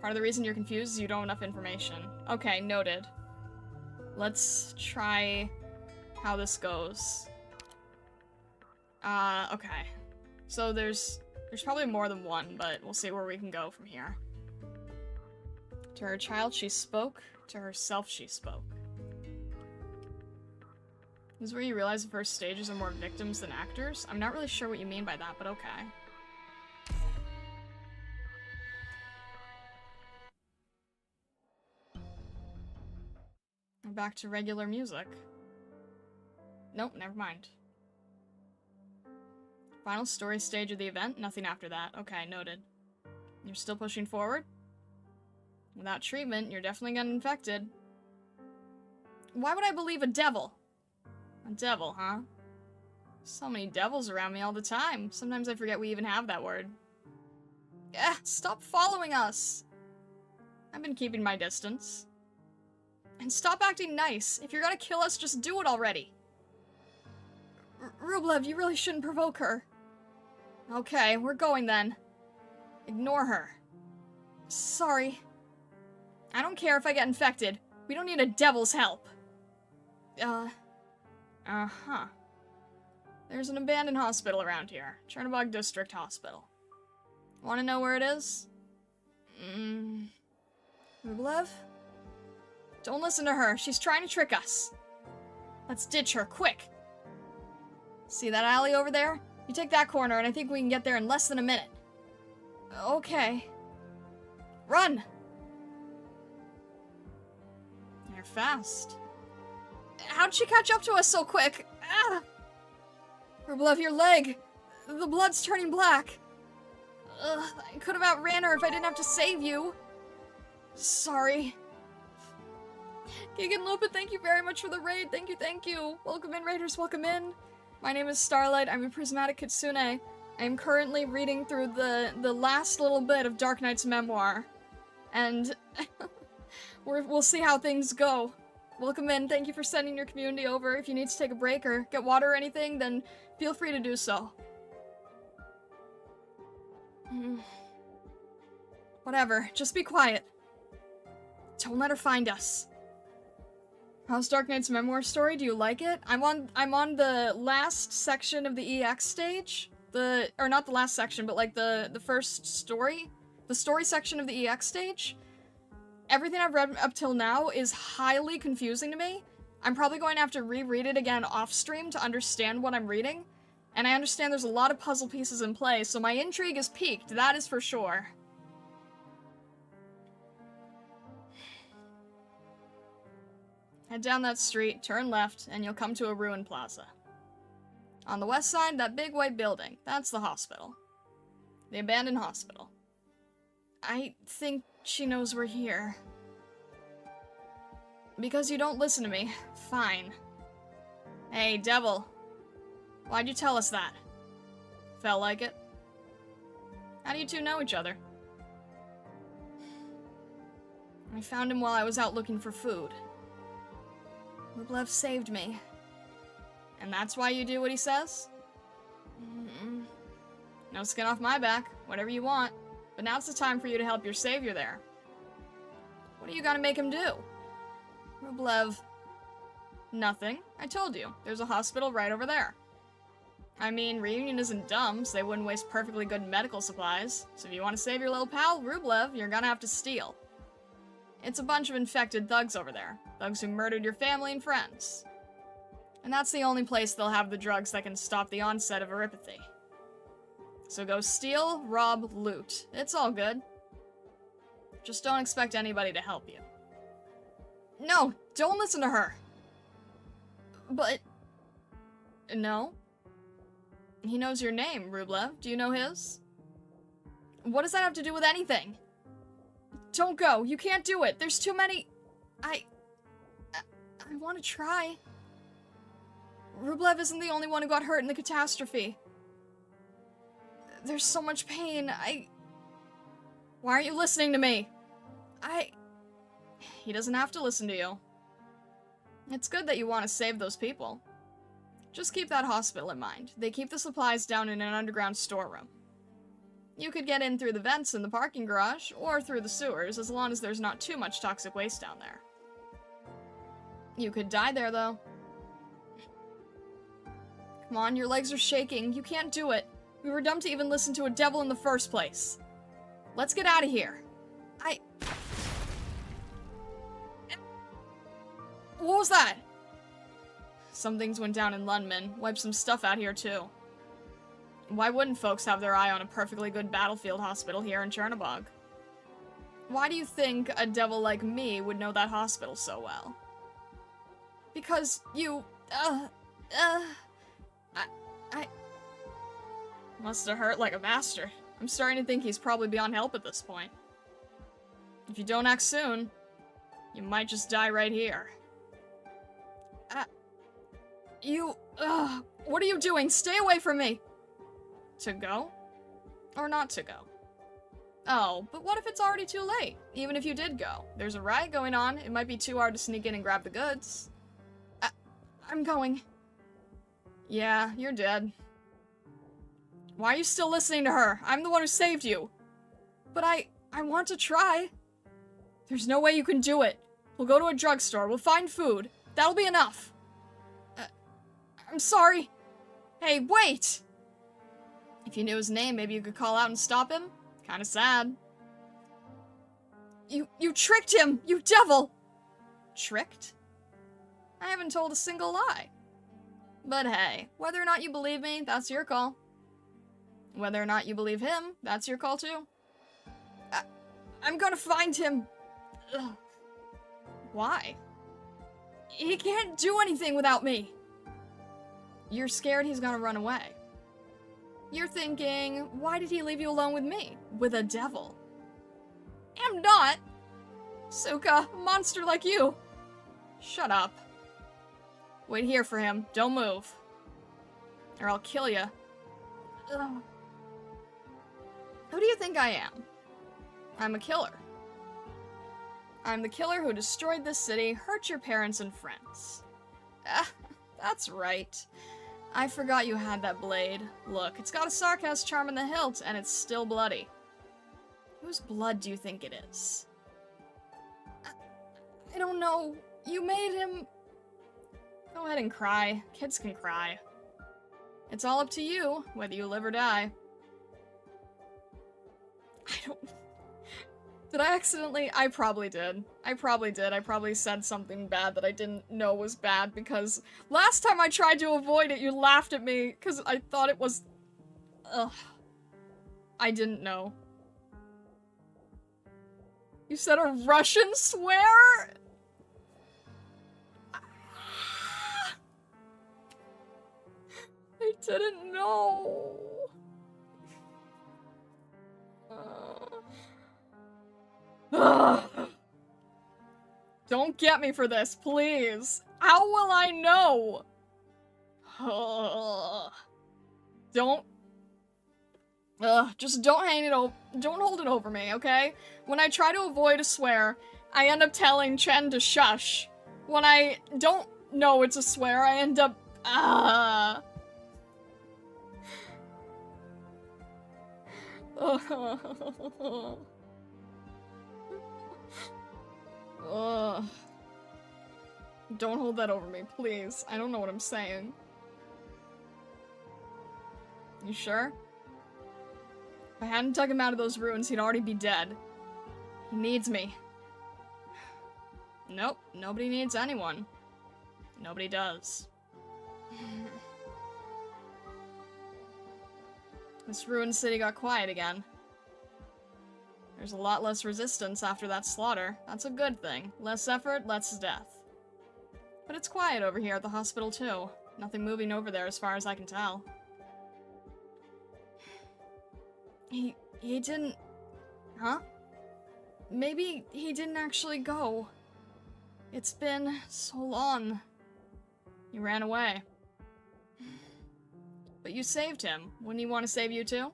Part of the reason you're confused is you don't have enough information. Okay, noted. Let's try how this goes. Okay. So there's probably more than one, but we'll see where we can go from here. To her child she spoke, to herself she spoke. This is where you realize the first stages are more victims than actors? I'm not really sure what you mean by that, but okay. We're back to regular music. Nope, never mind. Final story stage of the event, nothing after that. Okay, noted. You're still pushing forward? Without treatment, you're definitely getting infected. Why would I believe a devil? A devil, huh? So many devils around me all the time. Sometimes I forget we even have that word. Stop following us! I've been keeping my distance. And stop acting nice. If you're gonna kill us, just do it already. Rublev, you really shouldn't provoke her. Okay, we're going then. Ignore her. Sorry. I don't care if I get infected. We don't need a devil's help. Uh-huh. There's an abandoned hospital around here. Chernobog District Hospital. Wanna know where it is? Rublev? Don't listen to her. She's trying to trick us. Let's ditch her, quick. See that alley over there? You take that corner and I think we can get there in less than a minute. Okay. Run! You're fast. How'd she catch up to us so quick? Ah! Rublev, your leg! The blood's turning black. I could have outran her if I didn't have to save you. Sorry. Gigan Lupin, thank you very much for the raid. Thank you, thank you. Welcome in, raiders, welcome in. My name is Starlight. I'm a prismatic kitsune. I am currently reading through the last little bit of Darknights' Memoir. And we'll see how things go. Welcome in. Thank you for sending your community over. If you need to take a break or get water or anything, then feel free to do so. Whatever. Just be quiet. Don't let her find us. How's Darknights' Memoir story? Do you like it? I'm on the last section of the EX stage. Or not the last section, but like the first story. The story section of the EX stage. Everything I've read up till now is highly confusing to me. I'm probably going to have to reread it again off-stream to understand what I'm reading. And I understand there's a lot of puzzle pieces in play, so my intrigue is piqued, that is for sure. Head down that street, turn left, and you'll come to a ruined plaza. On the west side, that big white building, that's the hospital. The abandoned hospital. I think she knows we're here. Because you don't listen to me. Fine. Hey, devil. Why'd you tell us that? Felt like it? How do you two know each other? I found him while I was out looking for food. Rublev saved me. And that's why you do what he says? No skin off my back. Whatever you want. But now's the time for you to help your savior there. What are you gonna make him do? Rublev. Nothing. I told you. There's a hospital right over there. I mean, Reunion isn't dumb, so they wouldn't waste perfectly good medical supplies. So if you want to save your little pal, Rublev, you're gonna have to steal. It's a bunch of infected thugs over there. Thugs who murdered your family and friends. And that's the only place they'll have the drugs that can stop the onset of erypathy. So go steal, rob, loot. It's all good. Just don't expect anybody to help you. No, don't listen to her. But... No? He knows your name, Rublev. Do you know his? What does that have to do with anything? Don't go. You can't do it. There's too many... I want to try. Rublev isn't the only one who got hurt in the catastrophe. There's so much pain. Why aren't you listening to me? He doesn't have to listen to you. It's good that you want to save those people. Just keep that hospital in mind. They keep the supplies down in an underground storeroom. You could get in through the vents in the parking garage, or through the sewers, as long as there's not too much toxic waste down there. You could die there, though. Come on, your legs are shaking. You can't do it. We were dumb to even listen to a devil in the first place. Let's get out of here. What was that? Some things went down in Lundman. Wiped some stuff out here, too. Why wouldn't folks have their eye on a perfectly good battlefield hospital here in Chernobog? Why do you think a devil like me would know that hospital so well? Because you, Must have hurt like a bastard. I'm starting to think he's probably beyond help at this point. If you don't act soon, you might just die right here. What are you doing? Stay away from me! To go? Or not to go? Oh, but what if it's already too late? Even if you did go. There's a riot going on, it might be too hard to sneak in and grab the goods. I'm going. Yeah, you're dead. Why are you still listening to her? I'm the one who saved you. But I want to try. There's no way you can do it. We'll go to a drugstore, we'll find food. That'll be enough. I'm sorry. Hey, wait! If you knew his name, maybe you could call out and stop him? Kinda sad. You tricked him, you devil! Tricked? I haven't told a single lie. But hey, whether or not you believe me, that's your call. Whether or not you believe him, that's your call too. I'm gonna find him. Ugh. Why? He can't do anything without me. You're scared he's gonna run away. You're thinking, why did he leave you alone with me? With a devil? I'm not! Suka, a monster like you! Shut up. Wait here for him. Don't move. Or I'll kill you. Ugh. Who do you think I am? I'm a killer. I'm the killer who destroyed this city, hurt your parents and friends. Ah, that's right. I forgot you had that blade. Look, it's got a sarcasm charm in the hilt, and it's still bloody. Whose blood do you think it is? I don't know. You made him... Go ahead and cry. Kids can cry. It's all up to you, whether you live or die. I don't... Did I accidentally? I probably did. I probably said something bad that I didn't know was bad, because last time I tried to avoid it, you laughed at me, because I thought it was... Ugh. I didn't know. You said a Russian swear? I didn't know. Don't get me for this, please. How will I know? Don't. Just don't don't hold it over me, okay? When I try to avoid a swear, I end up telling Chen to shush. When I don't know it's a swear, I end up, Don't hold that over me, please. I don't know what I'm saying. You sure? If I hadn't dug him out of those ruins, he'd already be dead. He needs me. Nope, nobody needs anyone. Nobody does. This ruined city got quiet again. There's a lot less resistance after that slaughter. That's a good thing. Less effort, less death. But it's quiet over here at the hospital too. Nothing moving over there as far as I can tell. He didn't... Huh? Maybe he didn't actually go. It's been so long. He ran away. But you saved him. Wouldn't he want to save you too?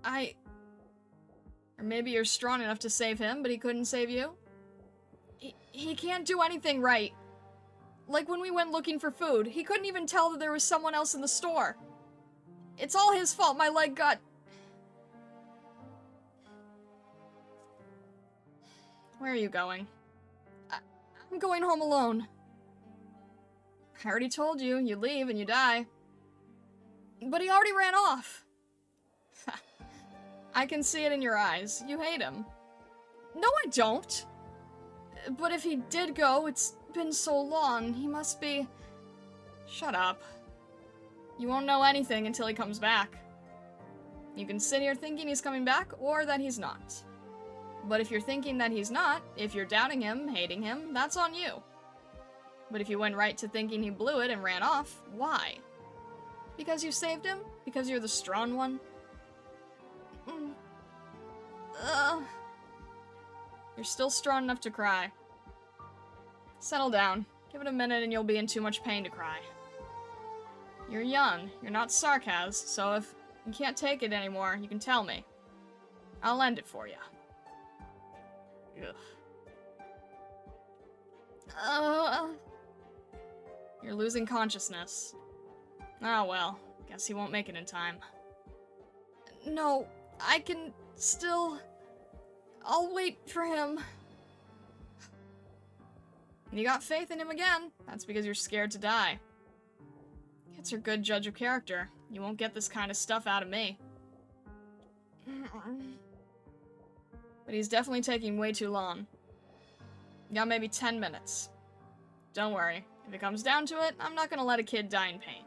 Or maybe you're strong enough to save him, but he couldn't save you? He can't do anything right. Like when we went looking for food, he couldn't even tell that there was someone else in the store. It's all his fault my leg got... Where are you going? I'm going home alone. I already told you, you leave and you die. But he already ran off. I can see it in your eyes. You hate him. No, I don't. But if he did go, it's been so long, he must be... Shut up. You won't know anything until he comes back. You can sit here thinking he's coming back, or that he's not. But if you're thinking that he's not, if you're doubting him, hating him, that's on you. But if you went right to thinking he blew it and ran off, why? Because you saved him? Because you're the strong one? You're still strong enough to cry. Settle down. Give it a minute and you'll be in too much pain to cry. You're young. You're not sarcasm, so if you can't take it anymore, you can tell me. I'll end it for you. Ugh. You're losing consciousness. Oh well, guess he won't make it in time. No, I can still... I'll wait for him. You got faith in him again. That's because you're scared to die. Kids are a good judge of character. You won't get this kind of stuff out of me. But he's definitely taking way too long. You got maybe 10 minutes. Don't worry. If it comes down to it, I'm not gonna let a kid die in pain.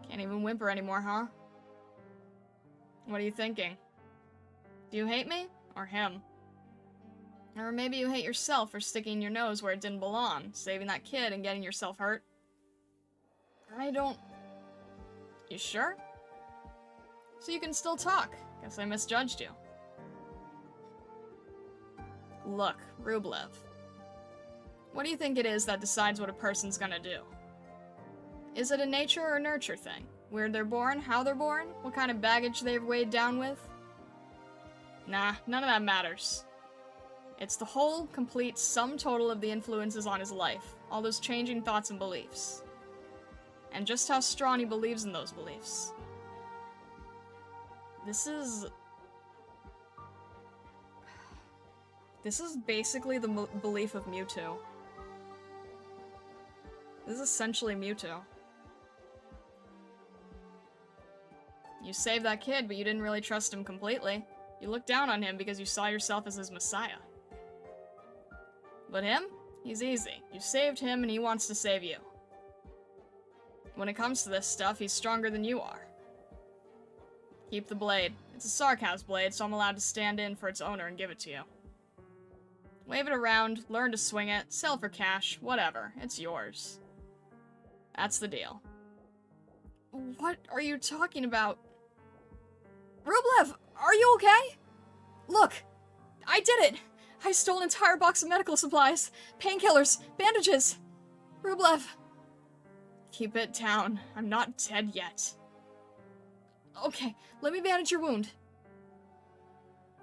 Can't even whimper anymore, huh? What are you thinking? Do you hate me? Or him? Or maybe you hate yourself for sticking your nose where it didn't belong, saving that kid and getting yourself hurt? I don't... You sure? So you can still talk. Guess I misjudged you. Look, Rublev. What do you think it is that decides what a person's gonna do? Is it a nature or nurture thing? Where they're born, how they're born, what kind of baggage they've weighed down with? Nah, none of that matters. It's the whole, complete sum total of the influences on his life, all those changing thoughts and beliefs. And just how strong he believes in those beliefs. This is basically the belief of Mewtwo. This is essentially Mewtwo. You saved that kid, but you didn't really trust him completely. You looked down on him because you saw yourself as his messiah. But him? He's easy. You saved him and he wants to save you. When it comes to this stuff, he's stronger than you are. Keep the blade. It's a Sarkaz blade, so I'm allowed to stand in for its owner and give it to you. Wave it around, learn to swing it, sell for cash, whatever. It's yours. That's the deal. What are you talking about? Rublev, are you okay? Look, I did it! I stole an entire box of medical supplies, painkillers, bandages. Rublev. Keep it down. I'm not dead yet. Okay, let me bandage your wound.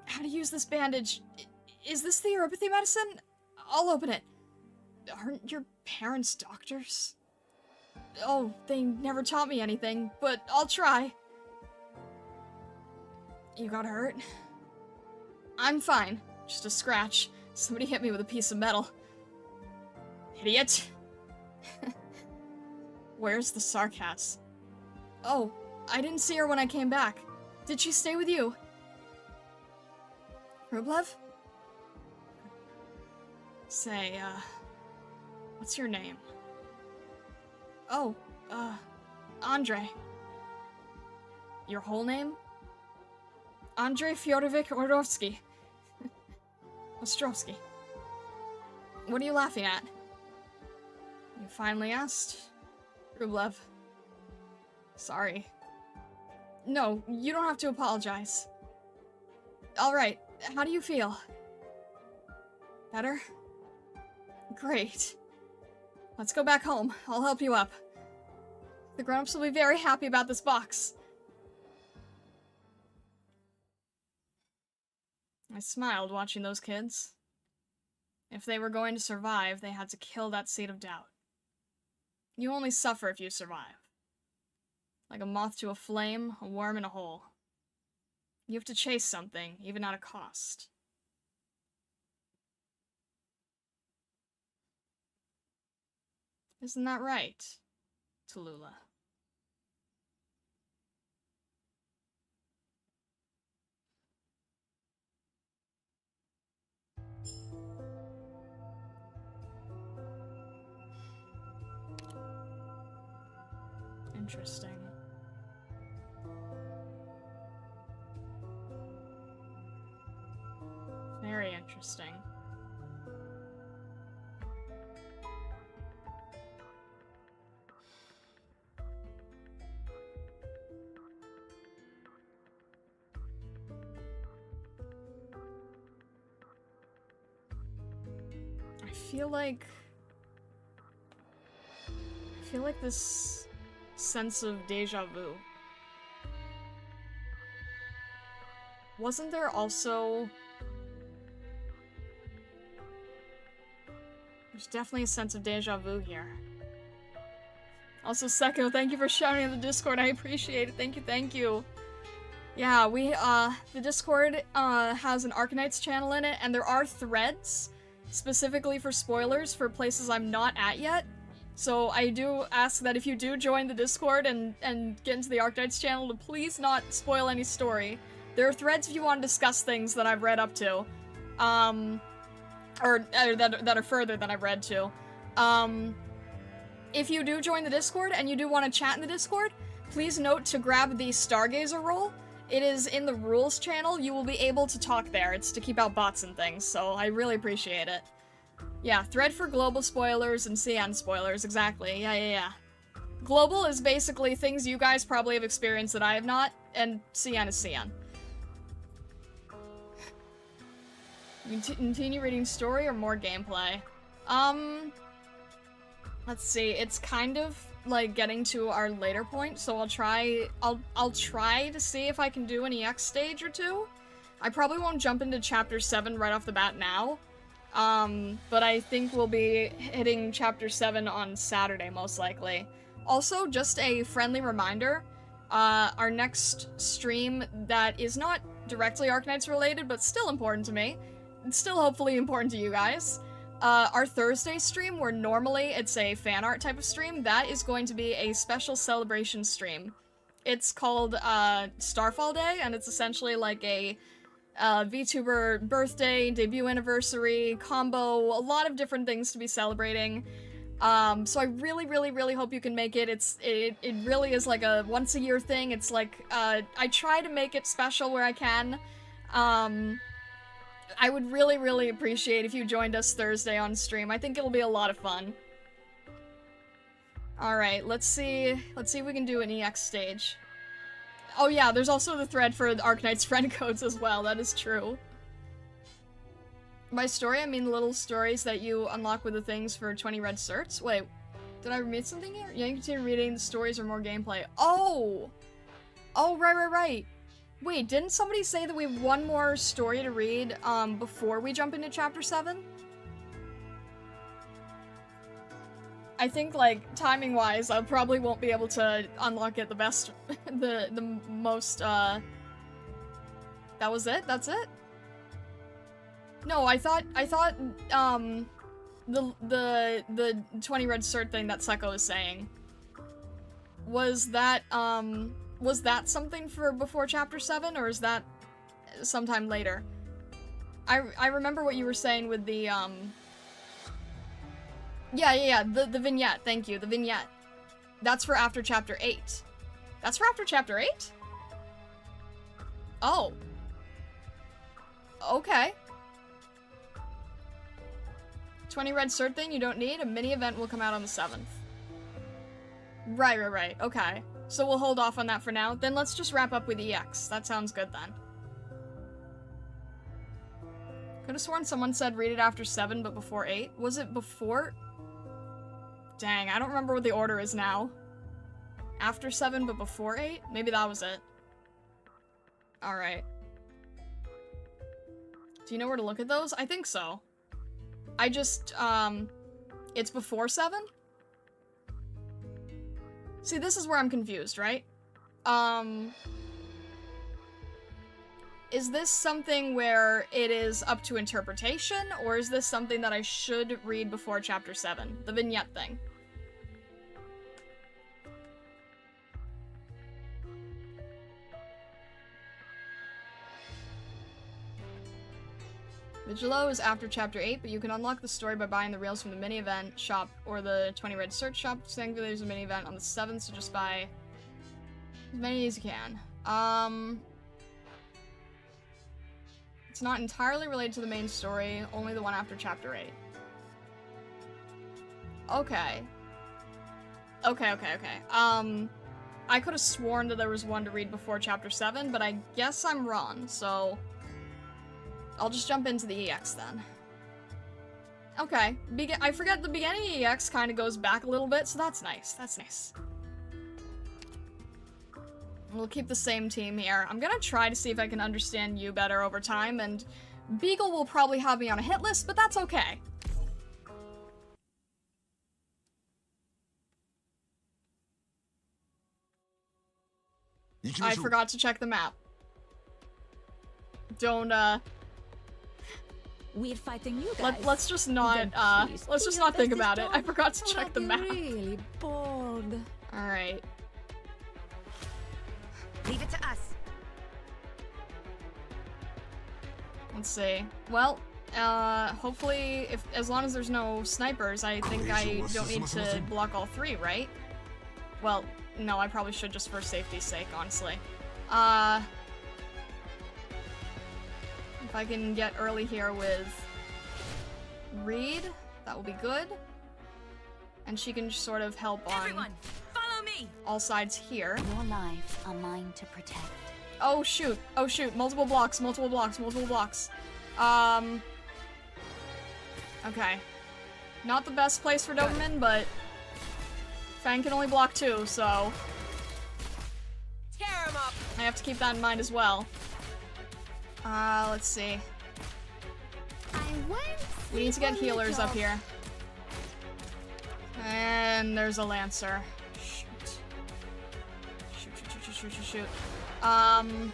How to use this bandage? Is this the neuropathy medicine? I'll open it. Aren't your parents doctors? Oh, they never taught me anything, but I'll try. You got hurt? I'm fine. Just a scratch. Somebody hit me with a piece of metal. Idiot. Where's the Sarkaz? Oh, I didn't see her when I came back. Did she stay with you? Rublev? Say, what's your name? Oh, Andre. Your whole name? Andrei Fyodorovich Orovsky. Ostrovsky. What are you laughing at? You finally asked? Rublev. Sorry. No, you don't have to apologize. Alright, how do you feel? Better? Great. Let's go back home. I'll help you up. The grown-ups will be very happy about this box. I smiled watching those kids. If they were going to survive, they had to kill that seed of doubt. You only suffer if you survive. Like a moth to a flame, a worm in a hole. You have to chase something, even at a cost. Isn't that right, Tallulah? Interesting. Very interesting. I feel like this sense of deja vu. Wasn't there also... There's definitely a sense of deja vu here. Also, Seko, thank you for shouting in the Discord. I appreciate it. Thank you, thank you. Yeah, the Discord, has an Arknights channel in it, and there are threads specifically for spoilers for places I'm not at yet. So I do ask that if you do join the Discord and get into the Arknights channel, to please not spoil any story. There are threads if you want to discuss things that I've read up to. Or that are further than I've read to. If you do join the Discord and you do want to chat in the Discord, please note to grab the Stargazer role. It is in the rules channel. You will be able to talk there. It's to keep out bots and things, so I really appreciate it. Yeah, thread for global spoilers and CN spoilers, exactly. Yeah. Global is basically things you guys probably have experienced that I have not, and CN is CN. Continue reading story or more gameplay? Let's see, it's kind of like getting to our later point, so I'll try to see if I can do an EX stage or two. I probably won't jump into chapter 7 right off the bat now. But I think we'll be hitting chapter 7 on Saturday, most likely. Also, just a friendly reminder, our next stream that is not directly Arknights related, but still important to me, and still hopefully important to you guys, our Thursday stream, where normally it's a fan art type of stream, that is going to be a special celebration stream. It's called, Starfall Day, and it's essentially like a Vtuber birthday, debut anniversary, combo, a lot of different things to be celebrating. So I really, really, really hope you can make it. It really is like a once a year thing. It's like, I try to make it special where I can. I would really, really appreciate if you joined us Thursday on stream. I think it'll be a lot of fun. Alright, let's see if we can do an EX stage. Oh yeah, there's also the thread for the Arknights friend codes as well, that is true. By story, I mean the little stories that you unlock with the things for 20 red certs. Wait, did I read something here? Yeah, you can continue reading the stories or more gameplay. Oh! Oh, right. Wait, didn't somebody say that we have one more story to read, before we jump into chapter 7? I think, like, timing-wise, I probably won't be able to unlock it the best, the most, that was it? That's it? No, I thought, the 20 red cert thing that Seko was saying, was that something for before chapter 7, or is that sometime later? I remember what you were saying with the, yeah, the vignette, thank you, the vignette. That's for after chapter 8. That's for after chapter 8? Oh. Okay. 20 red cert thing you don't need, a mini event will come out on the 7th. Right, okay. So we'll hold off on that for now. Then let's just wrap up with EX. That sounds good then. Could've sworn someone said read it after 7 but before 8. Was it before? Dang, I don't remember what the order is now. After 7 but before 8? Maybe that was it. Alright. Do you know where to look at those? I think so. I just, it's before 7? See, this is where I'm confused, right? Is this something where it is up to interpretation, or is this something that I should read before chapter 7? The vignette thing. Vigilo is after chapter 8, but you can unlock the story by buying the rails from the mini event shop or the 20 red search shop. Thankfully there's a mini event on the 7th, so just buy as many as you can. It's not entirely related to the main story, only the one after chapter 8. Okay. I could have sworn that there was one to read before chapter 7, but I guess I'm wrong, so I'll just jump into the EX then. Okay, I forget the beginning EX kind of goes back a little bit, so that's nice. That's nice. We'll keep the same team here. I'm gonna try to see if I can understand you better over time, and Beagle will probably have me on a hit list, but that's okay. I forgot to check the map. Don't, We're fighting you guys. let's just not, let's just not think about it. I forgot to check the map. Really bored. Alright. Leave it to us. Let's see. Well, hopefully, as long as there's no snipers, I think I don't need to block all 3, right? Well, no, I probably should just for safety's sake, honestly. If I can get early here with Reed, that will be good. And she can sort of help on Everyone, follow me. all sides here. Your lives are mine to protect. Oh shoot, multiple blocks. Okay. Not the best place for Doberman, but Fang can only block 2, so Tear him up. I have to keep that in mind as well. Let's see. We need to get healers up here. And there's a Lancer. Shoot. I'm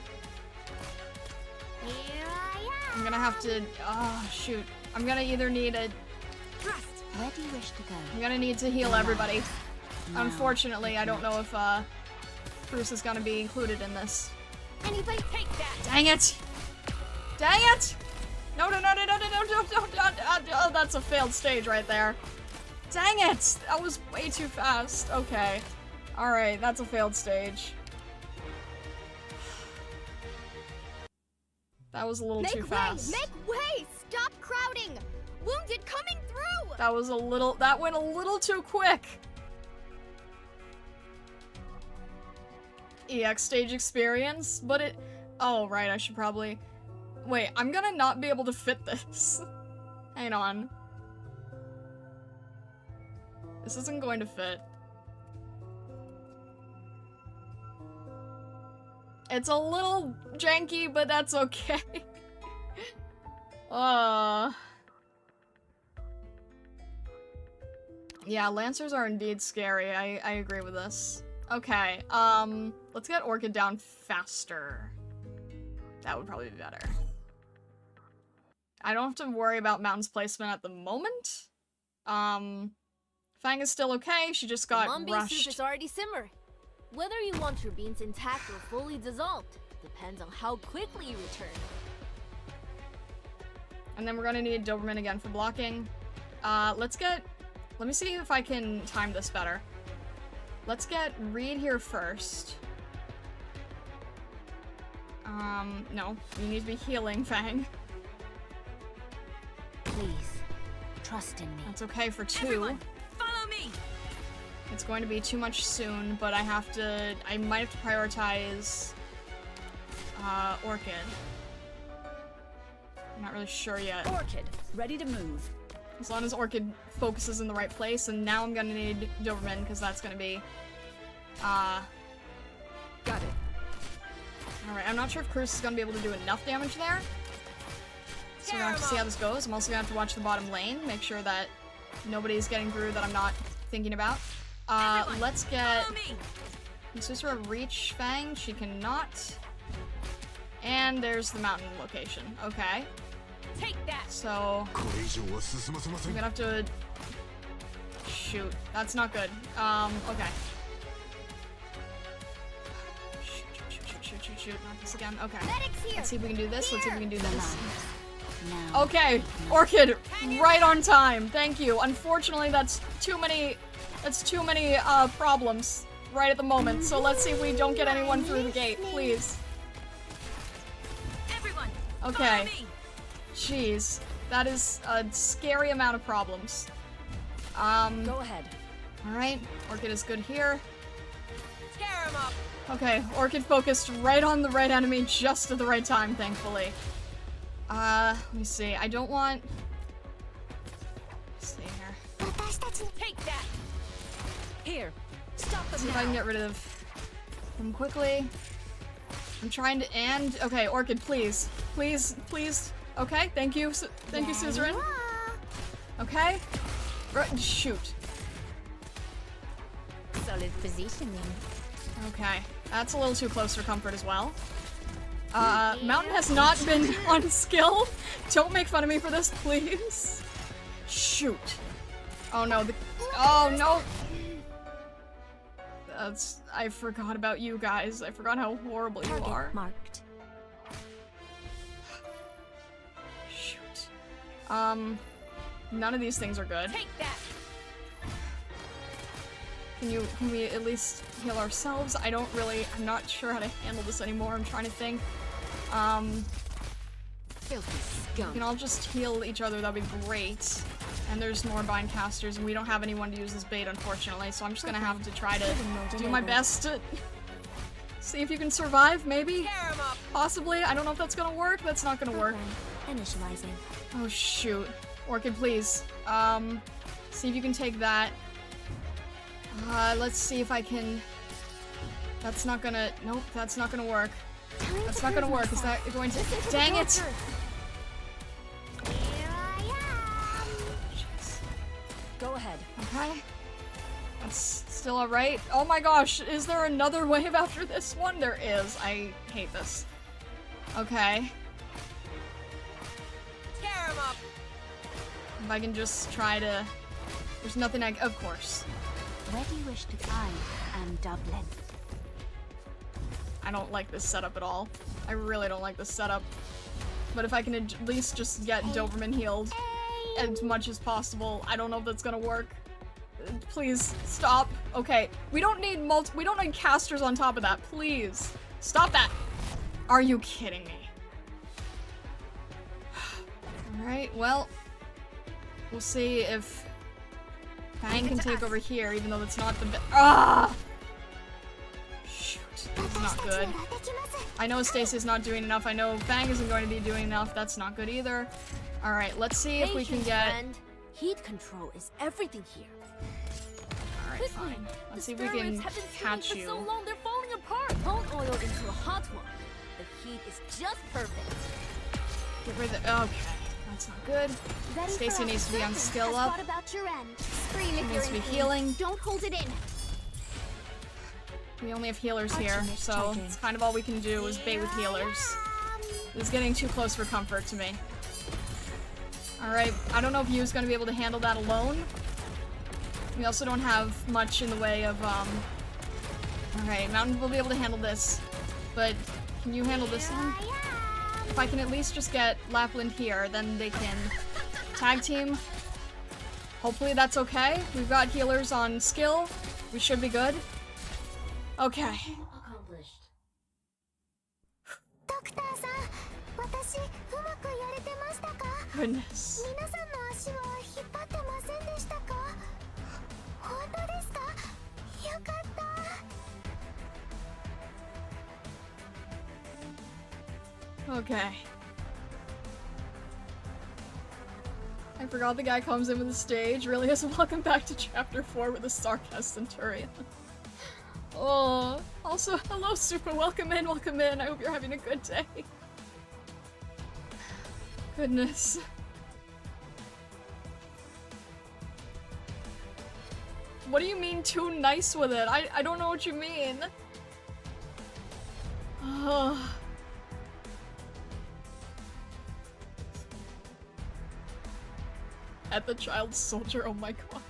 gonna have to, shoot. I'm gonna either need a, Where do you wish to go? I'm gonna need to heal everybody. Unfortunately, I don't know if, Bruce is gonna be included in this. Anybody take that? Dang it! Dang it! No, oh, that's a failed stage right there. Dang it! That was way too fast. Okay. Alright, that's a failed stage. That was a little too fast. Make way! Stop crowding! Wounded coming through! That went a little too quick. EX stage experience, but it, oh right, I should probably, wait, I'm gonna not be able to fit this. Hang on. This isn't going to fit. It's a little janky, but that's okay. Yeah, Lancers are indeed scary. I agree with this. Okay, let's get Orchid down faster. That would probably be better. I don't have to worry about Mountain's placement at the moment. Fang is still okay, she just got Mumby's soup rushed. is already simmering. Whether you want your beans intact or fully dissolved depends on how quickly you return. And then we're gonna need Doberman again for blocking. Let me see if I can time this better. Let's get Reed here first. No, you need to be healing, Fang. Please, trust in me. That's okay for 2. Everyone, follow me. It's going to be too much soon, but I might have to prioritize, Orchid. I'm not really sure yet. Orchid, ready to move. As long as Orchid focuses in the right place, and now I'm gonna need Doberman, because that's gonna be, Got it. alright, I'm not sure if Cruz is gonna be able to do enough damage there. So we're gonna have to see how this goes. I'm also gonna have to watch the bottom lane, make sure that nobody's getting through that I'm not thinking about. Everyone, Let's get follow me. Susura reach Fang. She cannot. And there's the mountain location. Okay. Take that! So I'm gonna have to shoot. That's not good. Okay. Shoot. Not this again. Okay. Medics here! Let's see if we can do this. Let's see if we can do this. Now, Okay, Orchid, right on time. Thank you. Unfortunately, that's too many problems right at the moment. So let's see if we don't get anyone through the gate, please. Everyone, Okay. follow me. Jeez, that is a scary amount of problems. Go ahead. Alright, Orchid is good here. Tear him up! Okay, Orchid focused right on the right enemy just at the right time, thankfully. Let me see. I don't want... Let's see here. Take that! Here, stop them See if I can now. get rid of him quickly. I'm trying to... And... Okay, Orchid, please. Please. Okay, thank you. Thank you, Suzerain. Okay. Shoot. solid positioning. Okay. That's a little too close for comfort as well. Mountain has not been on skill. Don't make fun of me for this, please. Shoot. Oh no, oh no! I forgot about you guys. I forgot how horrible you are. Marked. Shoot. None of these things are good. Take that! Can we at least heal ourselves? I'm not sure how to handle this anymore. I'm trying to think. Filthy We scum. can all just heal each other, that'd be great. And there's more bind casters, and we don't have anyone to use this bait, unfortunately, so I'm just gonna have to try to do my best to see if you can survive, maybe? Possibly. I don't know if that's gonna work. That's not gonna work. Initializing. Oh, shoot. Orchid, please. See if you can take that. Let's see if I can... That's not gonna... Nope, that's not gonna work. That's not gonna work. Is that going to... Dang it! Jeez. Go ahead. Okay. That's still alright. Oh my gosh, is there another wave after this one? There is. I hate this. Okay. Tear 'em up. If I can just try to... There's nothing I... Of course. Where do you wish to find Dublin? I don't like this setup at all. I really don't like this setup. But if I can at least just get Doberman healed as much as possible, I don't know if that's gonna work. Please, stop. Okay, we don't need casters on top of that. Please. Stop that. Are you kidding me? Alright, well, we'll see if Fang can take over here, even though that's not the best. Ah! Shoot, this is not good. I know Stacy's not doing enough. I know Fang isn't going to be doing enough. That's not good either. Alright, let's see if we can get... Friend. Heat control is everything here. Alright, fine. Let's see if we can catch you. For so long, they're falling apart. Bone oil into a hot one. The heat is just perfect. Get rid of the... Okay, that's not good. Stacy needs to be on skill up. About your end. Scream if Needs you're to be in pain. healing. Don't hold it in. We only have healers here, so it's kind of all we can do is bait with healers. It's getting too close for comfort to me. Alright, I don't know if Yu's gonna be able to handle that alone. We also don't have much in the way of, Alright, Mountain will be able to handle this. But, can you handle this one? If I can at least just get Lapland here, then they can tag team. Hopefully that's okay. We've got healers on skill. We should be good. Okay. Accomplished. Goodness. Okay. I forgot the guy comes in with the stage. Really is welcome back to chapter 4 with the Sarcast Centurion. Oh, also, hello Super, welcome in, welcome in. I hope you're having a good day. Goodness. What do you mean too nice with it? I don't know what you mean. At the child soldier, oh my gosh.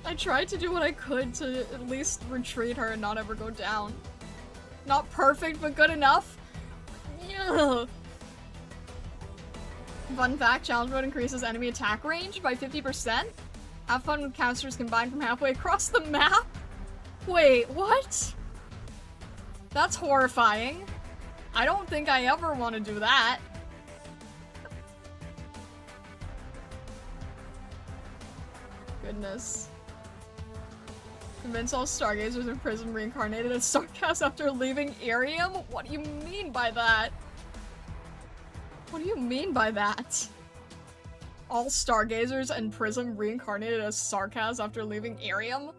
I tried to do what I could to at least retreat her and not ever go down. Not perfect, but good enough. Ugh. Fun fact, challenge mode increases enemy attack range by 50%. Have fun with casters combined from halfway across the map? Wait, what? That's horrifying. I don't think I ever want to do that. Goodness. Convince all stargazers in prison reincarnated as Sarcast after leaving Irium? What do you mean by that? What do you mean by that? All stargazers in prison reincarnated as Sarcast after leaving Irium?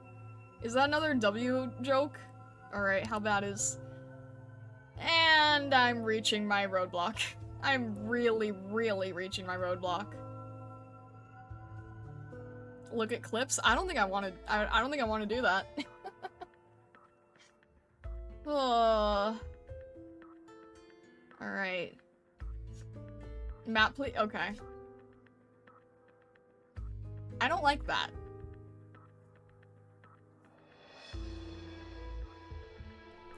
Is that another W joke? Alright, how bad is... And I'm reaching my roadblock. I'm really, really reaching my roadblock. Look at clips? I don't think I want to. I don't think I want to do that. Oh. All right. Map, please. Okay. I don't like that.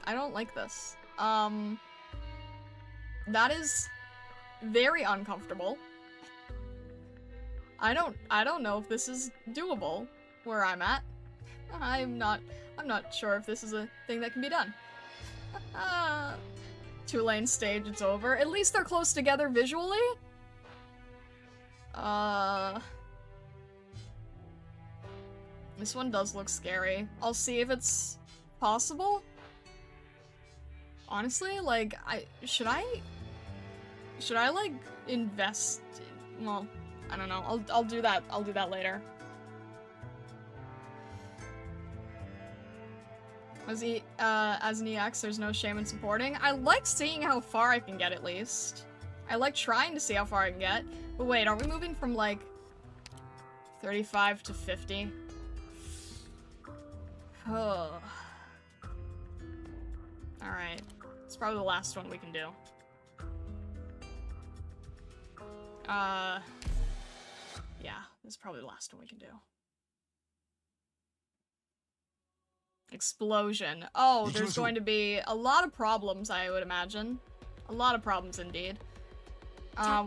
I don't like this. That is very uncomfortable. I don't know if this is doable where I'm at. I'm not sure if this is a thing that can be done. 2-lane stage, it's over. At least they're close together visually. This one does look scary. I'll see if it's possible. Honestly, like, should I like invest? Well, I don't know. I'll do that. I'll do that later. As an EX, there's no shame in supporting. I like seeing how far I can get, at least. I like trying to see how far I can get. But wait, are we moving from, like, 35 to 50? Oh. Alright. It's probably the last one we can do. Yeah, this is probably the last one we can do. Explosion. Oh, there's going to be a lot of problems, I would imagine. A lot of problems indeed.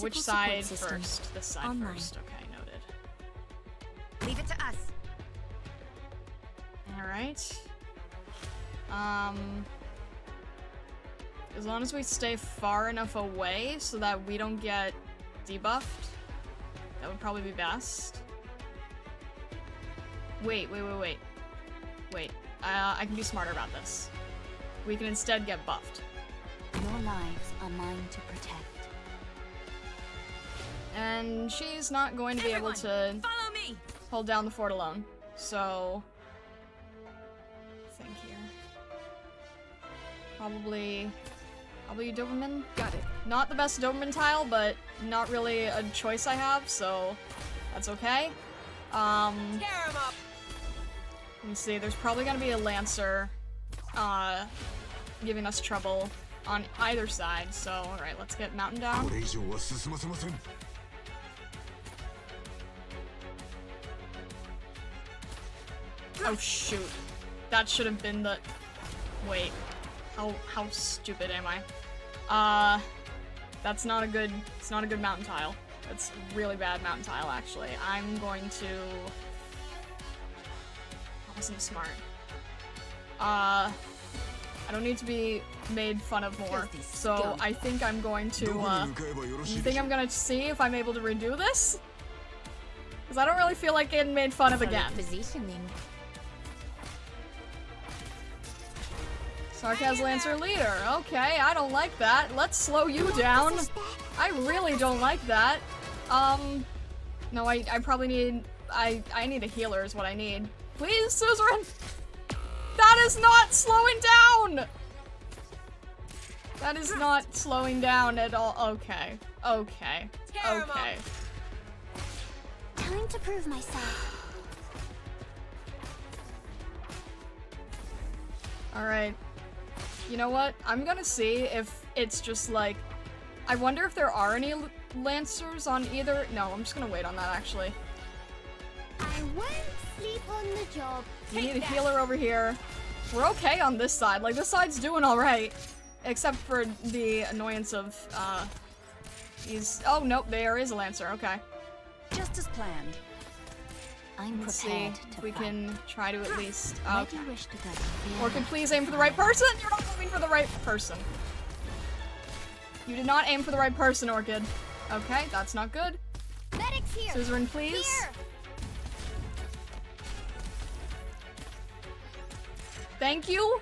Which side first? This side first. Okay, noted. Leave it to us. Alright. As long as we stay far enough away so that we don't get debuffed, that would probably be best. Wait. I can be smarter about this. We can instead get buffed. Your lives are mine to protect. And she's not going to be able to Follow me. hold down the fort alone. So, think here. Probably Doberman. Got it. Not the best Doberman tile, but not really a choice I have, so that's okay. Tear him up. Let me see, there's probably gonna be a Lancer, giving us trouble on either side, so alright, let's get Mountain down. Oh shoot. That should have been the... Wait. How stupid am I? That's not a good... It's not a good mountain tile. That's a really bad mountain tile, actually. I'm going to... That wasn't smart. I don't need to be made fun of more, so I think I'm going to, see if I'm able to redo this? Because I don't really feel like getting made fun of again. Positioning. Sarkaz Lancer leader. Okay, I don't like that. Let's slow you down. I really don't like that. No, I probably need... I need a healer is what I need. Please, Suzerain! That is not slowing down! That is not slowing down at all. Okay. Okay. Okay. Time to prove myself. Alright. You know what? I'm gonna see if it's just like... I wonder if there are any Lancers on either... No, I'm just gonna wait on that, actually. I won't sleep on the job. We need a healer over here. We're okay on this side. Like, this side's doing alright. Except for the annoyance of, these... Oh, nope, there is a Lancer. Okay. Just as planned. I'm Let's see prepared if to we fight. can try to at least... Where Okay. do you wish to go? Orchid, please aim for the right person! You're not aiming for the right person. You did not aim for the right person, Orchid. Okay, that's not good. Medics here. Suzerain, please. Here. Thank you.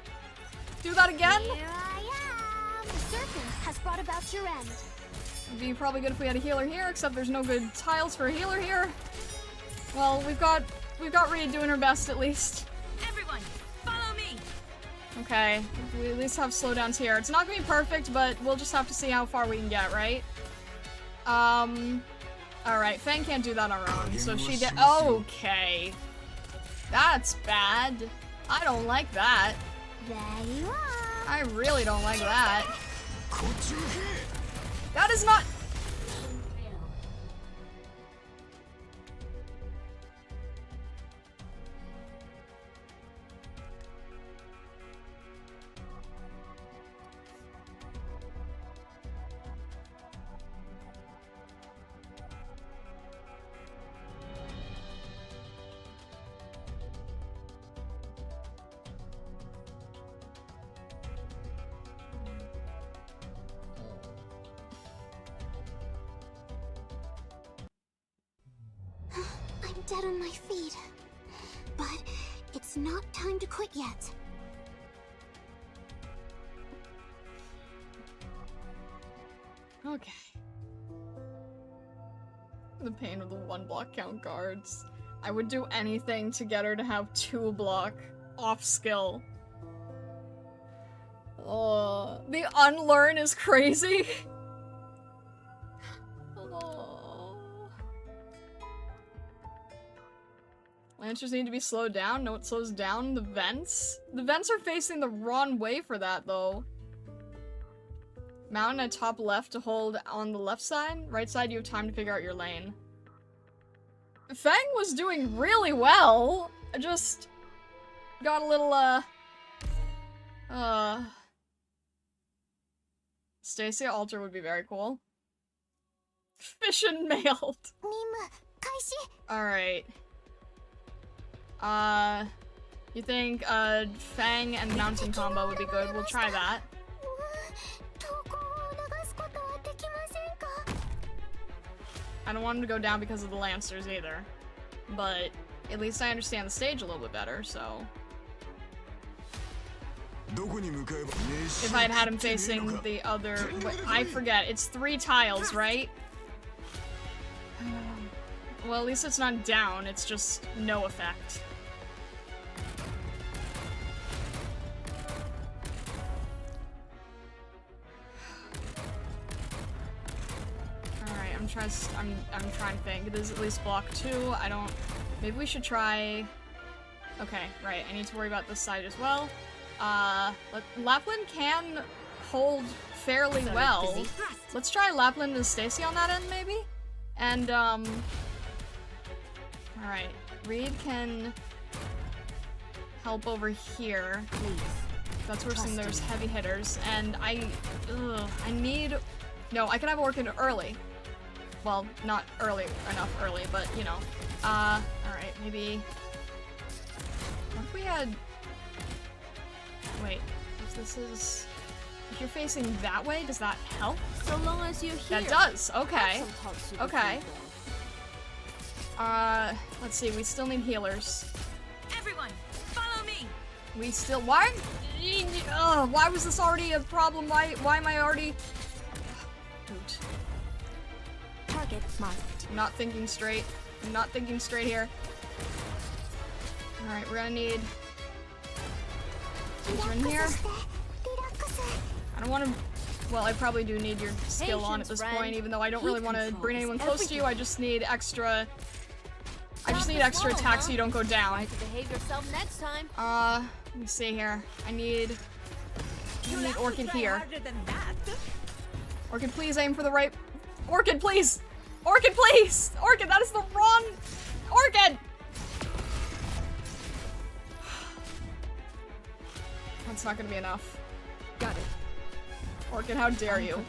Do that again. Here I am. The serpent has brought about your end. It'd be probably good if we had a healer here, except there's no good tiles for a healer here. Well, we've got Reed doing her best at least. Everyone, follow me. Okay, we at least have slowdowns here. It's not gonna be perfect, but we'll just have to see how far we can get, right? Alright, Fang can't do that on her own, so she did- Okay. That's bad. I don't like that. There you are. I really don't like that. That is not- dead on my feet. But it's not time to quit yet. Okay. The pain of the 1 block count guards. I would do anything to get her to have 2 block off skill. Oh, the unlearn is crazy. Oh. Lancers need to be slowed down. No, it slows down the vents. The vents are facing the wrong way for that, though. Mountain at top left to hold on the left side. Right side, you have time to figure out your lane. Fang was doing really well. I just got a little, Stacia altar would be very cool. Fission mailed. Alright. You think, Fang and Mountain combo would be good? We'll try that. I don't want him to go down because of the Lancers either. But at least I understand the stage a little bit better, so... If I had had him facing the other... I forget, it's 3 tiles, right? Well, at least it's not down, it's just no effect. Alright, I'm trying to think. This is at least block 2. I don't... Maybe we should try... Okay, right, I need to worry about this side as well. Lapland can hold fairly well. Let's try Lapland and Stacy on that end, maybe? And, alright. Reed can help over here. That's where there's heavy hitters. And I need... No, I can have Orchid early. Well, not early enough early, but, you know. Alright, maybe... What if we had... Wait, if you're facing that way, does that help? So long as you're here. That does, okay. Okay. Let's see, we still need healers. Everyone, follow me. We still, why was this already a problem? Why am I already... Boot. Target marked. I'm not thinking straight. I'm not thinking straight here. Alright, we're gonna need... These are in here. I don't want to... Well, I probably do need your skill on at this point, even though I don't really want to bring anyone close to you. I just need extra... I just need extra attack so you don't go down. Try to behave yourself next time. Let me see here. I need Orchid here. Orchid, please aim for the right... Orchid, please! Orchid, please! Orchid, that is the wrong... Orchid! That's not gonna be enough. Got it. Orchid, how dare you?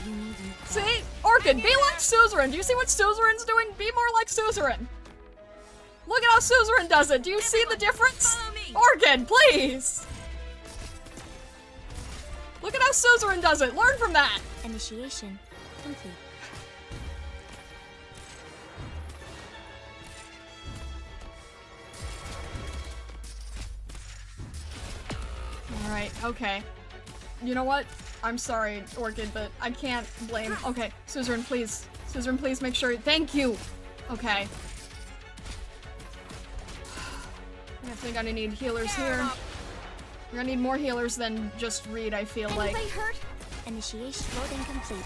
You need See? Orchid, be like Suzerain! Do you see what Suzerain's doing? Be more like Suzerain! Look at how Suzerain does it! Do you see the difference? Orchid, please! Look at how Suzerain does it! Learn from that! Initiation complete. Alright, okay. You know what? I'm sorry, Orchid, but I can't blame... Okay, Suzerain, please. Suzerain, please make sure... Thank you! Okay. I think I'm gonna need healers here. We're gonna need more healers than just Reed, I feel like. Anybody hurt? Initiation loading complete.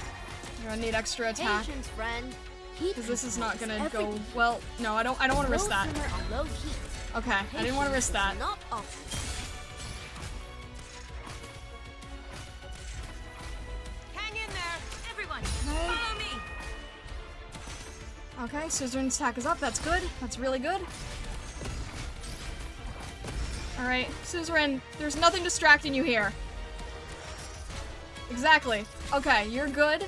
We're gonna need extra attack. Patience, friend. Because this is not gonna go... Well, no, I don't want to risk that. Low heat. Okay, I didn't want to risk that. Not optional. Follow me. Okay, Suzerain's attack is up. That's good. That's really good. Alright, Suzerain, there's nothing distracting you here. Exactly. Okay, you're good.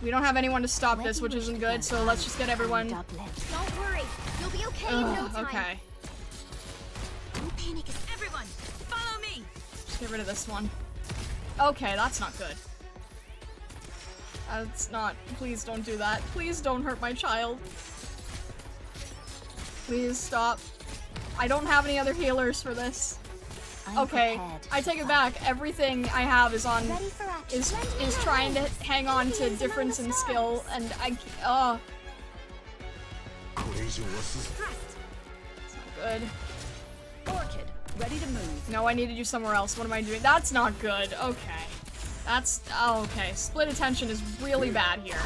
We don't have anyone to stop this, which isn't good, so let's just get everyone... Don't worry, you'll be okay in no time. Okay. Don't panic. Everyone, follow me. Just get rid of this one. Okay, that's not good. That's not. Please don't do that. Please don't hurt my child. Please stop. I don't have any other healers for this. Okay, I take it back. Everything I have is on is trying to hang on to difference in skill, and it's not good. Orchid, ready to move. No, I needed you somewhere else. What am I doing? That's not good. Okay. That's okay. Split attention is really bad here.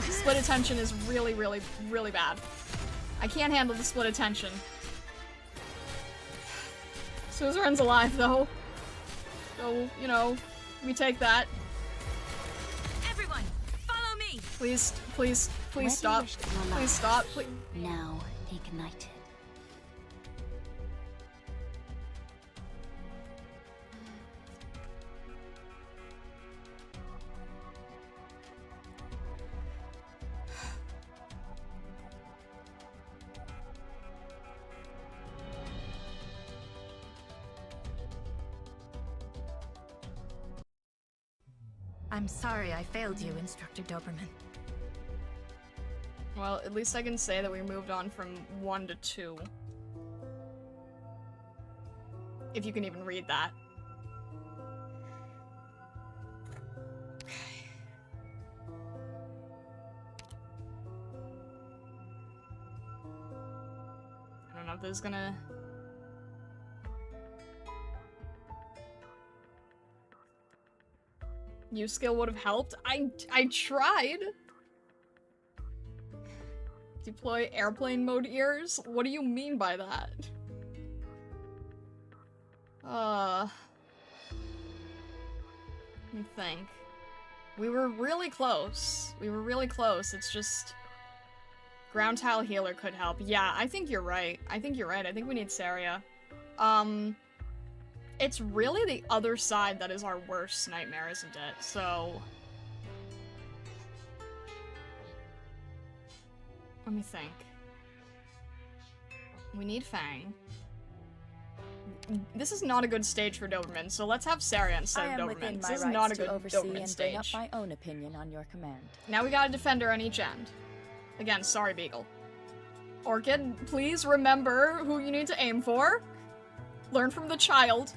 Split attention is really, really, really bad. I can't handle the split attention. Suzerain's alive though. So, you know, we take that. Everyone, follow me. Please, please, please stop. Please stop. Please. Now ignited. I'm sorry I failed you, Instructor Doberman. Well, at least I can say that we moved on from 1 to 2. If you can even read that. I don't know if this is gonna... New skill would have helped. I tried. Deploy airplane mode ears? What do you mean by that? Let me think. We were really close. We were really close. It's just... Ground tile healer could help. Yeah, I think you're right. I think you're right. I think we need Saria. It's really the other side that is our worst nightmare, isn't it? So... Let me think. We need Fang. This is not a good stage for Doberman, so let's have Saria instead of Doberman. This is not a good Doberman stage. Bring up my own opinion on your command. Now we got a defender on each end. Again, sorry, Beagle. Orchid, please remember who you need to aim for. Learn from the child.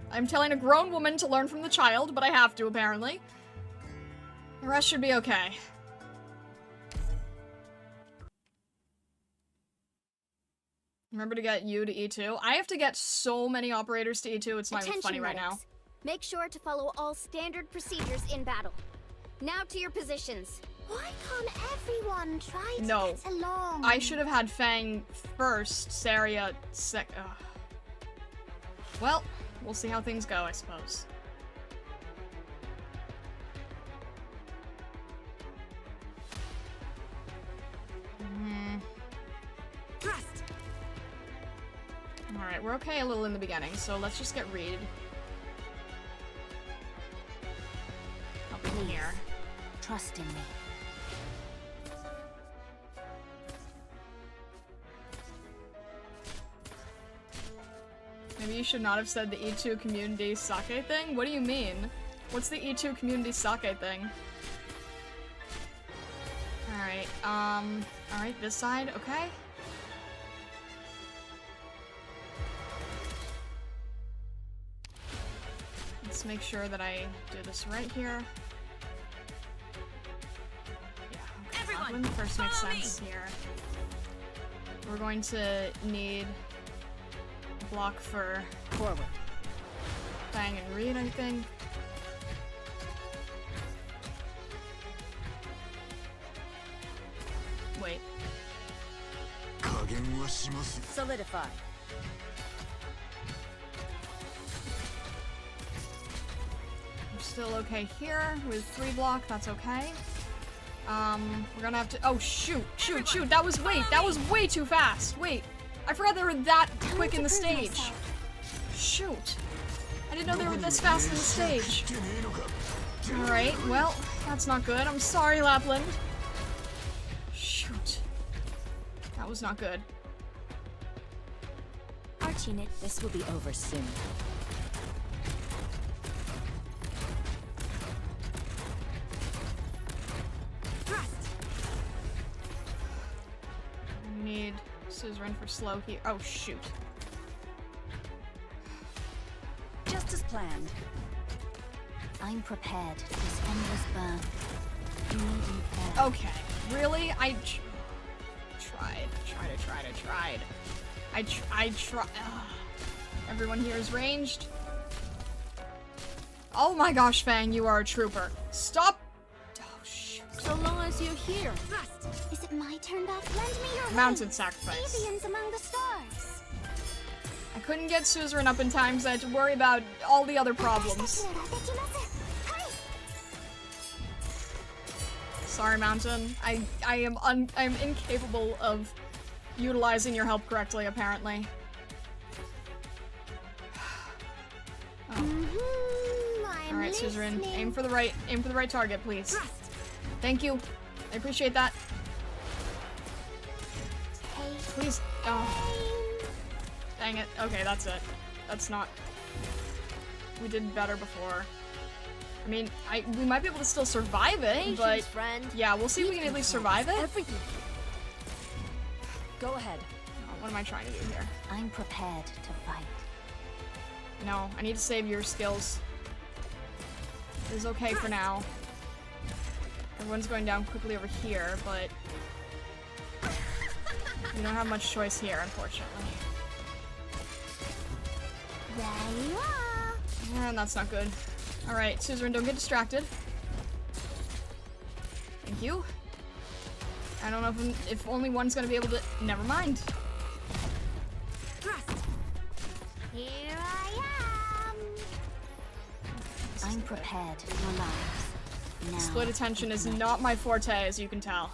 I'm telling a grown woman to learn from the child, but I have to, apparently. The rest should be okay. Remember to get you to E2. I have to get so many operators to E2, it's not even funny right now. Make sure to follow all standard procedures in battle. Now to your positions. Why can't everyone try to get along? I should have had Fang first, Saria Well, we'll see how things go, I suppose. Thrust. Alright, we're okay a little in the beginning, so let's just get Reed. Up in here. Trust in me. Maybe you should not have said the E2 community sake thing? What do you mean? What's the E2 community sake thing? Alright, alright, this side, okay. Let's make sure that I do this right here. Yeah, okay. Everyone, First makes follow sense here. We're going to need block for Forward. Fang and Reed, I think. Wait. Solidify. We're still okay here with 3 block, that's okay. We're gonna have to- oh shoot, shoot, shoot, that was way too fast, wait. I forgot they were that quick in the stage. Shoot. I didn't know they were this fast in the stage. Alright, well, that's not good. I'm sorry, Lapland. Shoot. That was not good. Arch unit. This will be over soon. Suzerain for slow here. Oh, shoot. Just as planned. I'm prepared for this endless burn. You need me there. Okay. Really? I tried. Everyone here is ranged. Oh my gosh, Fang, you are a trooper. Stop! Oh, shoot. So long as you're here. Is it my turn, Beth? Lend me your Mountain wings. sacrifice. Avians among the stars. I couldn't get Suzerain up in time because I had to worry about all the other problems. Sorry, Mountain. I am incapable of utilizing your help correctly, apparently. Alright, Suzerain, aim for the right target, please. Thank you. I appreciate that. Please. Oh. Dang it. Okay, that's it. That's not... We did better before. I mean, we might be able to still survive it, but... Friend. Yeah, we'll see if we can at least survive it. Everything. Go ahead. Oh, what am I trying to do here? I'm prepared to fight. No, I need to save your skills. It is okay for now. Everyone's going down quickly over here, but... We don't have much choice here, unfortunately. There you are. And that's not good. Alright, Suzerain, don't get distracted. Thank you. I don't know if only one's gonna be able to... Never mind. Here I am. I'm prepared for your lives. Now. Split attention is not my forte, as you can tell.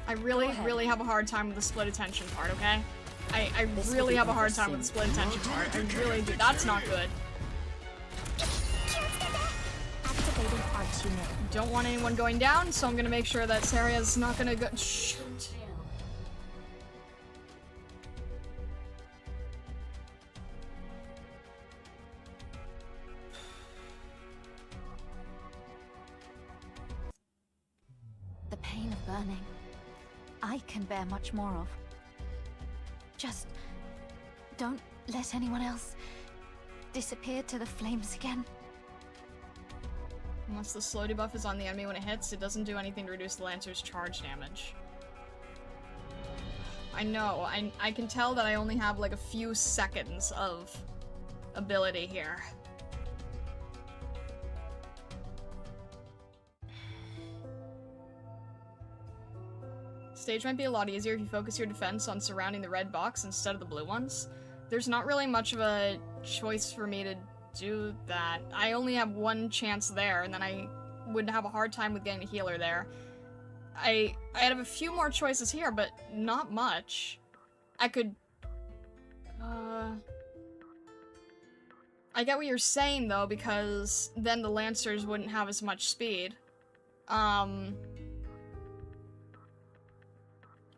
I really have a hard time with the split attention part, okay? I really have a hard time with the split attention part. I really do. That's not good. Activating arts unit. Don't want anyone going down, so I'm gonna make sure that Saria's not gonna go. Shoot. The pain of burning, I can bear much more of. Just don't let anyone else disappear to the flames again. Unless the slow debuff is on the enemy when it hits, it doesn't do anything to reduce the Lancer's charge damage. I know, I can tell that I only have like a few seconds of ability here. Stage might be a lot easier if you focus your defense on surrounding the red box instead of the blue ones. There's not really much of a choice for me to do that. I only have one chance there, and then I would have a hard time with getting a healer there. I have a few more choices here, but not much. I could... I get what you're saying, though, because then the Lancers wouldn't have as much speed.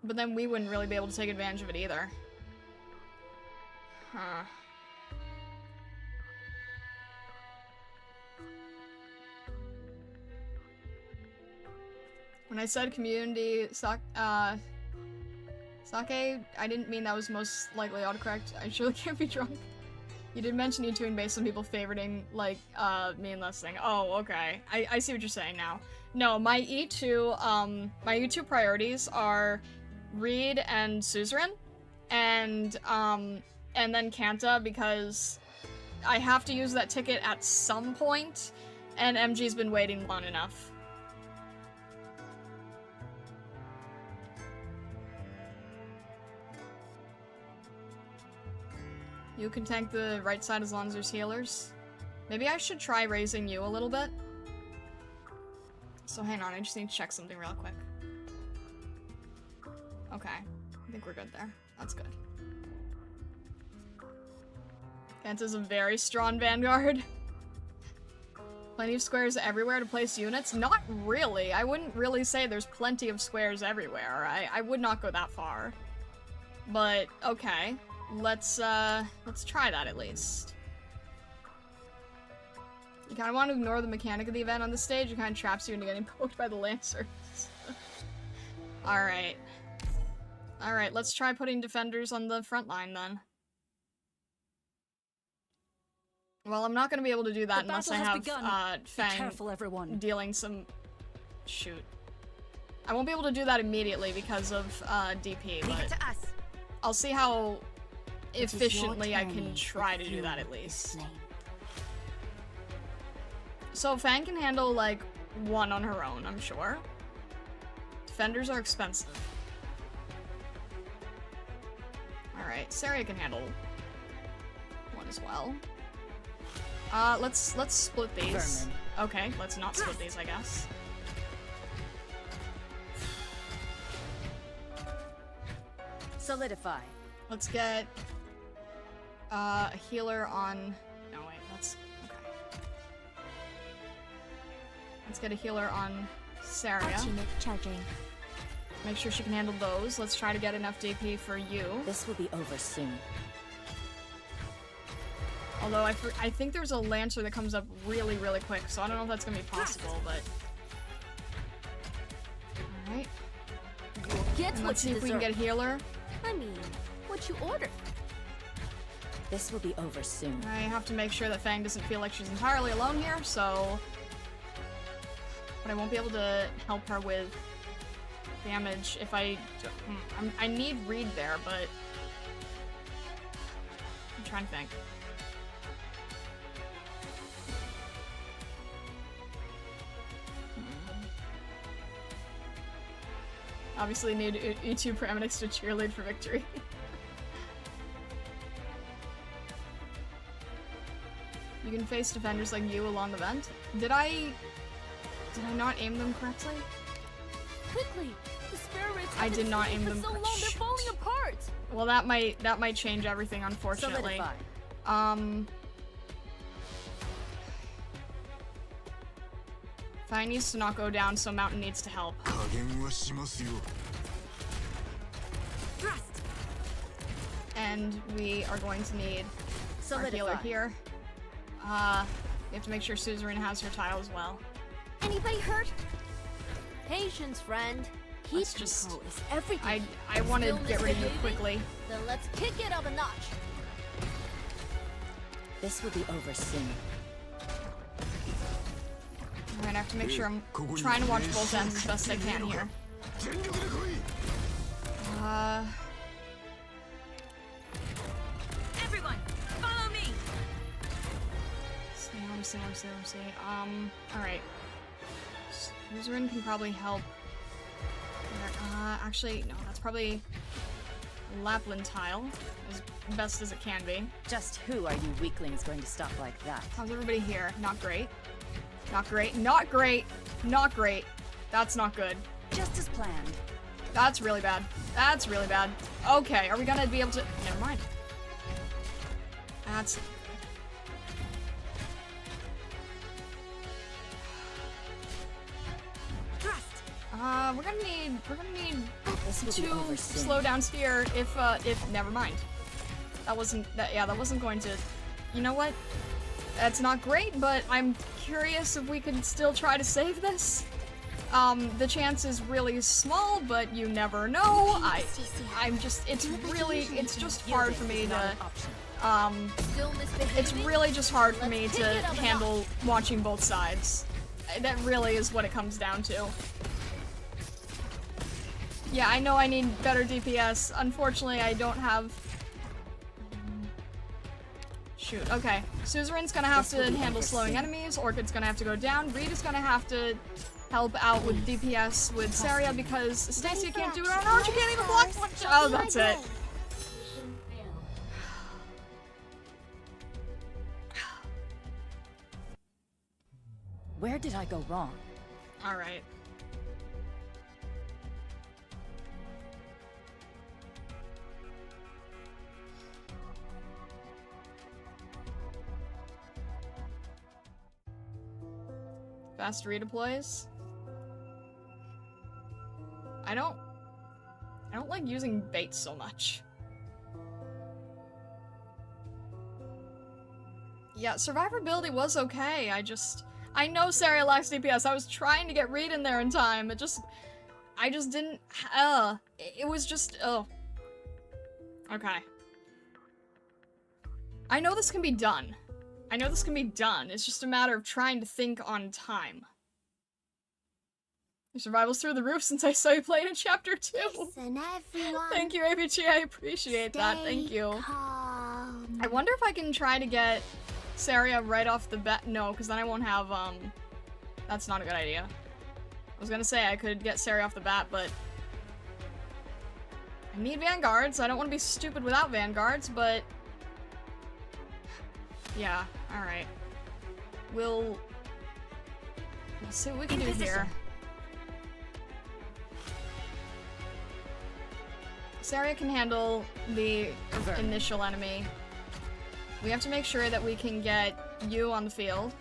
But then we wouldn't really be able to take advantage of it either. Huh. When I said community sake, I didn't mean that was most likely autocorrect. I surely can't be drunk. You did mention E2ing based on people favoriting, like, me and listening. Oh, okay. I see what you're saying now. No, my E2 priorities are Reed and Suzerain, and then Kanta, because I have to use that ticket at some point, and MG's been waiting long enough. You can tank the right side as long as there's healers. Maybe I should try raising you a little bit. So hang on, I just need to check something real quick. Okay, I think we're good there. That's good. Kanta's a very strong vanguard. Plenty of squares everywhere to place units? Not really. I wouldn't really say there's plenty of squares everywhere. I would not go that far. But, okay. Let's try that at least. kind of want to ignore the mechanic of the event on the stage. It kind of traps you into getting poked by the Lancers. Alright. Alright, let's try putting defenders on the front line then. Well, I'm not going to be able to do that unless I have Fang careful, everyone. dealing some... Shoot. I won't be able to do that immediately because of DP, but to us. I'll see how efficiently I can try to do that at least. So Fang can handle, like, one on her own, I'm sure. Defenders are expensive. Alright, Saria can handle one as well. Let's split these. Vermin. Okay, let's not split these, I guess. Solidify. Let's get a healer on... No, wait, let's... Okay. Let's get a healer on Saria. Unit charging. Make sure she can handle those. Let's try to get enough DP for you. This will be over soon. Although I think there's a Lancer that comes up really, really quick, so I don't know if that's gonna be possible, but... Alright. Get Let's what see you if we can deserve. get a healer. I mean, what you ordered. This will be over soon. I have to make sure that Fang doesn't feel like she's entirely alone here, so... But I won't be able to help her with damage if I... I need Reed there, but... I'm trying to think. Obviously need E2 paramedics to cheerlead for victory. You can face defenders like you along the vent. Did I not aim them correctly? Quickly! The spare rates I did not aim them so long, they're Shoot. falling apart! Well, that might change everything, unfortunately. Solidify. Fang needs to not go down, so Mountain needs to help. Thrust. And we are going to need our healer Solidify. here. We have to make sure Suzerain has her tile as well. Anybody hurt? Patience, friend. Heat Let's just- control is everything. I want to Still get rid of you misbehaving? quickly. Then let's kick it up a notch. This will be over soon. Alright, I have to make sure I'm trying to watch both ends as best I can here. Everyone, follow me. See. Alright. Suzerain can probably help. Actually, no, that's probably Lapland tile, as best as it can be. Just who are you weaklings going to stop like that? How's everybody here? Not great. Not great. Not great. Not great. That's not good. Just as planned. That's really bad. That's really bad. Okay, are we gonna be able to... Never mind. That's... Thrust. We're gonna need This will be two over soon. slowdowns here if never mind. That wasn't going to... You know what? That's not great, but I'm curious if we can still try to save this. The chance is really small, but you never know. It's just hard for me to, Still misbehaving? it's really just hard for me Let's to pick it up a handle watching both sides. That really is what it comes down to. Yeah, I know I need better DPS. Unfortunately, I don't have... Shoot, okay. Suzerain's gonna have to handle slowing enemies, Orchid's gonna have to go down, Reed is gonna have to help out with DPS with Saria because Stacia can't do it on her own, she can't even block one. Oh, that's it. Mission failed. Where did I go wrong? Alright. Fast redeploys. I don't like using bait so much. Yeah, survivability was okay. I know Saria lacks DPS. I was trying to get Reed in there in time. I just didn't, it was just, Okay. I know this can be done. It's just a matter of trying to think on time. Your survival's through the roof since I saw you playing in Chapter 2. Listen, everyone. Thank you, ABG. I appreciate that. Thank you. Calm. I wonder if I can try to get Saria right off the bat. No, because then I won't have, that's not a good idea. I was gonna say I could get Saria off the bat, but I need vanguards. I don't want to be stupid without vanguards, but yeah, alright. We'll see what we can do here. Saria can handle the initial enemy. We have to make sure that we can get you on the field.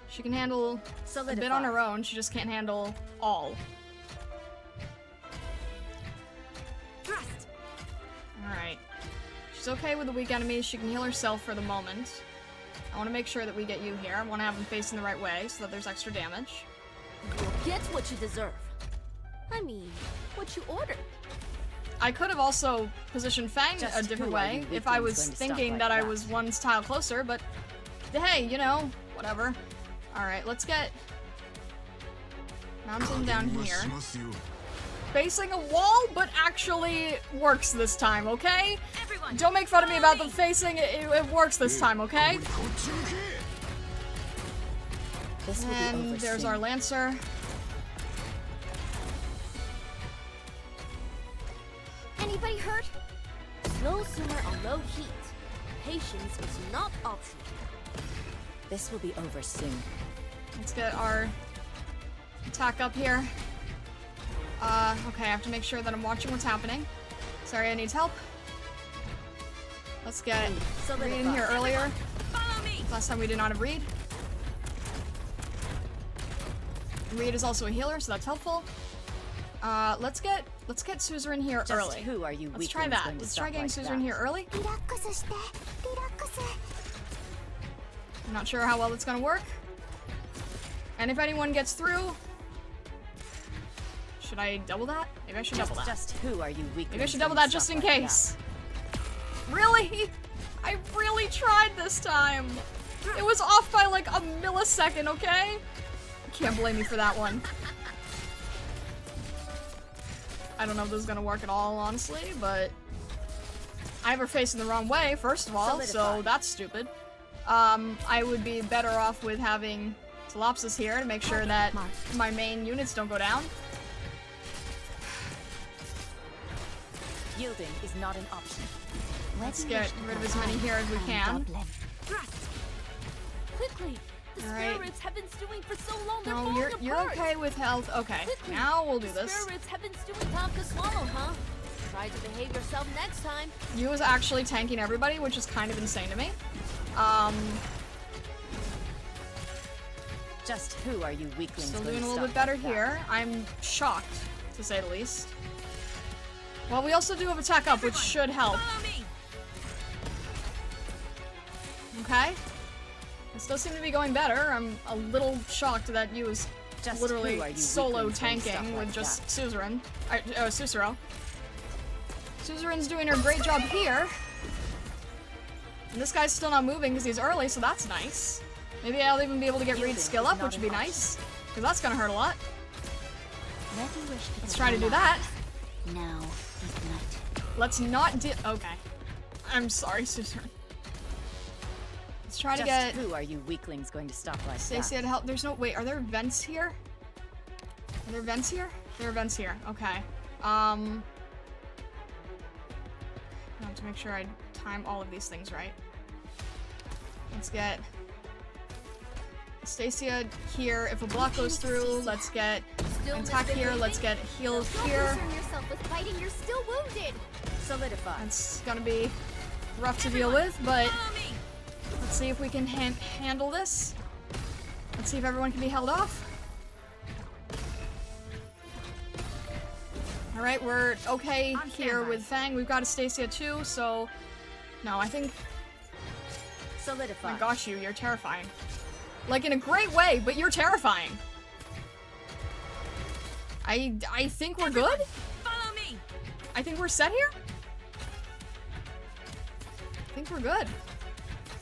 She can handle a bit on her own, she just can't handle all. Alright. She's okay with the weak enemies, she can heal herself for the moment. I want to make sure that we get you here. I want to have them facing the right way so that there's extra damage. You'll get what you deserve. I mean, what you ordered. I could have also positioned Fang a different way if I was thinking that I was one tile closer, but hey, you know, whatever. Alright, let's get Mountain down here. Facing a wall, but actually works this time, okay? Everyone, don't make fun of me about the facing, it works this time, okay? And there's our Lancer. Anybody hurt? Slow simmer on low heat. Patience is not optional. This will be over soon. Let's get our attack up here. Okay, I have to make sure that I'm watching what's happening. Saria needs help. Let's get Reed in here earlier. follow me. Last time we did not have Reed. Reed is also a healer, so that's helpful. Let's get Suzerain here early. Who are you? Let's try that. Let's try getting Suzerain here early. I'm not sure how well it's gonna work. And if anyone gets through, should I double that? Maybe I should double that. Just who are you? Maybe I should double that just in case. Really? I really tried this time. It was off by like a millisecond, okay? Can't blame me for that one. I don't know if this is gonna work at all, honestly, but I have her facing the wrong way, first of all, so that's stupid. I would be better off with having Telopsis here to make sure that my main units don't go down. Yielding is not an option. Let's get rid of as many here as we can. Quickly! The spirits have been stewing for so long they're falling apart. You're okay with health. Okay, now we'll do this. Spirits have been stewing tough to swallow, huh? Try to behave yourself next time. You was actually tanking everybody, which is kind of insane to me. Just who are you weaklings? Still doing a little bit better here. I'm shocked, to say the least. Well, we also do have attack up, which should help. Okay. This does seem to be going better. I'm a little shocked that you was just literally solo tanking with just Suzerain. Susuro. Suzerain's doing her great job here. And this guy's still not moving because he's early, so that's nice. Maybe I'll even be able to get Reed's skill up, which would be nice. Because that's gonna hurt a lot. Let's try to do that. Now, ignite. Let's not do- okay. I'm sorry, Suzerain. Let's try to get- who are you weaklings going to stop like Stacey had help. There's no- wait, are there vents here? Are there vents here? There are vents here. Okay. I have to make sure I time all of these things right. Let's get Stacia here. If a block goes through, let's get attack here. Let's get heals here. Don't concern yourself with fighting. You're still wounded. Solidify. It's gonna be rough to deal with, but let's see if we can handle this. Let's see if everyone can be held off. Alright, we're okay here with Fang. We've got a Stacia too, so... No, I think Solidify. Oh my gosh, you're terrifying. Like, in a great way, but you're terrifying. I think we're good? Follow me! I think we're set here? I think we're good.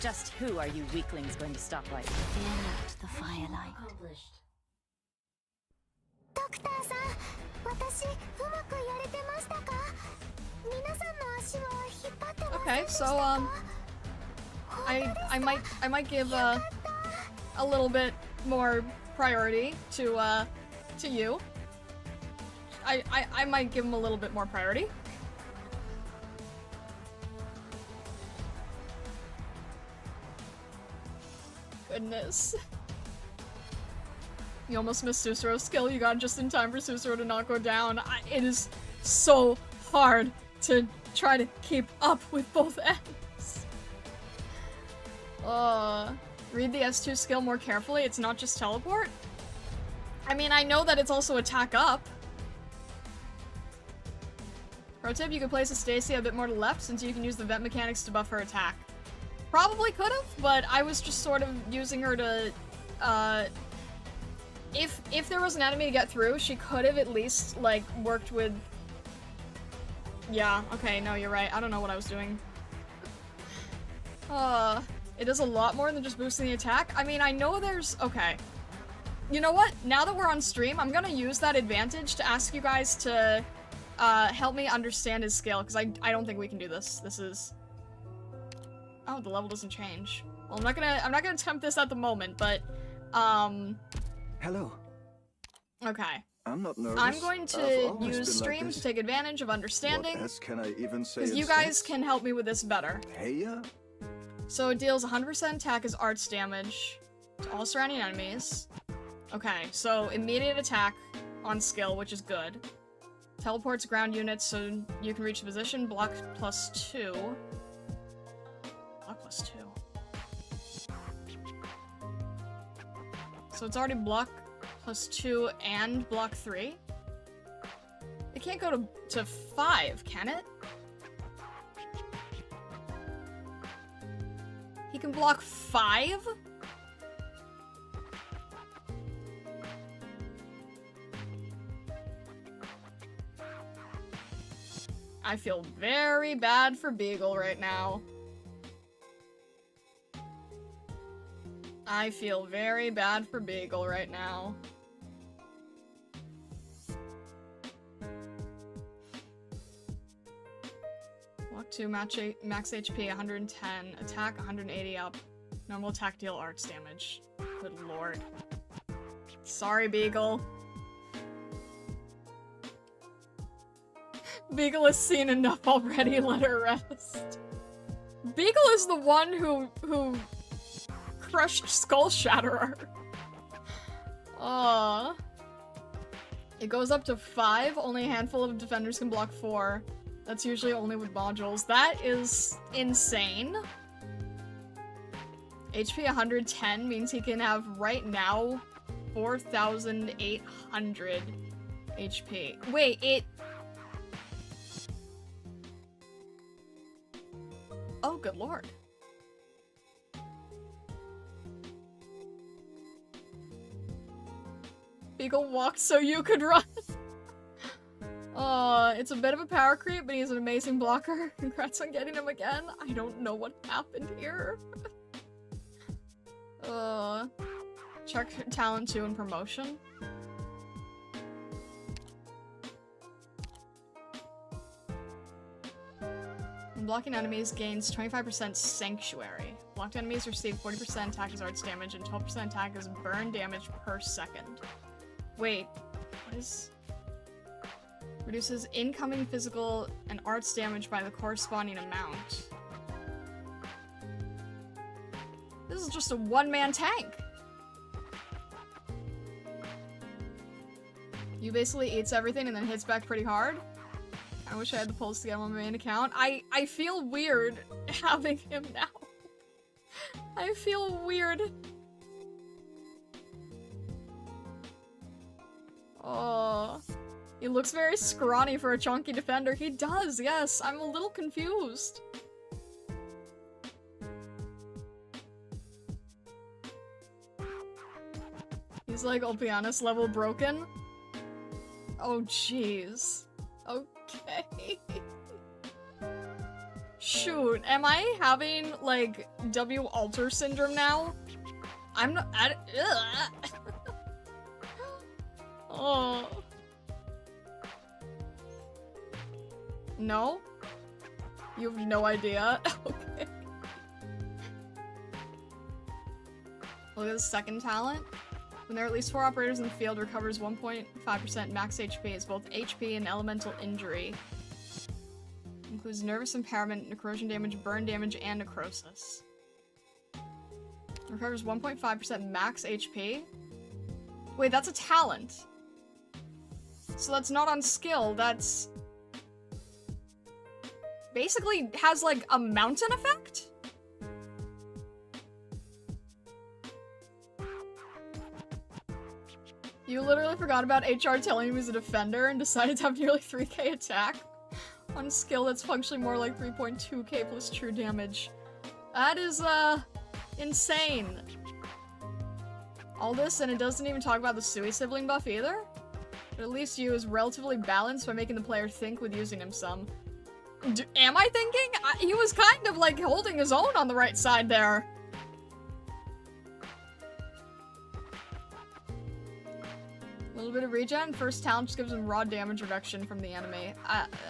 Just who are you weaklings going to stop like? Fear not the firelight. Accomplished. Okay, so I might give a little bit more priority to you. I might give him a little bit more priority. Goodness. You almost missed Susuro's skill. You got just in time for Susuro to not go down. It is so hard to try to keep up with both ends. Read the S2 skill more carefully. It's not just teleport. I mean, I know that it's also attack up. Pro tip, you could place a Stacy a bit more to the left since you can use the vent mechanics to buff her attack. Probably could've, but I was just sort of using her to, if there was an enemy to get through, she could have at least, like, worked with... Yeah, okay, no, you're right. I don't know what I was doing. It does a lot more than just boosting the attack. I mean, I know there's... Okay. You know what? Now that we're on stream, I'm gonna use that advantage to ask you guys to, help me understand his skill, because I don't think we can do this. This is... Oh, the level doesn't change. Well, I'm not gonna attempt this at the moment, but, Hello. Okay. I'm not nervous. I'm going to use stream to take advantage of understanding. What else can I even say? Because you guys can help me with this better. Hey, So it deals 100% attack as arts damage to all surrounding enemies. Okay, so immediate attack on skill, which is good. Teleports ground units so you can reach the position. Block +2. Block +2. So it's already block +2 and block 3. It can't go to 5, can it? He can block 5? I feel very bad for Beagle right now. I feel very bad for Beagle right now. Block 2, max HP 110, attack 180 up. Normal attack deal arts damage. Good lord. Sorry, Beagle. Beagle has seen enough already, let her rest. Beagle is the one who crushed Skull Shatterer. It goes up to 5, only a handful of defenders can block 4. That's usually only with modules. That is insane. HP 110 means he can have, right now, 4,800 HP. Wait, it... Oh, good lord. Beagle walked so you could run. It's a bit of a power creep, but he's an amazing blocker. Congrats on getting him again. I don't know what happened here. Check talent 2 and promotion. When blocking enemies gains 25% sanctuary. Blocked enemies receive 40% attack as arts damage and 12% attack as burn damage per second. Wait, what is... Reduces incoming physical and arts damage by the corresponding amount. This is just a one-man tank! You basically eats everything and then hits back pretty hard. I wish I had the pulse to get him on my main account. I feel weird having him now. I feel weird. Oh, he looks very scrawny for a chunky defender. He does, yes. I'm a little confused. He's like Ulpianus level broken. Oh jeez. Okay. Shoot, am I having like W alter syndrome now? I'm not. Oh. No? You have no idea? Okay. Look at the second talent. When there are at least 4 operators in the field, recovers 1.5% max HP as both HP and elemental injury. Includes nervous impairment, necrosion damage, burn damage, and necrosis. Recovers 1.5% max HP? Wait, that's a talent. So that's not on skill, that's... basically has, like, a mountain effect? You literally forgot about HR telling him he's a defender and decided to have nearly 3k attack on skill that's functionally more like 3.2k plus true damage. That is, insane. All this, and it doesn't even talk about the Sui sibling buff either? But at least you is relatively balanced by making the player think with using him some. Am I thinking? He was kind of, like, holding his own on the right side there. A little bit of regen. First talent just gives him raw damage reduction from the enemy.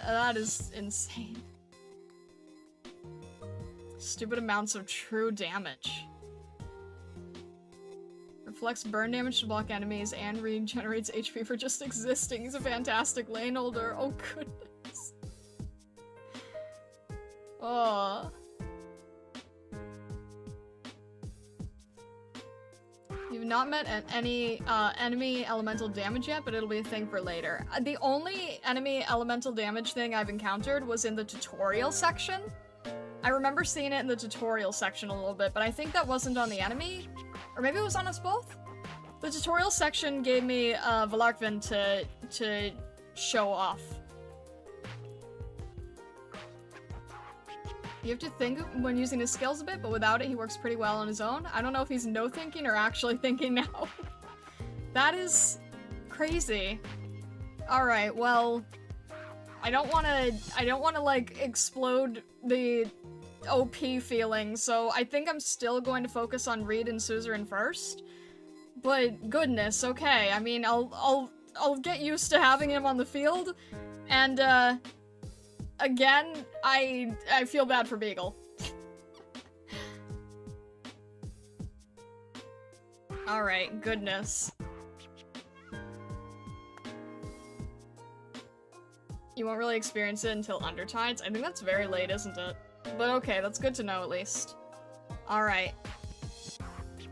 That is insane. Stupid amounts of true damage. Reflects burn damage to block enemies and regenerates HP for just existing. He's a fantastic lane holder. Oh goodness. Oh. You've not met any enemy elemental damage yet, but it'll be a thing for later. The only enemy elemental damage thing I've encountered was in the tutorial section. I remember seeing it in the tutorial section a little bit, but I think that wasn't on the enemy. Or maybe it was on us both? The tutorial section gave me Valarkvin to show off. You have to think when using his skills a bit, but without it, he works pretty well on his own. I don't know if he's no-thinking or actually thinking now. That is crazy. Alright, well... I don't wanna, like, explode the OP feeling, so I think I'm still going to focus on Reed and Suzerain first. But, goodness, okay, I mean, I'll get used to having him on the field, and, again, I feel bad for Beagle. Alright, goodness. You won't really experience it until Undertides? I think that's very late, isn't it? But okay, that's good to know at least. Alright.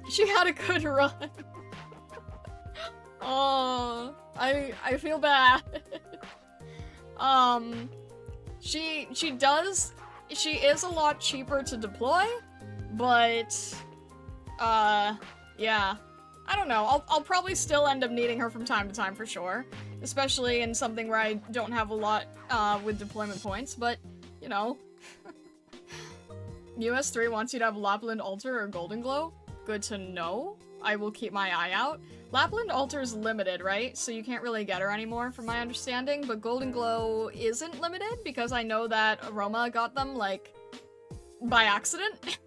She had a good run. Oh, I feel bad. She is a lot cheaper to deploy, but, yeah. I don't know, I'll probably still end up needing her from time to time for sure. Especially in something where I don't have a lot, with deployment points, but, you know. US3 wants you to have Lapland Altar or Golden Glow. Good to know. I will keep my eye out. Lapland Altar is limited, right? So you can't really get her anymore, from my understanding, but Golden Glow isn't limited, because I know that Aroma got them, like, by accident.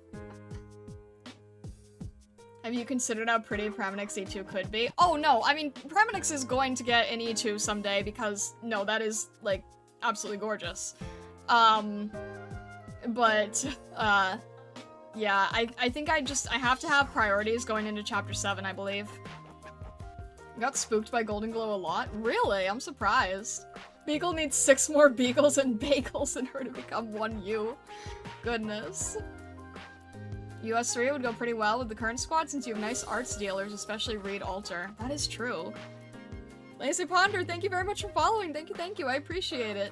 Have you considered how pretty Premonix E2 could be? Oh no, I mean, Premonix is going to get an E2 someday, because, no, that is, like, absolutely gorgeous. Yeah, I think I have to have priorities going into Chapter 7, I believe. I got spooked by Golden Glow a lot. Really? I'm surprised. Beagle needs 6 more Beagles and Bagels in her to become 1U. Goodness. US3 would go pretty well with the current squad since you have nice arts dealers, especially Reed Alter. That is true. Lazy Ponder, thank you very much for following. Thank you. I appreciate it.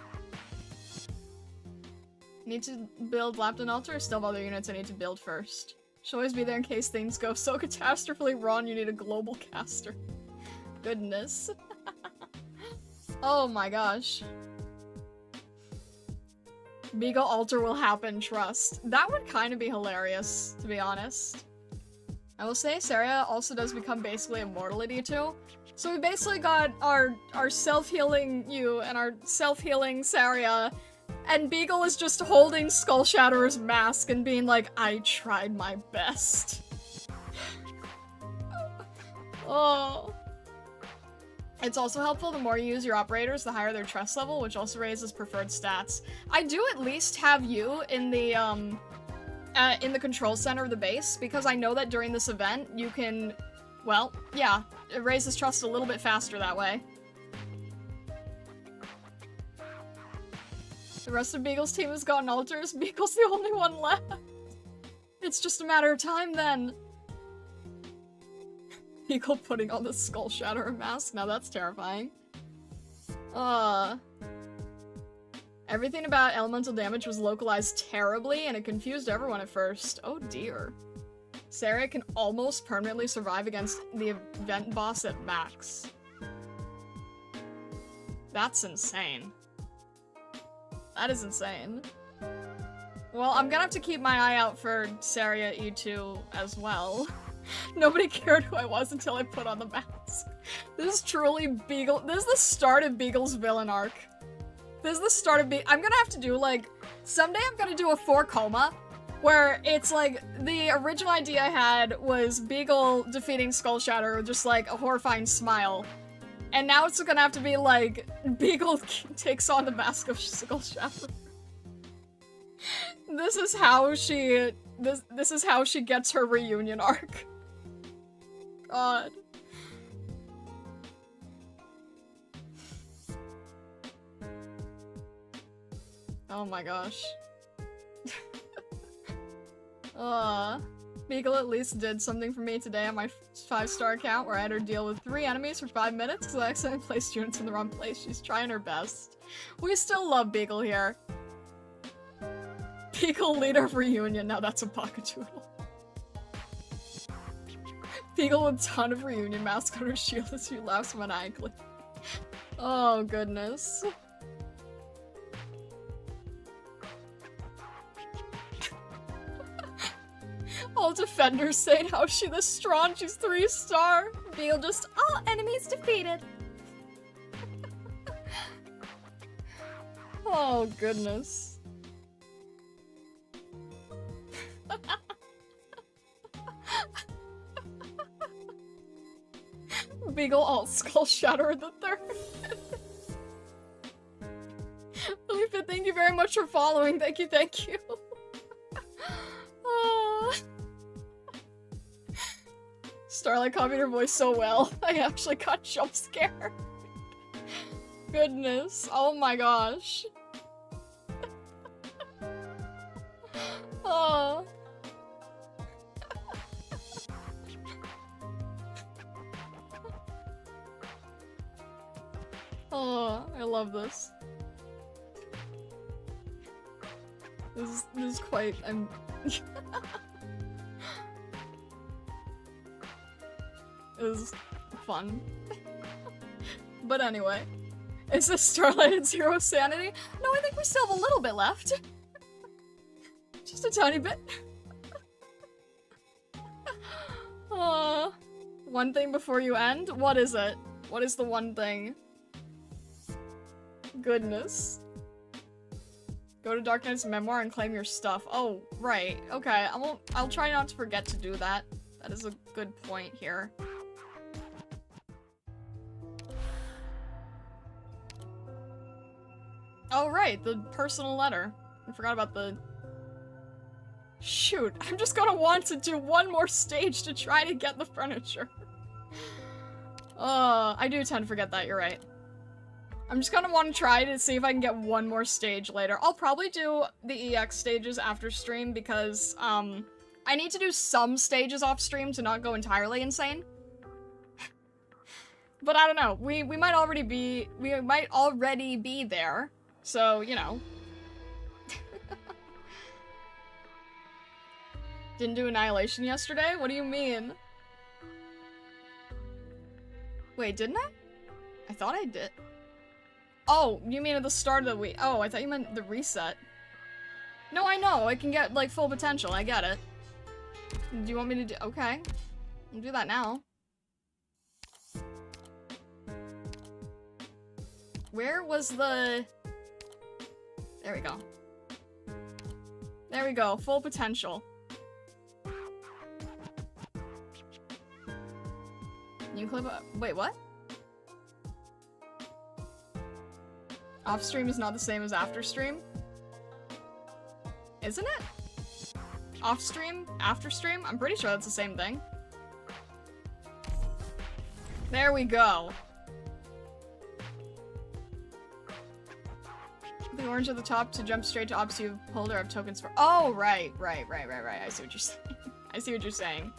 Need to build Lapton Altar or still have other units I need to build first? Should always be there in case things go so catastrophically wrong you need a global caster. Goodness. Oh my gosh. Beagle Altar will happen, trust. That would kind of be hilarious, to be honest. I will say, Sarah also does become basically immortal at E2. So we basically got our self-healing you and our self-healing Saria, and Beagle is just holding Skull Shatterer's mask and being like, I tried my best. Oh. It's also helpful the more you use your operators, the higher their trust level, which also raises preferred stats. I do at least have you in the control center of the base, because I know that during this event you can, well, yeah, it raises trust a little bit faster that way. The rest of Beagle's team has gotten altars. Beagle's the only one left. It's just a matter of time then. Beagle putting on the Skull Shatterer mask. Now that's terrifying. Everything about elemental damage was localized terribly, and it confused everyone at first. Oh dear. Sarah can almost permanently survive against the event boss at max. That's insane. That is insane. Well, I'm gonna have to keep my eye out for Saria E2 as well. Nobody cared who I was until I put on the mask. This is truly Beagle. This is the start of Beagle's villain arc. This is the start of I'm gonna have to do, like, someday I'm gonna do a 4 coma, where it's like, the original idea I had was Beagle defeating Skull Shatterer with just like a horrifying smile. And now it's gonna have to be like, Beagle takes on the mask of Skull Shatterer. This is how she, this is how she gets her reunion arc. God. Oh my gosh. Beagle at least did something for me today on my 5-star account, where I had her deal with 3 enemies for 5 minutes because I accidentally placed units in the wrong place. She's trying her best. We still love Beagle here. Beagle leader of reunion. Now that's a pocketoodle. Beagle with ton of reunion mask on her shield as she laughs maniacally. Oh goodness. All defenders saying how she this strong, she's 3-star. Beagle just, all enemies defeated. Oh goodness. Beagle alt Skull Shatterer the 3rd. Felipe, thank you very much for following. Thank you, thank you. Starlight copied her voice so well. I actually got jump scared. Goodness. Oh my gosh. Oh. Oh, I love this. This is quite, is fun. But anyway, is this Starlight at 0 sanity? No, I think we still have a little bit left. Just a tiny bit. One thing before you end? What is it? What is the one thing? Goodness. Go to Darknights Memoir and claim your stuff. Oh, right. Okay, I'll try not to forget to do that. That is a good point here. Oh, right, the personal letter. I forgot about the... Shoot, I'm just gonna want to do one more stage to try to get the furniture. I do tend to forget that, you're right. I'm just gonna want to try to see if I can get one more stage later. I'll probably do the EX stages after stream because, I need to do some stages off stream to not go entirely insane. But I don't know, we might already be there. So, you know. Didn't do Annihilation yesterday? What do you mean? Wait, didn't I? I thought I did. Oh, you mean at the start of the week? Oh, I thought you meant the reset. No, I know. I can get, like, full potential. I get it. Do you want me to do- okay. I'll do that now. Where was the... There we go. There we go, full potential. You clip up- wait, what? Off stream is not the same as after stream? Isn't it? Off stream? After stream? I'm pretty sure that's the same thing. There we go. The orange at the top to jump straight to ops you've pulled or have tokens for- oh, right. I see what you're saying. I see what you're saying.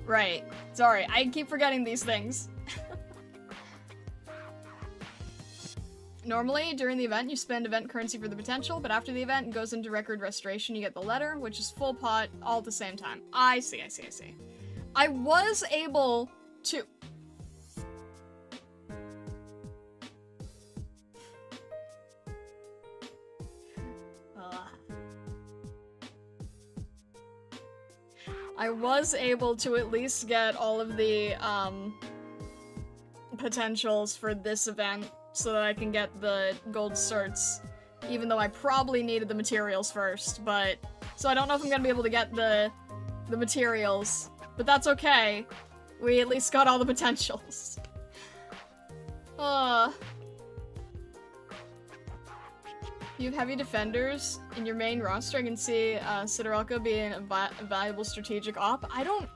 Right. Sorry, I keep forgetting these things. Normally, during the event, you spend event currency for the potential, but after the event, it goes into record restoration, you get the letter, which is full pot, all at the same time. I see. I was able to... I was able to at least get all of the, potentials for this event so that I can get the gold certs, even though I probably needed the materials first, but... So I don't know if I'm gonna be able to get the materials, but that's okay. We at least got all the potentials. You have heavy defenders in your main roster. I can see Sidorelka being a valuable strategic op. I don't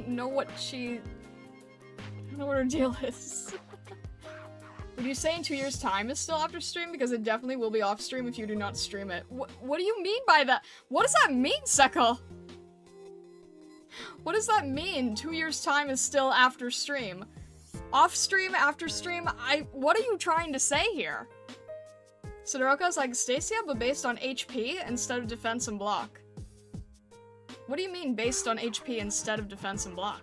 know what she... I don't know what her deal is. Would you say in 2 years' time is still after stream? Because it definitely will be off stream if you do not stream it. What do you mean by that? What does that mean, Seko? What does that mean? 2 years' time is still after stream. Off stream, after stream? What are you trying to say here? Sidorelka is like Stacia, but based on HP instead of defense and block. What do you mean based on HP instead of defense and block?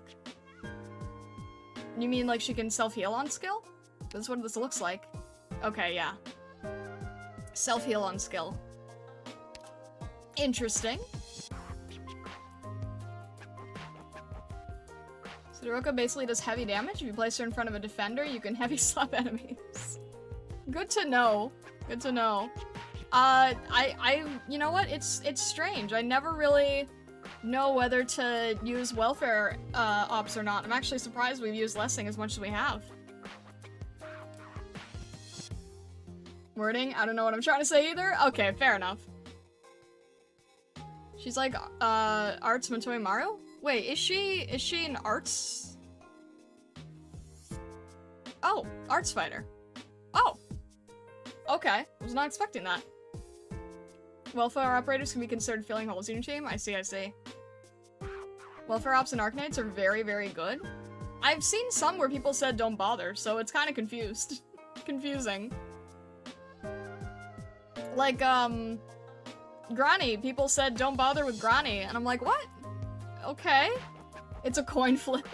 You mean like she can self-heal on skill? That's what this looks like. Okay, yeah. Self-heal on skill. Interesting. Sidorelka basically does heavy damage. If you place her in front of a defender, you can heavy slap enemies. Good to know. Good to know. You know what? It's strange. I never really know whether to use welfare ops or not. I'm actually surprised we've used Lessing as much as we have. Wording? I don't know what I'm trying to say either. Okay, fair enough. She's like, Arts Matoi Mario? Wait, is she an arts? Oh, arts fighter. Oh. Okay, was not expecting that. Welfare operators can be considered filling holes in your team? I see. Welfare ops and Arknights are very, very good. I've seen some where people said don't bother, so it's kind of confusing. Like, Granny, people said don't bother with Granny, and I'm like, what? Okay. It's a coin flip.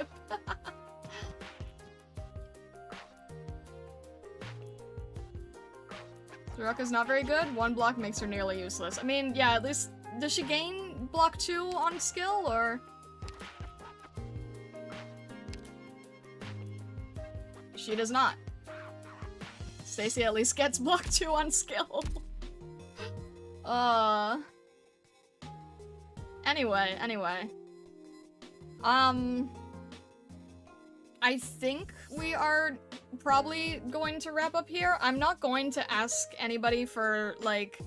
Sidorelka's not very good. One block makes her nearly useless. I mean, yeah, at least... Does she gain block 2 on skill, or...? She does not. Stacy at least gets block 2 on skill. Anyway. I think we are probably going to wrap up here. I'm not going to ask anybody for, like,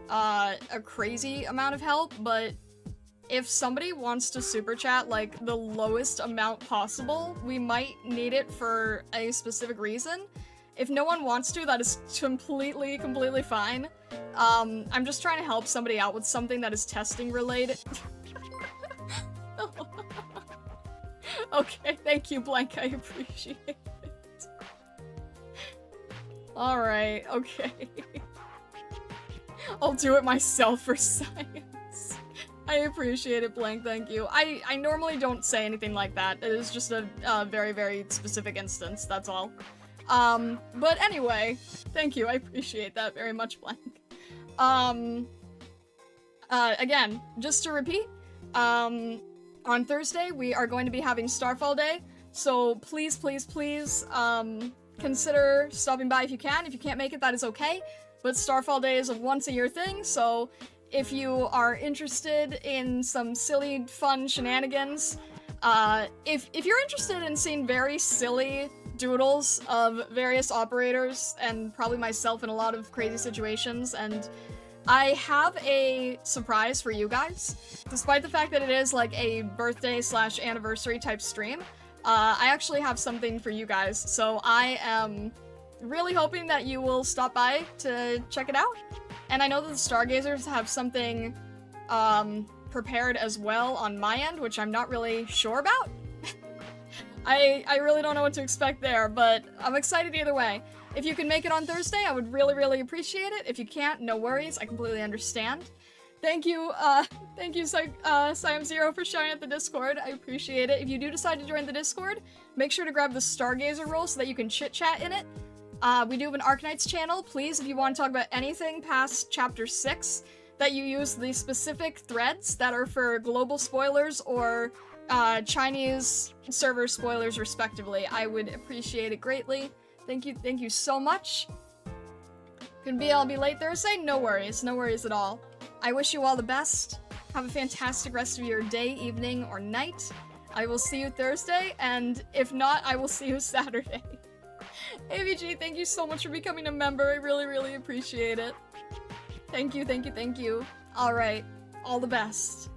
a crazy amount of help, but if somebody wants to super chat, like, the lowest amount possible, we might need it for a specific reason. If no one wants to, that is completely fine. I'm just trying to help somebody out with something that is testing related. Okay, thank you, Blank, I appreciate it. Alright, okay. I'll do it myself for science. I appreciate it, Blank, thank you. I normally don't say anything like that. It is just a very, very specific instance, that's all. But anyway, thank you, I appreciate that very much, Blank. Again, just to repeat, on Thursday, we are going to be having Starfall Day, so please, please, please, consider stopping by if you can. If you can't make it, that is okay, but Starfall Day is a once-a-year thing, so if you are interested in some silly, fun shenanigans, if you're interested in seeing very silly doodles of various operators, and probably myself in a lot of crazy situations, and I have a surprise for you guys. Despite the fact that it is like a birthday / anniversary type stream, I actually have something for you guys, so I am really hoping that you will stop by to check it out. And I know that the Stargazers have something prepared as well on my end, which I'm not really sure about. I really don't know what to expect there, but I'm excited either way. If you can make it on Thursday, I would really, really appreciate it. If you can't, no worries, I completely understand. Thank you, Siam0 for showing at the Discord. I appreciate it. If you do decide to join the Discord, make sure to grab the Stargazer role so that you can chit-chat in it. We do have an Arknights channel. Please, if you want to talk about anything past Chapter 6, that you use the specific threads that are for global spoilers or Chinese server spoilers, respectively. I would appreciate it greatly. Thank you so much. I'll be late Thursday? No worries at all. I wish you all the best. Have a fantastic rest of your day, evening, or night. I will see you Thursday, and if not, I will see you Saturday. AVG, thank you so much for becoming a member. I really, really appreciate it. Thank you. Alright, all the best.